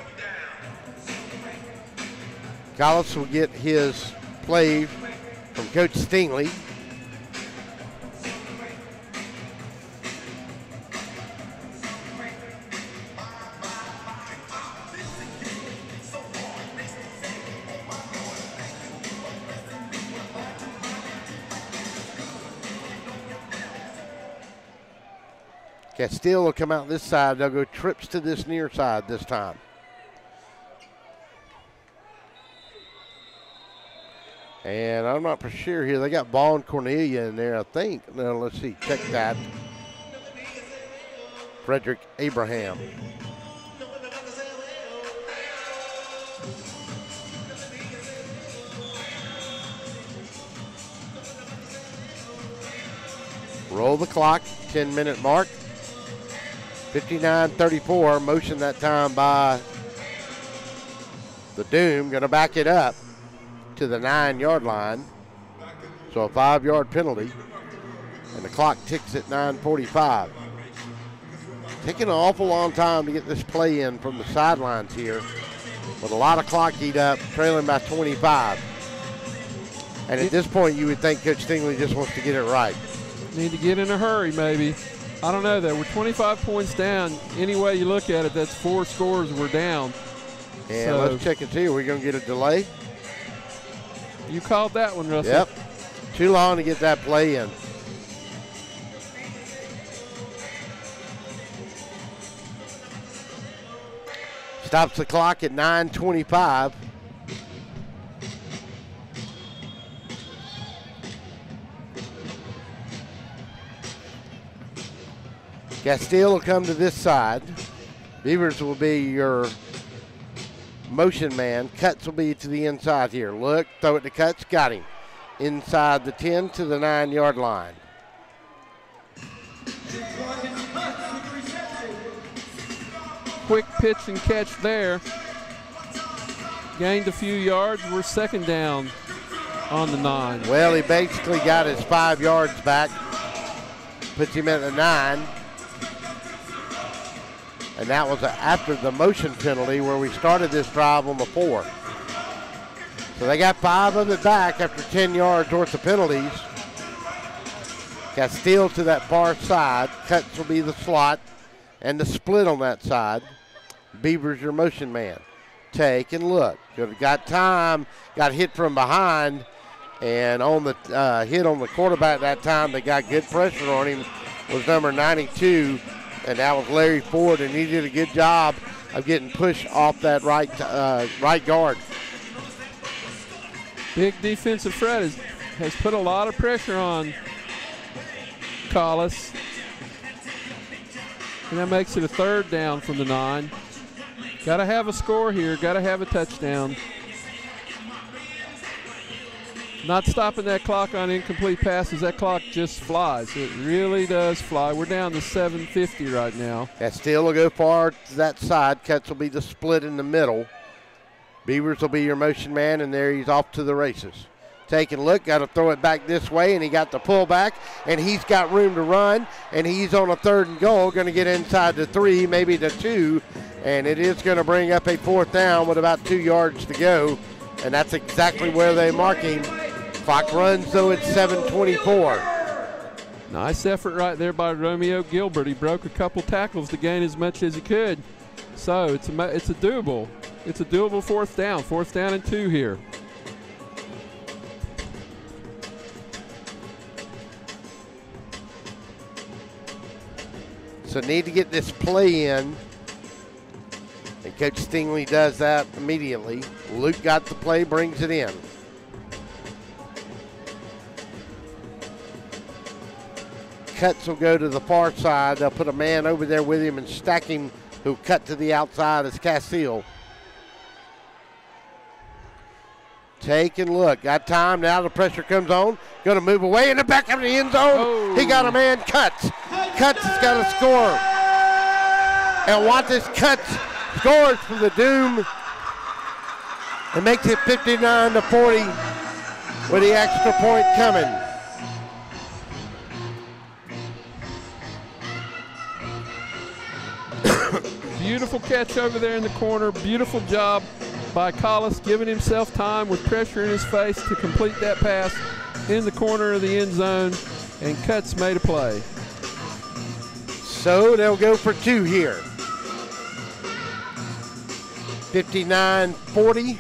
Collis will get his play from Coach Stingley. Castile will come out this side. They'll go trips to this near side this time. And I'm not for sure here. They got Ball and Cornelia in there, I think. No, let's see. Check that. Frederick Abraham. Roll the clock. 10-minute mark. 59-34. Motion that time by The Doom going to back it up to the 9-yard line. So a 5-yard penalty. And the clock ticks at 9:45. Taking an awful long time to get this play in from the sidelines here. With a lot of clock eat up, trailing by 25. And at this point, you would think Coach Stingley just wants to get it right. Need to get in a hurry, maybe. I don't know, though. We're 25 points down. Any way you look at it, that's 4 scores we're down. And so, let's check and see. Are we going to get a delay? You called that one, Russell. Yep. Too long to get that play in. Stops the clock at 9:25. Castile will come to this side. Beavers will be your motion man. Cuts will be to the inside here. Look, throw it to Cuts, got him. Inside the 10 to the 9-yard line. Quick pitch and catch there. Gained a few yards. We're second down on the 9. Well, he basically got his 5 yards back. Puts him at the 9. And that was after the motion penalty where we started this drive on the 4. So they got 5 of it back after 10 yards worth of penalties. Castile to that far side. Cuts will be the slot and the split on that side. Beavers your motion man. Take and look. Got time. Got hit from behind. And on the hit on the quarterback that time, they got good pressure on him, was number 92. And that was Larry Ford, and he did a good job of getting pushed off that right guard. Big defensive threat has put a lot of pressure on Collis. And that makes it a 3rd down from the 9. Got to have a score here, got to have a touchdown. Not stopping that clock on incomplete passes. That clock just flies. It really does fly. We're down to 7:50 right now. Castile will go far to that side. Cuts will be the split in the middle. Beavers will be your motion man, and there he's off to the races. Take and look, got to throw it back this way, and he got the pullback, and he's got room to run, and he's on a 3rd and goal, going to get inside the 3, maybe the 2, and it is going to bring up a 4th down with about 2 yards to go, and that's exactly where they mark him. Clock runs, though, at 7:24. Nice effort right there by Romeo Gilbert. He broke a couple tackles to gain as much as he could. So it's a doable. It's a doable 4th down. 4th down and 2 here. So need to get this play in. And Coach Stingley does that immediately. Luke got the play, brings it in. Cuts will go to the far side. They'll put a man over there with him and stack him, who cut to the outside as Castile. Take and look. Got time. Now the pressure comes on. Going to move away in the back of the end zone. Oh. He got a man. Cuts. Cuts has got to score. And Wattis Cuts scores for the Doom. It makes it 59-40 with the extra point coming. Beautiful catch over there in the corner. Beautiful job by Collis, giving himself time with pressure in his face to complete that pass in the corner of the end zone, and Cuts made a play. So they'll go for 2 here. 59-40.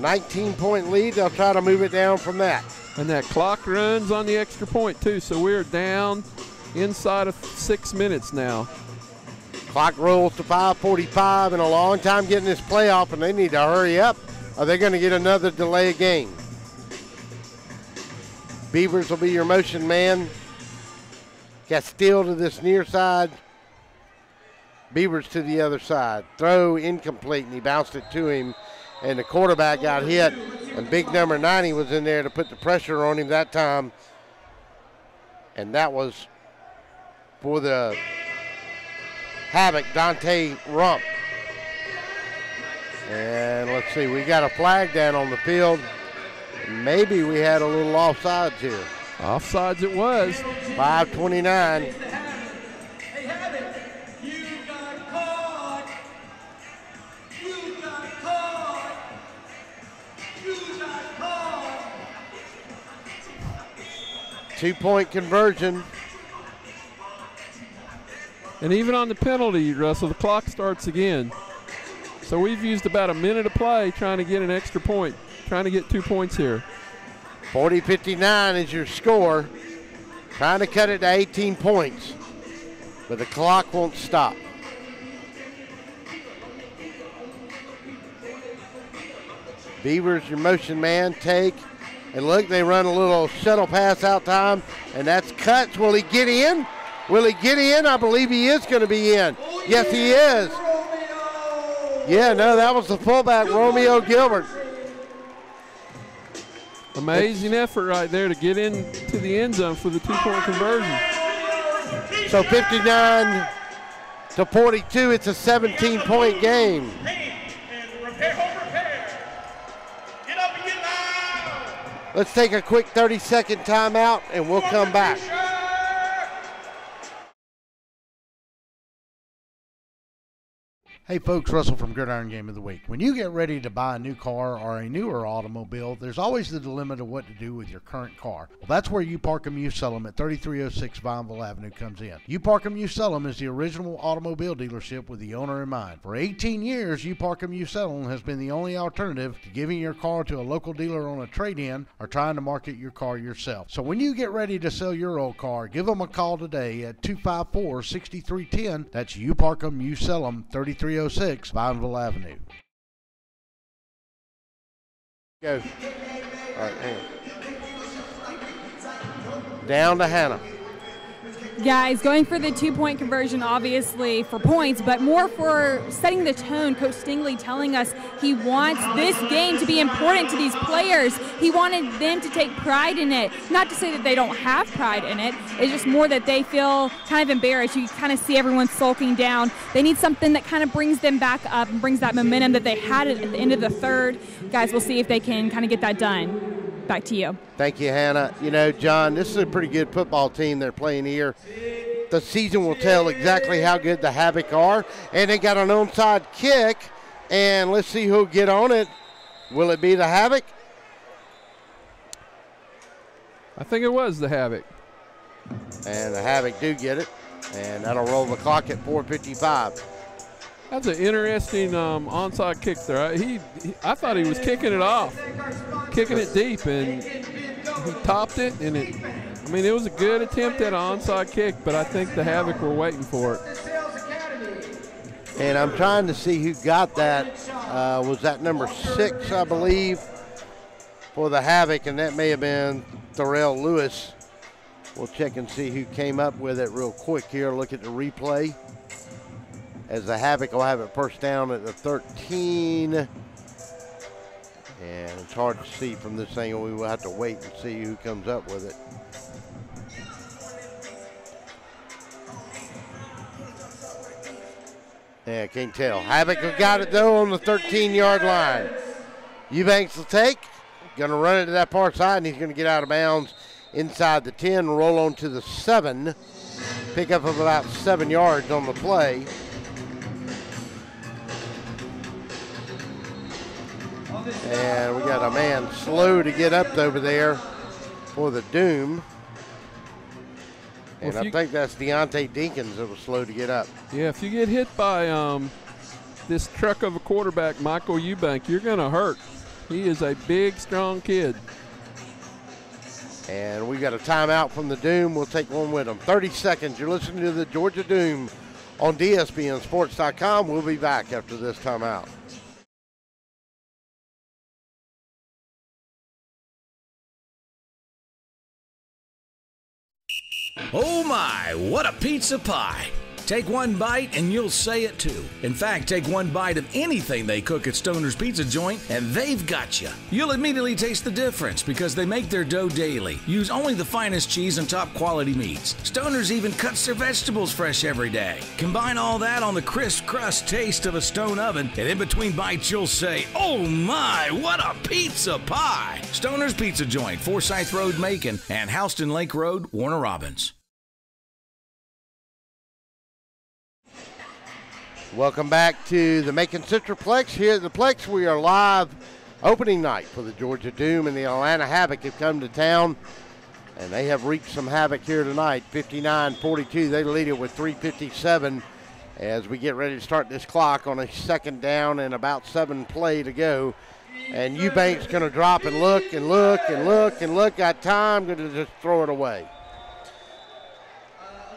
19-point lead. They'll try to move it down from that. And that clock runs on the extra point, too, so we're down inside of 6 minutes now. Clock rolls to 5:45 and a long time getting this play off, and they need to hurry up or they're going to get another delay of game. Beavers will be your motion man. Castile to this near side. Beavers to the other side. Throw incomplete, and he bounced it to him, and the quarterback got hit, and big number 90 was in there to put the pressure on him that time, and that was for the Havoc, Dante Rump. And let's see, we got a flag down on the field. Maybe we had a little offsides here. Offsides it was. 5:29. Two-point conversion. And even on the penalty, Russell, the clock starts again. So we've used about a minute of play trying to get an extra point, trying to get 2 points here. 40-59 is your score. Trying to cut it to 18 points. But the clock won't stop. Beavers, your motion man, take. And look, they run a little shuttle pass out time, and that's cuts. Will he get in? Will he get in? I believe he is going to be in. Yes, he is. Yeah, no, that was the fullback, Romeo Gilbert. Amazing effort right there to get into the end zone for the 2-point conversion. So 59-42, it's a 17-point game. Let's take a quick 30-second timeout, and we'll come back. Hey folks, Russell from Gridiron Game of the Week. When you get ready to buy a new car or a newer automobile, there's always the dilemma of what to do with your current car. Well, that's where You Park 'Em, You Sell 'Em at 3306 Vineville Avenue comes in. You Park 'Em, You Sell 'Em is the original automobile dealership with the owner in mind. For 18 years, You Park 'Em, You Sell 'Em has been the only alternative to giving your car to a local dealer on a trade-in or trying to market your car yourself. So when you get ready to sell your old car, give them a call today at 254-6310. That's You Park 'Em, You Sell 'Em, 3306 Vineville Avenue. Go. All right, hang on. Down to Hannah. Guys, going for the 2-point conversion, obviously, for points, but more for setting the tone. Coach Stingley telling us he wants this game to be important to these players. He wanted them to take pride in it. Not to say that they don't have pride in it. It's just more that they feel kind of embarrassed. You kind of see everyone sulking down. They need something that kind of brings them back up and brings that momentum that they had at the end of the third. Guys, we'll see if they can kind of get that done. Back to you. Thank you, Hannah. You know, John, this is a pretty good football team they're playing here. The season will tell exactly how good the Havoc are. And they got an onside kick. And let's see who'll get on it. Will it be the Havoc? I think it was the Havoc. And the Havoc do get it. And that'll roll the clock at 4:55. That's an interesting onside kick there. I thought he was kicking it off, kicking it deep, and he topped it. And it was a good attempt at an onside kick, but I think the Havoc were waiting for it. And I'm trying to see who got that. Was that number 6, I believe, for the Havoc, and that may have been Therrell Lewis. We'll check and see who came up with it real quick here. Look at the replay. As the Havoc will have it first down at the 13. And it's hard to see from this angle. We will have to wait and see who comes up with it. Yeah, can't tell. Havoc have got it, though, on the 13-yard line. Eubanks will take. Going to run it to that far side, and he's going to get out of bounds inside the 10, roll on to the 7. Pickup of about 7 yards on the play. And we got a man slow to get up over there for the Doom. And I think that's Deontay Dinkins that was slow to get up. Yeah, if you get hit by this truck of a quarterback, Michael Eubank, you're going to hurt. He is a big, strong kid. And we got a timeout from the Doom. We'll take one with them. 30 seconds. You're listening to the Georgia Doom on DSBNsports.com. We'll be back after this timeout. Oh my, what a pizza pie! Take one bite and you'll say it too. In fact, take one bite of anything they cook at Stoner's Pizza Joint and they've got you. You'll immediately taste the difference because they make their dough daily. Use only the finest cheese and top quality meats. Stoner's even cuts their vegetables fresh every day. Combine all that on the crisp crust taste of a stone oven, and in between bites you'll say, "Oh my, what a pizza pie!" Stoner's Pizza Joint, Forsyth Road, Macon, and Houston Lake Road, Warner Robins. Welcome back to the Macon Centralplex. Here at the Plex, we are live opening night for the Georgia Doom, and the Atlanta Havoc have come to town, and they have wreaked some havoc here tonight. 59-42, they lead it with 3:57 as we get ready to start this clock on a second down and about 7 play to go. And Eubank's going to drop and look and look and look and look. Got time, going to just throw it away.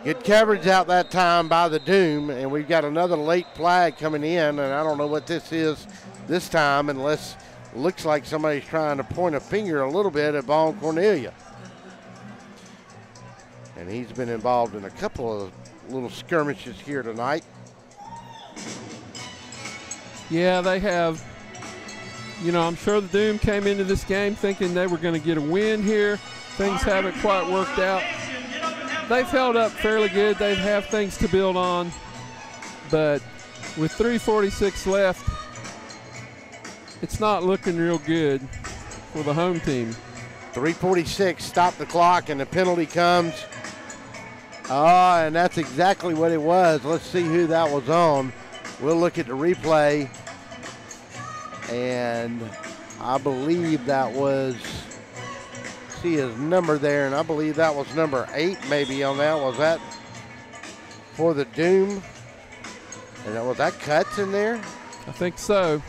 Good coverage out that time by the Doom, and we've got another late flag coming in, and I don't know what this is this time unless it looks like somebody's trying to point a finger a little bit at Vaughn Cornelia. And he's been involved in a couple of little skirmishes here tonight. Yeah, they have. You know, I'm sure the Doom came into this game thinking they were going to get a win here. Things haven't quite worked out. They've held up fairly good. They have things to build on. But with 3:46 left, it's not looking real good for the home team. 3:46, stop the clock, and the penalty comes. And that's exactly what it was. Let's see who that was on. We'll look at the replay. And I believe that was, see his number there, and I believe that was number 8 maybe on that. Was that for the Doom? And was that Cuts in there? I think so.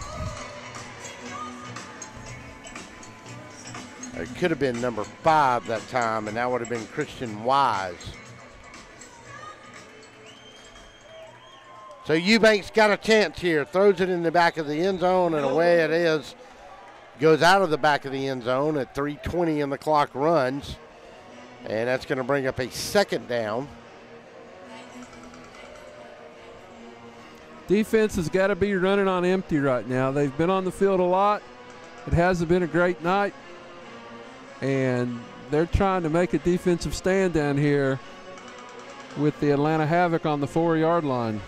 It could have been number 5 that time, and that would have been Christian Wise. So Eubank's got a chance here. Throws it in the back of the end zone, and away it is. Goes out of the back of the end zone at 3:20 and the clock runs. And that's going to bring up a second down. Defense has got to be running on empty right now. They've been on the field a lot. It hasn't been a great night. And they're trying to make a defensive stand down here with the Atlanta Havoc on the 4-yard line.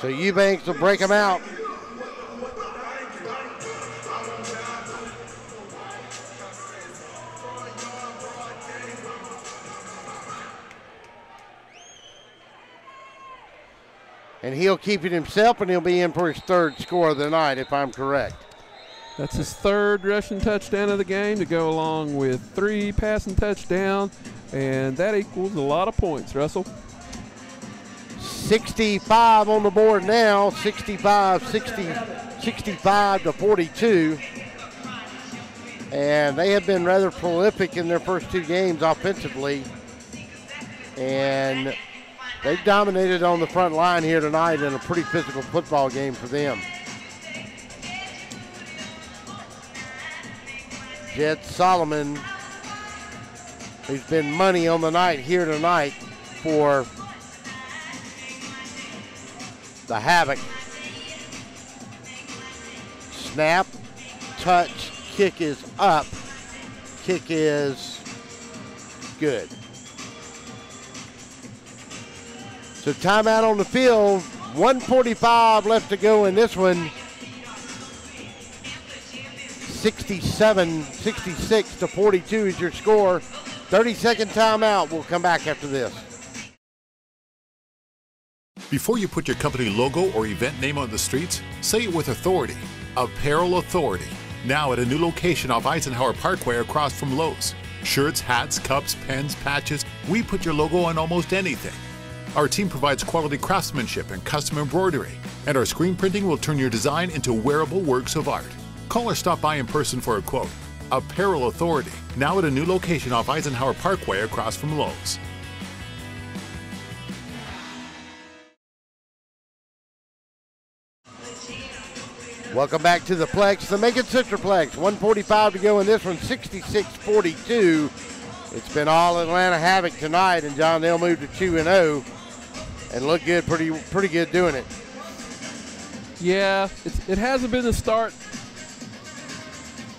So Eubanks will break them out. And he'll keep it himself, and he'll be in for his 3rd score of the night, if I'm correct. That's his 3rd rushing touchdown of the game to go along with 3 passing touchdowns, and that equals a lot of points, Russell. 65 on the board now, 65 to 42. And they have been rather prolific in their first 2 games offensively. And they've dominated on the front line here tonight in a pretty physical football game for them. Jed Solomon, who's been money on the night here tonight for the Havoc. Snap, touch, kick is up. Kick is good. So timeout on the field. 1:45 left to go in this one. 66 to 42 is your score. 30-second timeout. We'll come back after this. Before you put your company logo or event name on the streets, say it with authority. Apparel Authority. Now at a new location off Eisenhower Parkway across from Lowe's. Shirts, hats, cups, pens, patches. We put your logo on almost anything. Our team provides quality craftsmanship and custom embroidery. And our screen printing will turn your design into wearable works of art. Call or stop by in person for a quote. Apparel Authority. Now at a new location off Eisenhower Parkway across from Lowe's. Welcome back to the Plex, the Macon Centerplex. 1:45 to go in this one, 66-42. It's been all Atlanta Havoc tonight, and John, they'll move to 2-0 and look good, pretty good doing it. Yeah, it hasn't been the start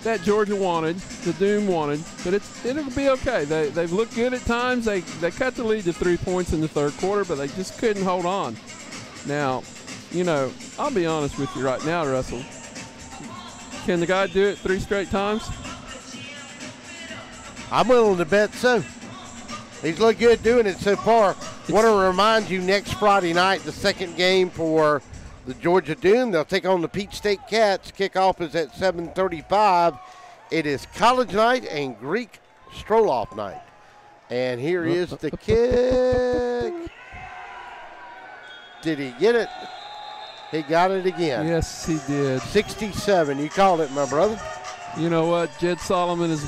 that Georgia wanted, the Doom wanted, but it'll be okay. They've looked good at times. They cut the lead to 3 points in the third quarter, but they just couldn't hold on. Now, you know, I'll be honest with you right now, Russell. Can the guy do it 3 straight times? I'm willing to bet so. He's looked good doing it so far. Want to remind you, next Friday night, the second game for the Georgia Doom. They'll take on the Peach State Cats. Kickoff is at 7:35. It is college night and Greek stroll-off night. And here is the kick. Did he get it? He got it again. Yes, he did. 67. You called it, my brother. You know what? Jed Solomon is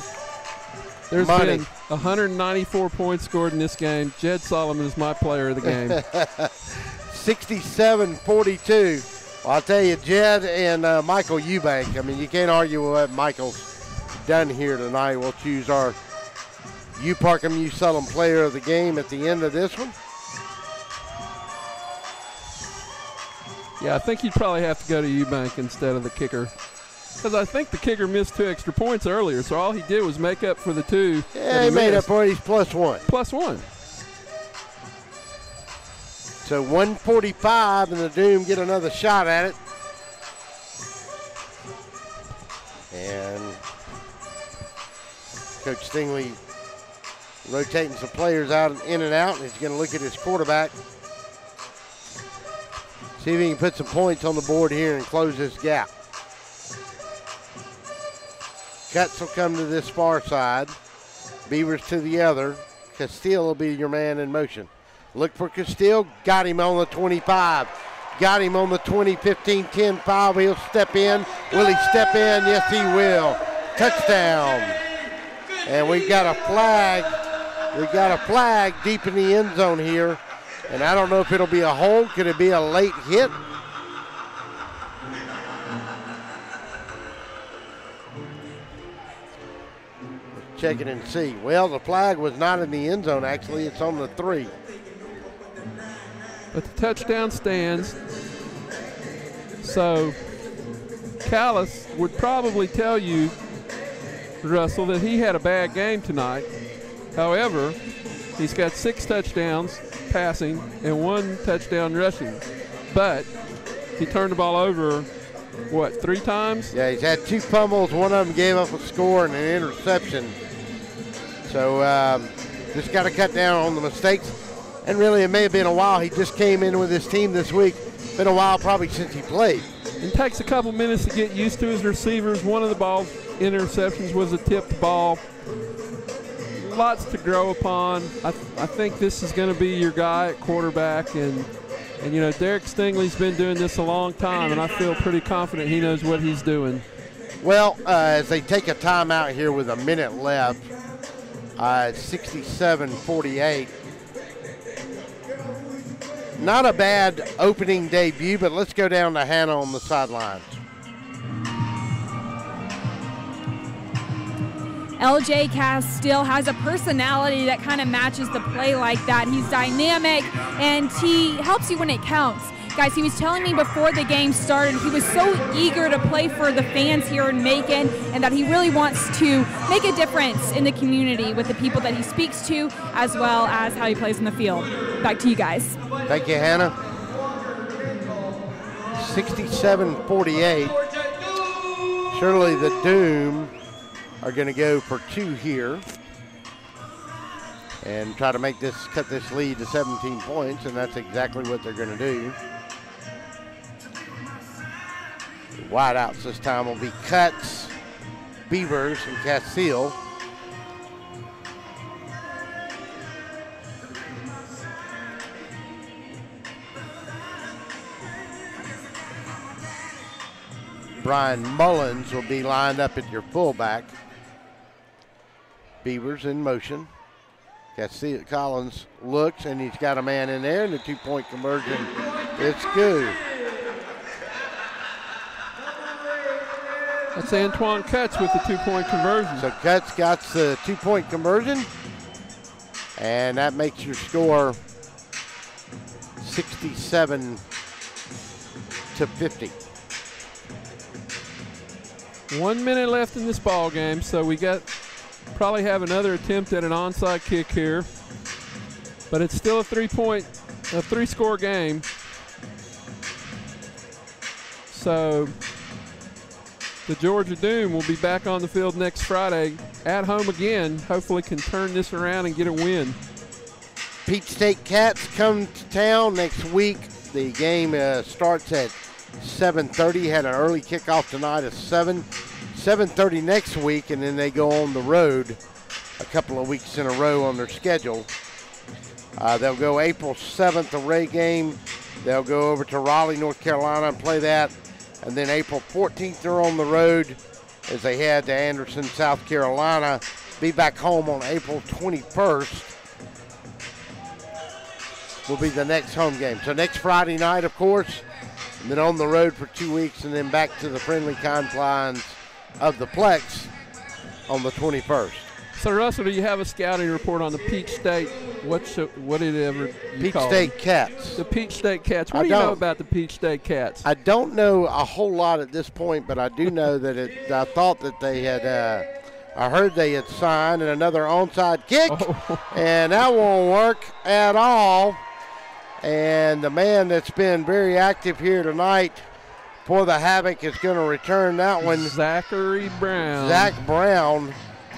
– there's been 194 points scored in this game. Jed Solomon is my player of the game. 67-42. Well, I'll tell you, Jed and Michael Eubank, I mean, you can't argue with what Michael's done here tonight. We'll choose our U Parkham U Sullivan player of the game at the end of this one. Yeah, I think you'd probably have to go to Eubank instead of the kicker. Because I think the kicker missed 2 extra points earlier, so all he did was make up for the 2. Yeah, he made up for it. He's +1. +1. So 1:45, and the Doom get another shot at it. And Coach Stingley rotating some players out in and out, and he's going to look at his quarterback. See if he can put some points on the board here and close this gap. Cuts will come to this far side. Beavers to the other. Castile will be your man in motion. Look for Castile. Got him on the 25. Got him on the 20, 15, 10, 5. He'll step in. Will he step in? Yes, he will. Touchdown. And we've got a flag. We've got a flag deep in the end zone here. And I don't know if it'll be a hold. Could it be a late hit? Let's check it and see. Well, the flag was not in the end zone, actually. It's on the 3. But the touchdown stands. So Callis would probably tell you, Russell, that he had a bad game tonight. However, he's got 6 touchdowns passing and 1 touchdown rushing. But he turned the ball over, what, 3 times? Yeah, he's had 2 fumbles. One of them gave up a score and an interception. So just got to cut down on the mistakes. And really, it may have been a while. He just came in with his team this week. Been a while probably since he played. It takes a couple minutes to get used to his receivers. One of the ball's interceptions was a tipped ball. Lots to grow upon. I think this is going to be your guy at quarterback. And you know, Derek Stingley's been doing this a long time, and I feel pretty confident he knows what he's doing. Well, as they take a timeout here with a minute left, 67-48. Not a bad opening debut, but let's go down to Hannah on the sidelines. LJ Castile has a personality that kind of matches the play like that. He's dynamic, and he helps you when it counts. Guys, he was telling me before the game started he was so eager to play for the fans here in Macon, and that he really wants to make a difference in the community with the people that he speaks to, as well as how he plays in the field. Back to you guys. Thank you, Hannah. 67-48. Surely the Doom are going to go for 2 here and try to cut this lead to 17 points, and that's exactly what they're going to do. Wideouts this time will be Cuts, Beavers, and Castile. Brian Mullins will be lined up at your fullback. Beavers in motion. Castile Collins looks, and he's got a man in there, and the 2-point conversion, it's good. That's Antoine Cutts with the 2-point conversion. So Cutts got the 2-point conversion, and that makes your score 67-50. 1 minute left in this ball game, so we probably have another attempt at an onside kick here, but it's still a 3-score game. So the Georgia Doom will be back on the field next Friday at home again. Hopefully can turn this around and get a win. Peach State Cats come to town next week. The game starts at 7:30. Had an early kickoff tonight at 7:30 next week, and then they go on the road a couple of weeks in a row on their schedule. They'll go April 7th, a Ray game. They'll go over to Raleigh, North Carolina and play that. And then April 14th, they're on the road as they head to Anderson, South Carolina. Be back home on April 21st. Will be the next home game. So next Friday night, of course, and then on the road for 2 weeks, and then back to the friendly confines of the Plex on the 21st. So, Russell, do you have a scouting report on the Peach State? What did ever you call Peach State them? Cats. The Peach State Cats. What do you know about the Peach State Cats? I don't know a whole lot at this point, but I do know that I thought that they had I heard they had signed and another onside kick, and that won't work at all. And the man that's been very active here tonight for the Havoc is going to return that one. Zachary Brown. Zach Brown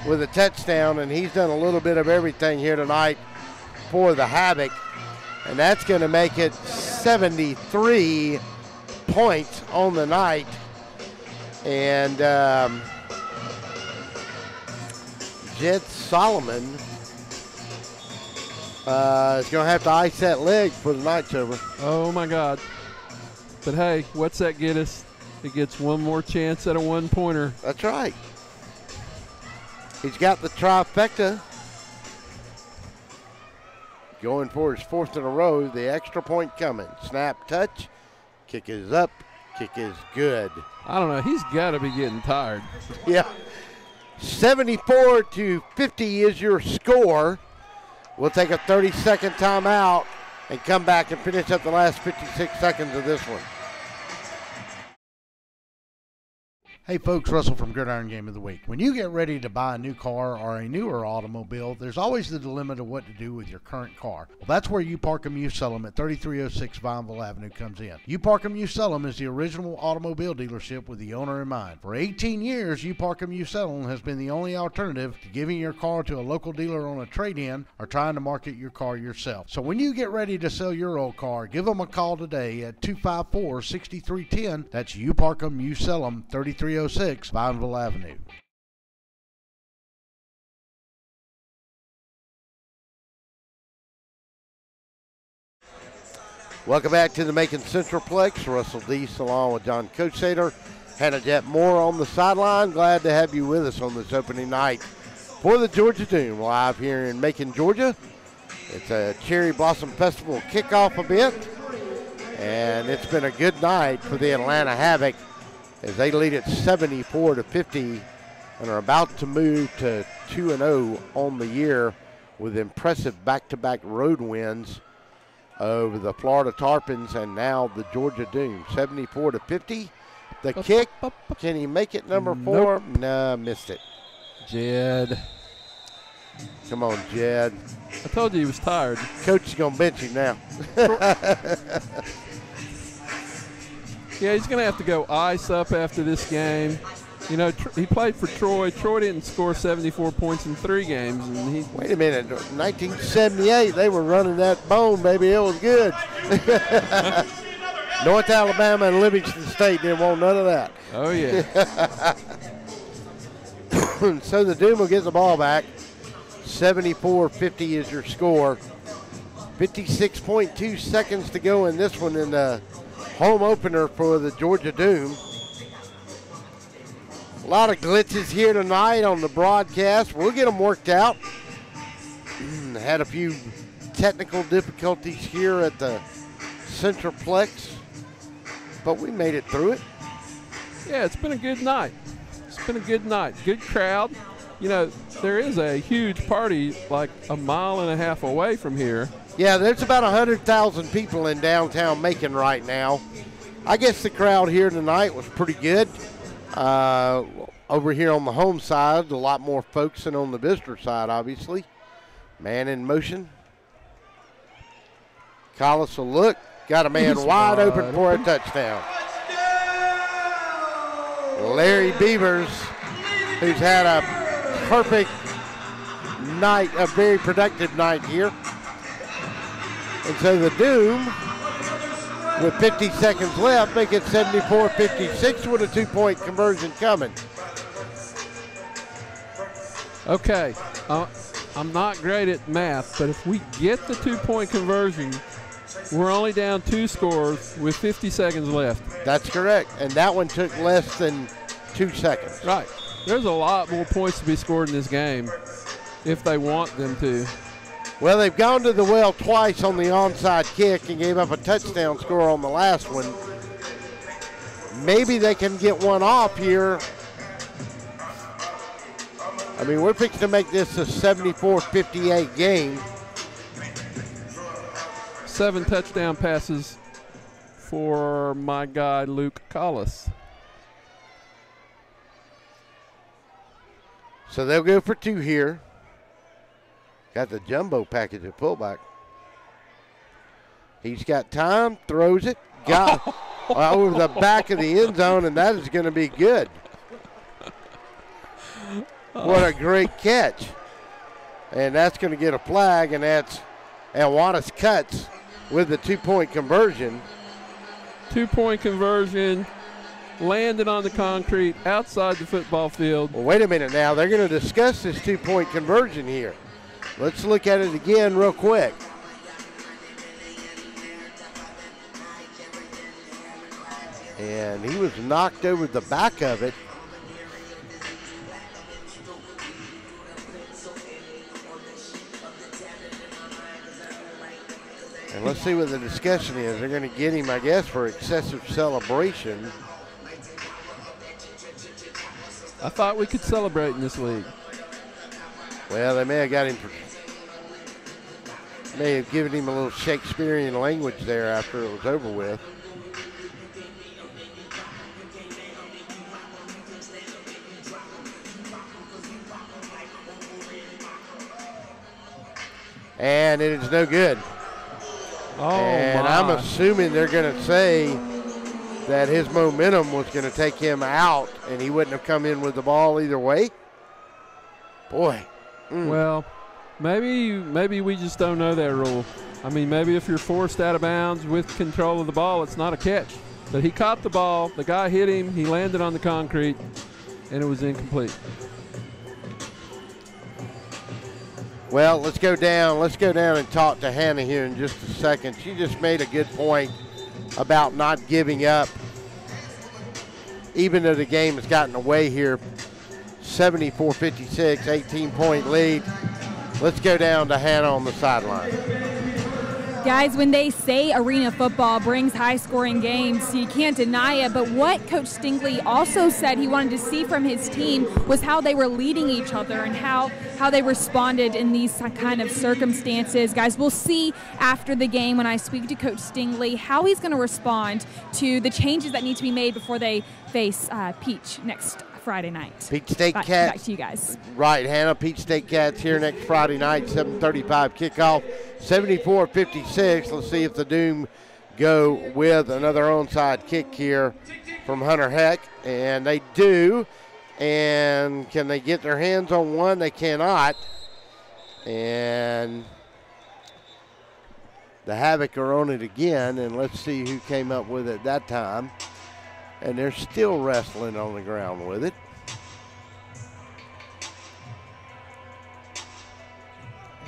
with a touchdown, and he's done a little bit of everything here tonight for the Havoc. And that's going to make it 73 points on the night. And Jed Solomon is going to have to ice that leg for the night's over. Oh, my God. But, hey, what's that get us? It gets one more chance at a one-pointer. That's right. He's got the trifecta. Going for his fourth in a row. The extra point coming. Snap, touch. Kick is up. Kick is good. I don't know. He's got to be getting tired. Yeah. 74-50 is your score. We'll take a 30-second timeout and come back and finish up the last 56 seconds of this one. Hey folks, Russell from Gridiron Game of the Week. When you get ready to buy a new car or a newer automobile, there's always the dilemma to what to do with your current car. Well, that's where You Park 'Em, You Sell 'Em at 3306 Vineville Avenue comes in. You Park 'Em, You Sell 'Em is the original automobile dealership with the owner in mind. For 18 years, You Park 'Em, You Sell 'Em has been the only alternative to giving your car to a local dealer on a trade-in or trying to market your car yourself. So when you get ready to sell your old car, give them a call today at 254-6310. That's You Park 'Em, You Sell 'Em, 3306 Vineville Avenue. Welcome back to the Macon Central Plex. Russell Deese along with John Coachsader. Hannah Jet Moore on the sideline. Glad to have you with us on this opening night for the Georgia Doom live here in Macon, Georgia. It's a Cherry Blossom Festival kickoff event, and it's been a good night for the Atlanta Havoc as they lead it 74-50 and are about to move to 2-0 on the year with impressive back-to-back road wins over the Florida Tarpons and now the Georgia Doom. 74-50. The kick, can he make it, number 4? Nope. No, missed it. Jed. Come on, Jed. I told you he was tired. Coach is going to bench him now. Yeah, he's going to have to go ice up after this game. You know, he played for Troy. Troy didn't score 74 points in 3 games. And Wait a minute. 1978, they were running that bone, baby. It was good. North Alabama and Livingston State didn't want none of that. Oh, yeah. So the Doom will get the ball back. 74-50 is your score. 56.2 seconds to go in this one in the home opener for the Georgia Doom. A lot of glitches here tonight on the broadcast. We'll get them worked out. Had a few technical difficulties here at the Centralplex, but we made it through it. Yeah, it's been a good night. It's been a good night, good crowd. You know, there is a huge party like a mile and a half away from here. Yeah, there's about 100,000 people in downtown Macon right now. I guess the crowd here tonight was pretty good. Over here on the home side, a lot more folks than on the visitor side, obviously. Man in motion. Collis will look. Got a man wide open for a touchdown. Larry Beavers, who's had a perfect night, a very productive night here. And so the Doom, with 50 seconds left, make it 74-56 with a 2-point conversion coming. Okay, I'm not great at math, but if we get the 2-point conversion, we're only down 2 scores with 50 seconds left. That's correct, and that one took less than 2 seconds. Right. There's a lot more points to be scored in this game if they want them to. Well, they've gone to the well twice on the onside kick and gave up a touchdown score on the last one. Maybe they can get one off here. I mean, we're fixing to make this a 74-58 game. 7 touchdown passes for my guy, Luke Collis. So they'll go for 2 here. Got the jumbo package at fullback. He's got time, throws it, got over the back of the end zone, and that is going to be good. What a great catch. And that's going to get a flag, and that's Alwanis Cuts with the 2-point conversion. 2-point conversion, landed on the concrete outside the football field. Well, wait a minute now. They're going to discuss this 2-point conversion here. Let's look at it again real quick. And he was knocked over the back of it. And let's see what the discussion is. They're going to get him, I guess, for excessive celebration. I thought we could celebrate in this league. Well, they may have got him for, may have given him a little Shakespearean language there after it was over with. And it is no good. Oh, and I'm assuming they're going to say that his momentum was going to take him out and he wouldn't have come in with the ball either way. Boy. Well, maybe we just don't know that rule. I mean, maybe if you're forced out of bounds with control of the ball, it's not a catch. But he caught the ball, the guy hit him, he landed on the concrete, and it was incomplete. Well, let's go down and talk to Hannah here in just a second. She just made a good point about not giving up, even though the game has gotten away here. 74-56, 18-point lead. Let's go down to Hannah on the sideline. Guys, when they say arena football brings high-scoring games, you can't deny it. But what Coach Stingley also said he wanted to see from his team was how they were leading each other and how they responded in these kind of circumstances. Guys, we'll see after the game when I speak to Coach Stingley how he's going to respond to the changes that need to be made before they face Peach next Friday night. Peach State Cats. Back to you guys. Right, Hannah. Peach State Cats here next Friday night, 7:35 kickoff, 74-56. Let's see if the Doom go with another onside kick here from Hunter Heck, and they do. And can they get their hands on one? They cannot. And the Havoc are on it again, and let's see who came up with it that time. And they're still wrestling on the ground with it.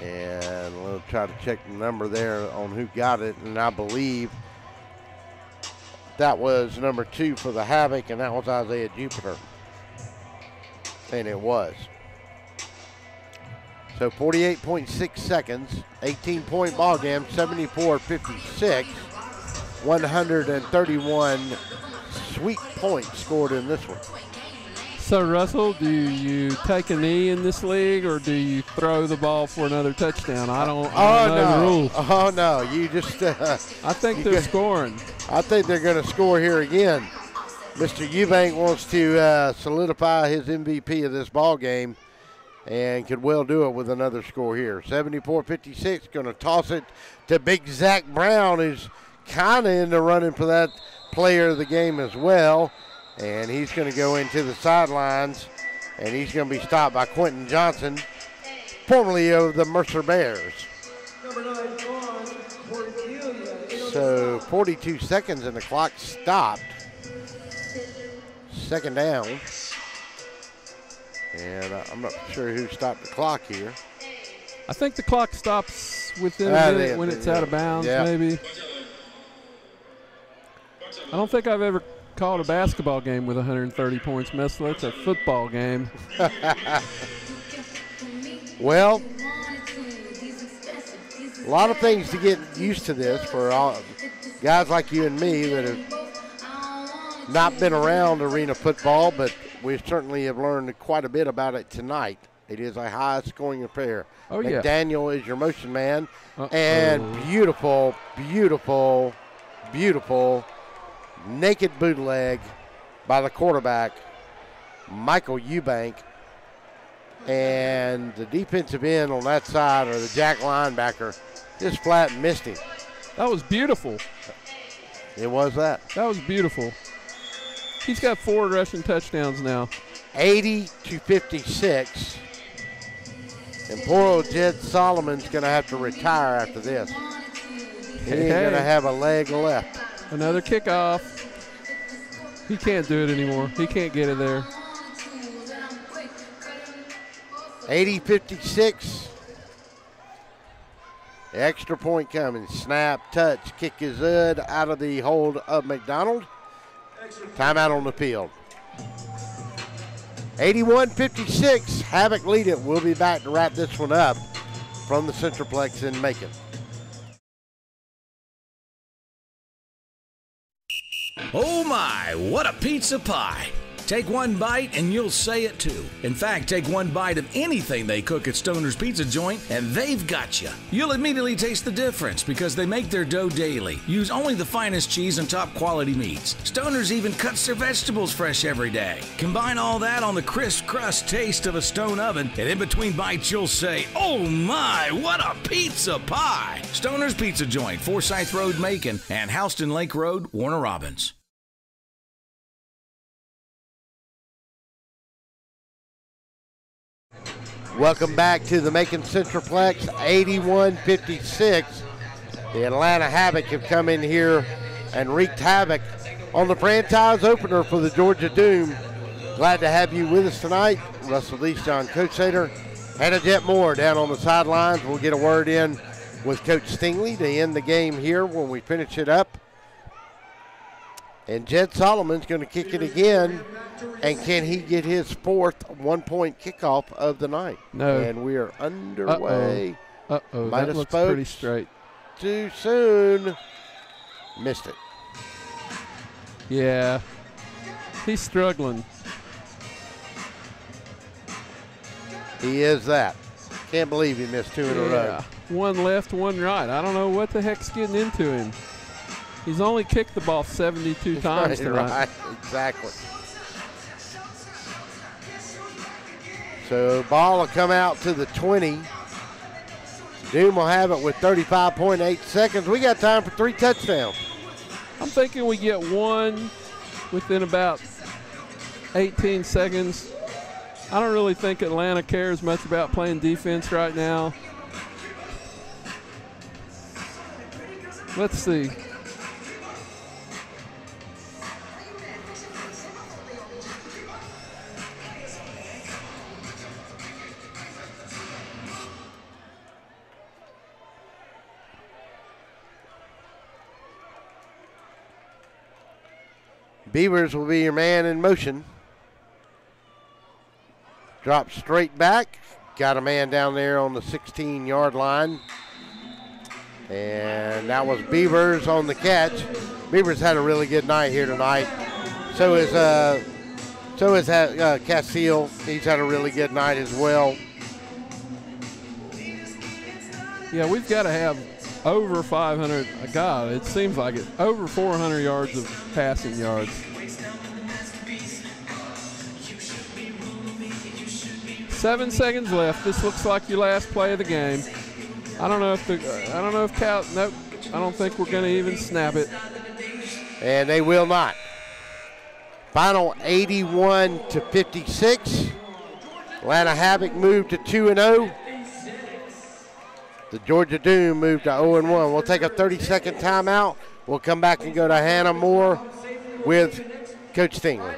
And we'll try to check the number there on who got it. And I believe that was number 2 for the Havoc, and that was Isaiah Jupiter. And it was. So 48.6 seconds, 18-point ball game, 74-56, 131 sweet points scored in this one. So, Russell, do you take a knee in this league, or do you throw the ball for another touchdown? I don't know the rules. Oh, no. You just I think they're scoring. I think they're going to score here again. Mr. Eubank wants to solidify his MVP of this ball game and could well do it with another score here. 74-56, going to toss it to Big Zach Brown, who's kind of in the running for that player of the game as well. And he's going to go into the sidelines, and he's going to be stopped by Quentin Johnson, formerly of the Mercer Bears. So 42 seconds and the clock stopped. Second down. And I'm not sure who stopped the clock here. I think the clock stops within a minute when it's out of bounds, maybe. I don't think I've ever called a basketball game with 130 points, Messler. It's a football game. Well, a lot of things to get used to this for all guys like you and me that have not been around arena football, but we certainly have learned quite a bit about it tonight. It is a high-scoring affair. Oh, yeah. McDaniel is your motion man. And beautiful, beautiful, beautiful naked bootleg by the quarterback, Michael Eubank. And the defensive end on that side, or the jack linebacker, just flat missed him. That was beautiful. It was that. That was beautiful. He's got 4 rushing touchdowns now. 80-56. And poor old Jed Solomon's going to have to retire after this. He ain't going to have a leg left. Another kickoff. He can't do it anymore. He can't get it there. 80-56. The extra point coming. Snap, touch, kick is good out of the hold of McDonald. Timeout on the field. 81-56. Havoc lead it. We'll be back to wrap this one up from the Centralplex in Macon. Oh my, what a pizza pie. Take one bite and you'll say it too. In fact, take one bite of anything they cook at Stoner's Pizza Joint and they've got you. You'll immediately taste the difference because they make their dough daily. Use only the finest cheese and top quality meats. Stoner's even cuts their vegetables fresh every day. Combine all that on the crisp crust taste of a stone oven, and in between bites you'll say, oh my, what a pizza pie. Stoner's Pizza Joint, Forsyth Road, Macon, and Houston Lake Road, Warner Robins. Welcome back to the Macon Centralplex, 81-56. The Atlanta Havoc have come in here and wreaked havoc on the franchise opener for the Georgia Doom. Glad to have you with us tonight. Russell Leach, John Coachater, Hannah Jet Moore down on the sidelines. We'll get a word in with Coach Stingley to end the game here when we finish it up. And Jed Solomon's going to kick it again. And can he get his 4th one-point kickoff of the night? No. And we are underway. Might That have looks spoke pretty straight. too soon. Missed it. Yeah. He's struggling. He is that. Can't believe he missed 2 in a row. One left, one right. I don't know what the heck's getting into him. He's only kicked the ball 72 times tonight. Right, exactly. So ball will come out to the 20. Doom will have it with 35.8 seconds. We got time for 3 touchdowns. I'm thinking we get one within about 18 seconds. I don't really think Atlanta cares much about playing defense right now. Let's see. Beavers will be your man in motion. Drop straight back. Got a man down there on the 16-yard line. And that was Beavers on the catch. Beavers had a really good night here tonight. So is So is Castile. He's had a really good night as well. Yeah, we've got to have over 500. God, it seems like it. Over 400 yards of passing yards. 7 seconds left. This looks like your last play of the game. I don't know if nope. I don't think we're going to even snap it. And they will not. Final 81-56. Atlanta Havoc moved to 2-0. The Georgia Doom moved to 0-1. We'll take a 30-second timeout. We'll come back and go to Hannah Moore with Coach Stingley.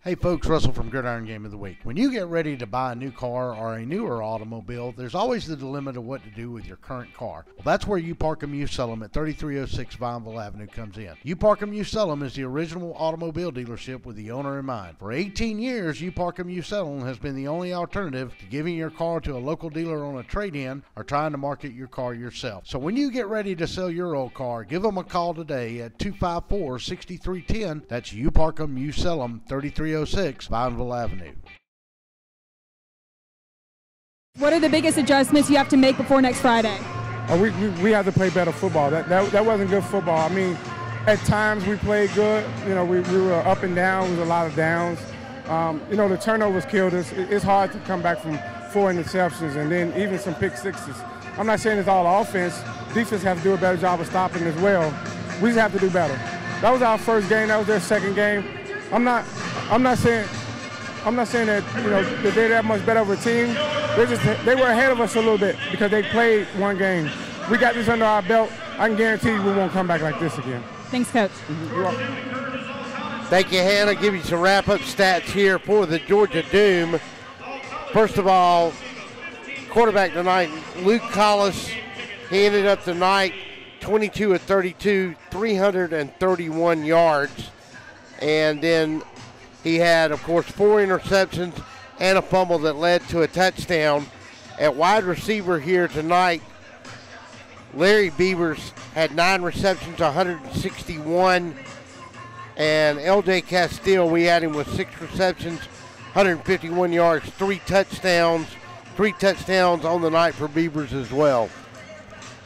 Hey folks, Russell from Gridiron Game of the Week. When you get ready to buy a new car or a newer automobile, there's always the dilemma of what to do with your current car. Well, that's where You Park 'Em, You Sell 'Em at 3306 Vineville Avenue comes in. You Park 'Em, You Sell 'Em is the original automobile dealership with the owner in mind. For 18 years, You Park 'Em, You Sell 'Em has been the only alternative to giving your car to a local dealer on a trade-in or trying to market your car yourself. So when you get ready to sell your old car, give them a call today at 254-6310. That's You Park 'Em, You Sell 'Em, 3306 Vineville Avenue. What are the biggest adjustments you have to make before next Friday? We have to play better football. That wasn't good football. I mean, at times we played good. You know, we were up and down. There was a lot of downs. You know, the turnovers killed us. It's hard to come back from 4 interceptions and then even some pick sixes. I'm not saying it's all offense. Defense have to do a better job of stopping as well. We just have to do better. That was our first game. That was their second game. I'm not saying that, you know, that they're that much better of a team. They were ahead of us a little bit because they played one game. We got this under our belt. I can guarantee you we won't come back like this again. Thanks, Coach. Thank you, Hannah. Give you some wrap-up stats here for the Georgia Doom. First of all, quarterback tonight, Luke Collis. He ended up tonight 22 of 32, 331 yards. And then he had, of course, 4 interceptions and a fumble that led to a touchdown. At wide receiver here tonight, Larry Beavers had 9 receptions, 161. And L.J. Castile, we had him with 6 receptions, 151 yards, 3 touchdowns. 3 touchdowns on the night for Beavers as well.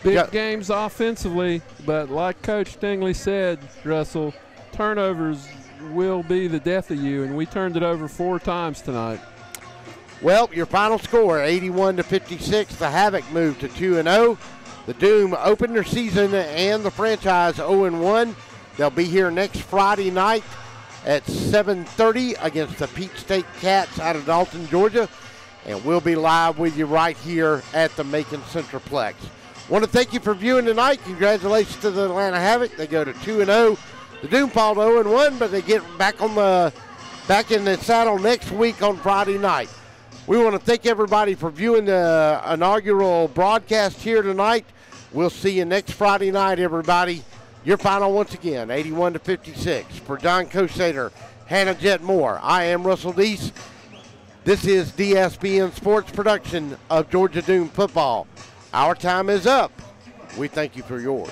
Big games offensively, but like Coach Stingley said, Russell, turnovers will be the death of you, and we turned it over 4 times tonight. Well, your final score, 81-56. The Havoc moved to 2-0. The Doom opened their season and the franchise 0-1. They'll be here next Friday night at 7:30 against the Peach State Cats out of Dalton, Georgia. And we'll be live with you right here at the Macon Centralplex. Want to thank you for viewing tonight. Congratulations to the Atlanta Havoc. They go to 2-0. The Doom fall to 0-1, but they get back in the saddle next week on Friday night. We want to thank everybody for viewing the inaugural broadcast here tonight. We'll see you next Friday night, everybody. Your final once again, 81-56. For John Kosater, Hannah Jet Moore, I am Russell Deese. This is DSBN Sports production of Georgia Doom football. Our time is up. We thank you for yours.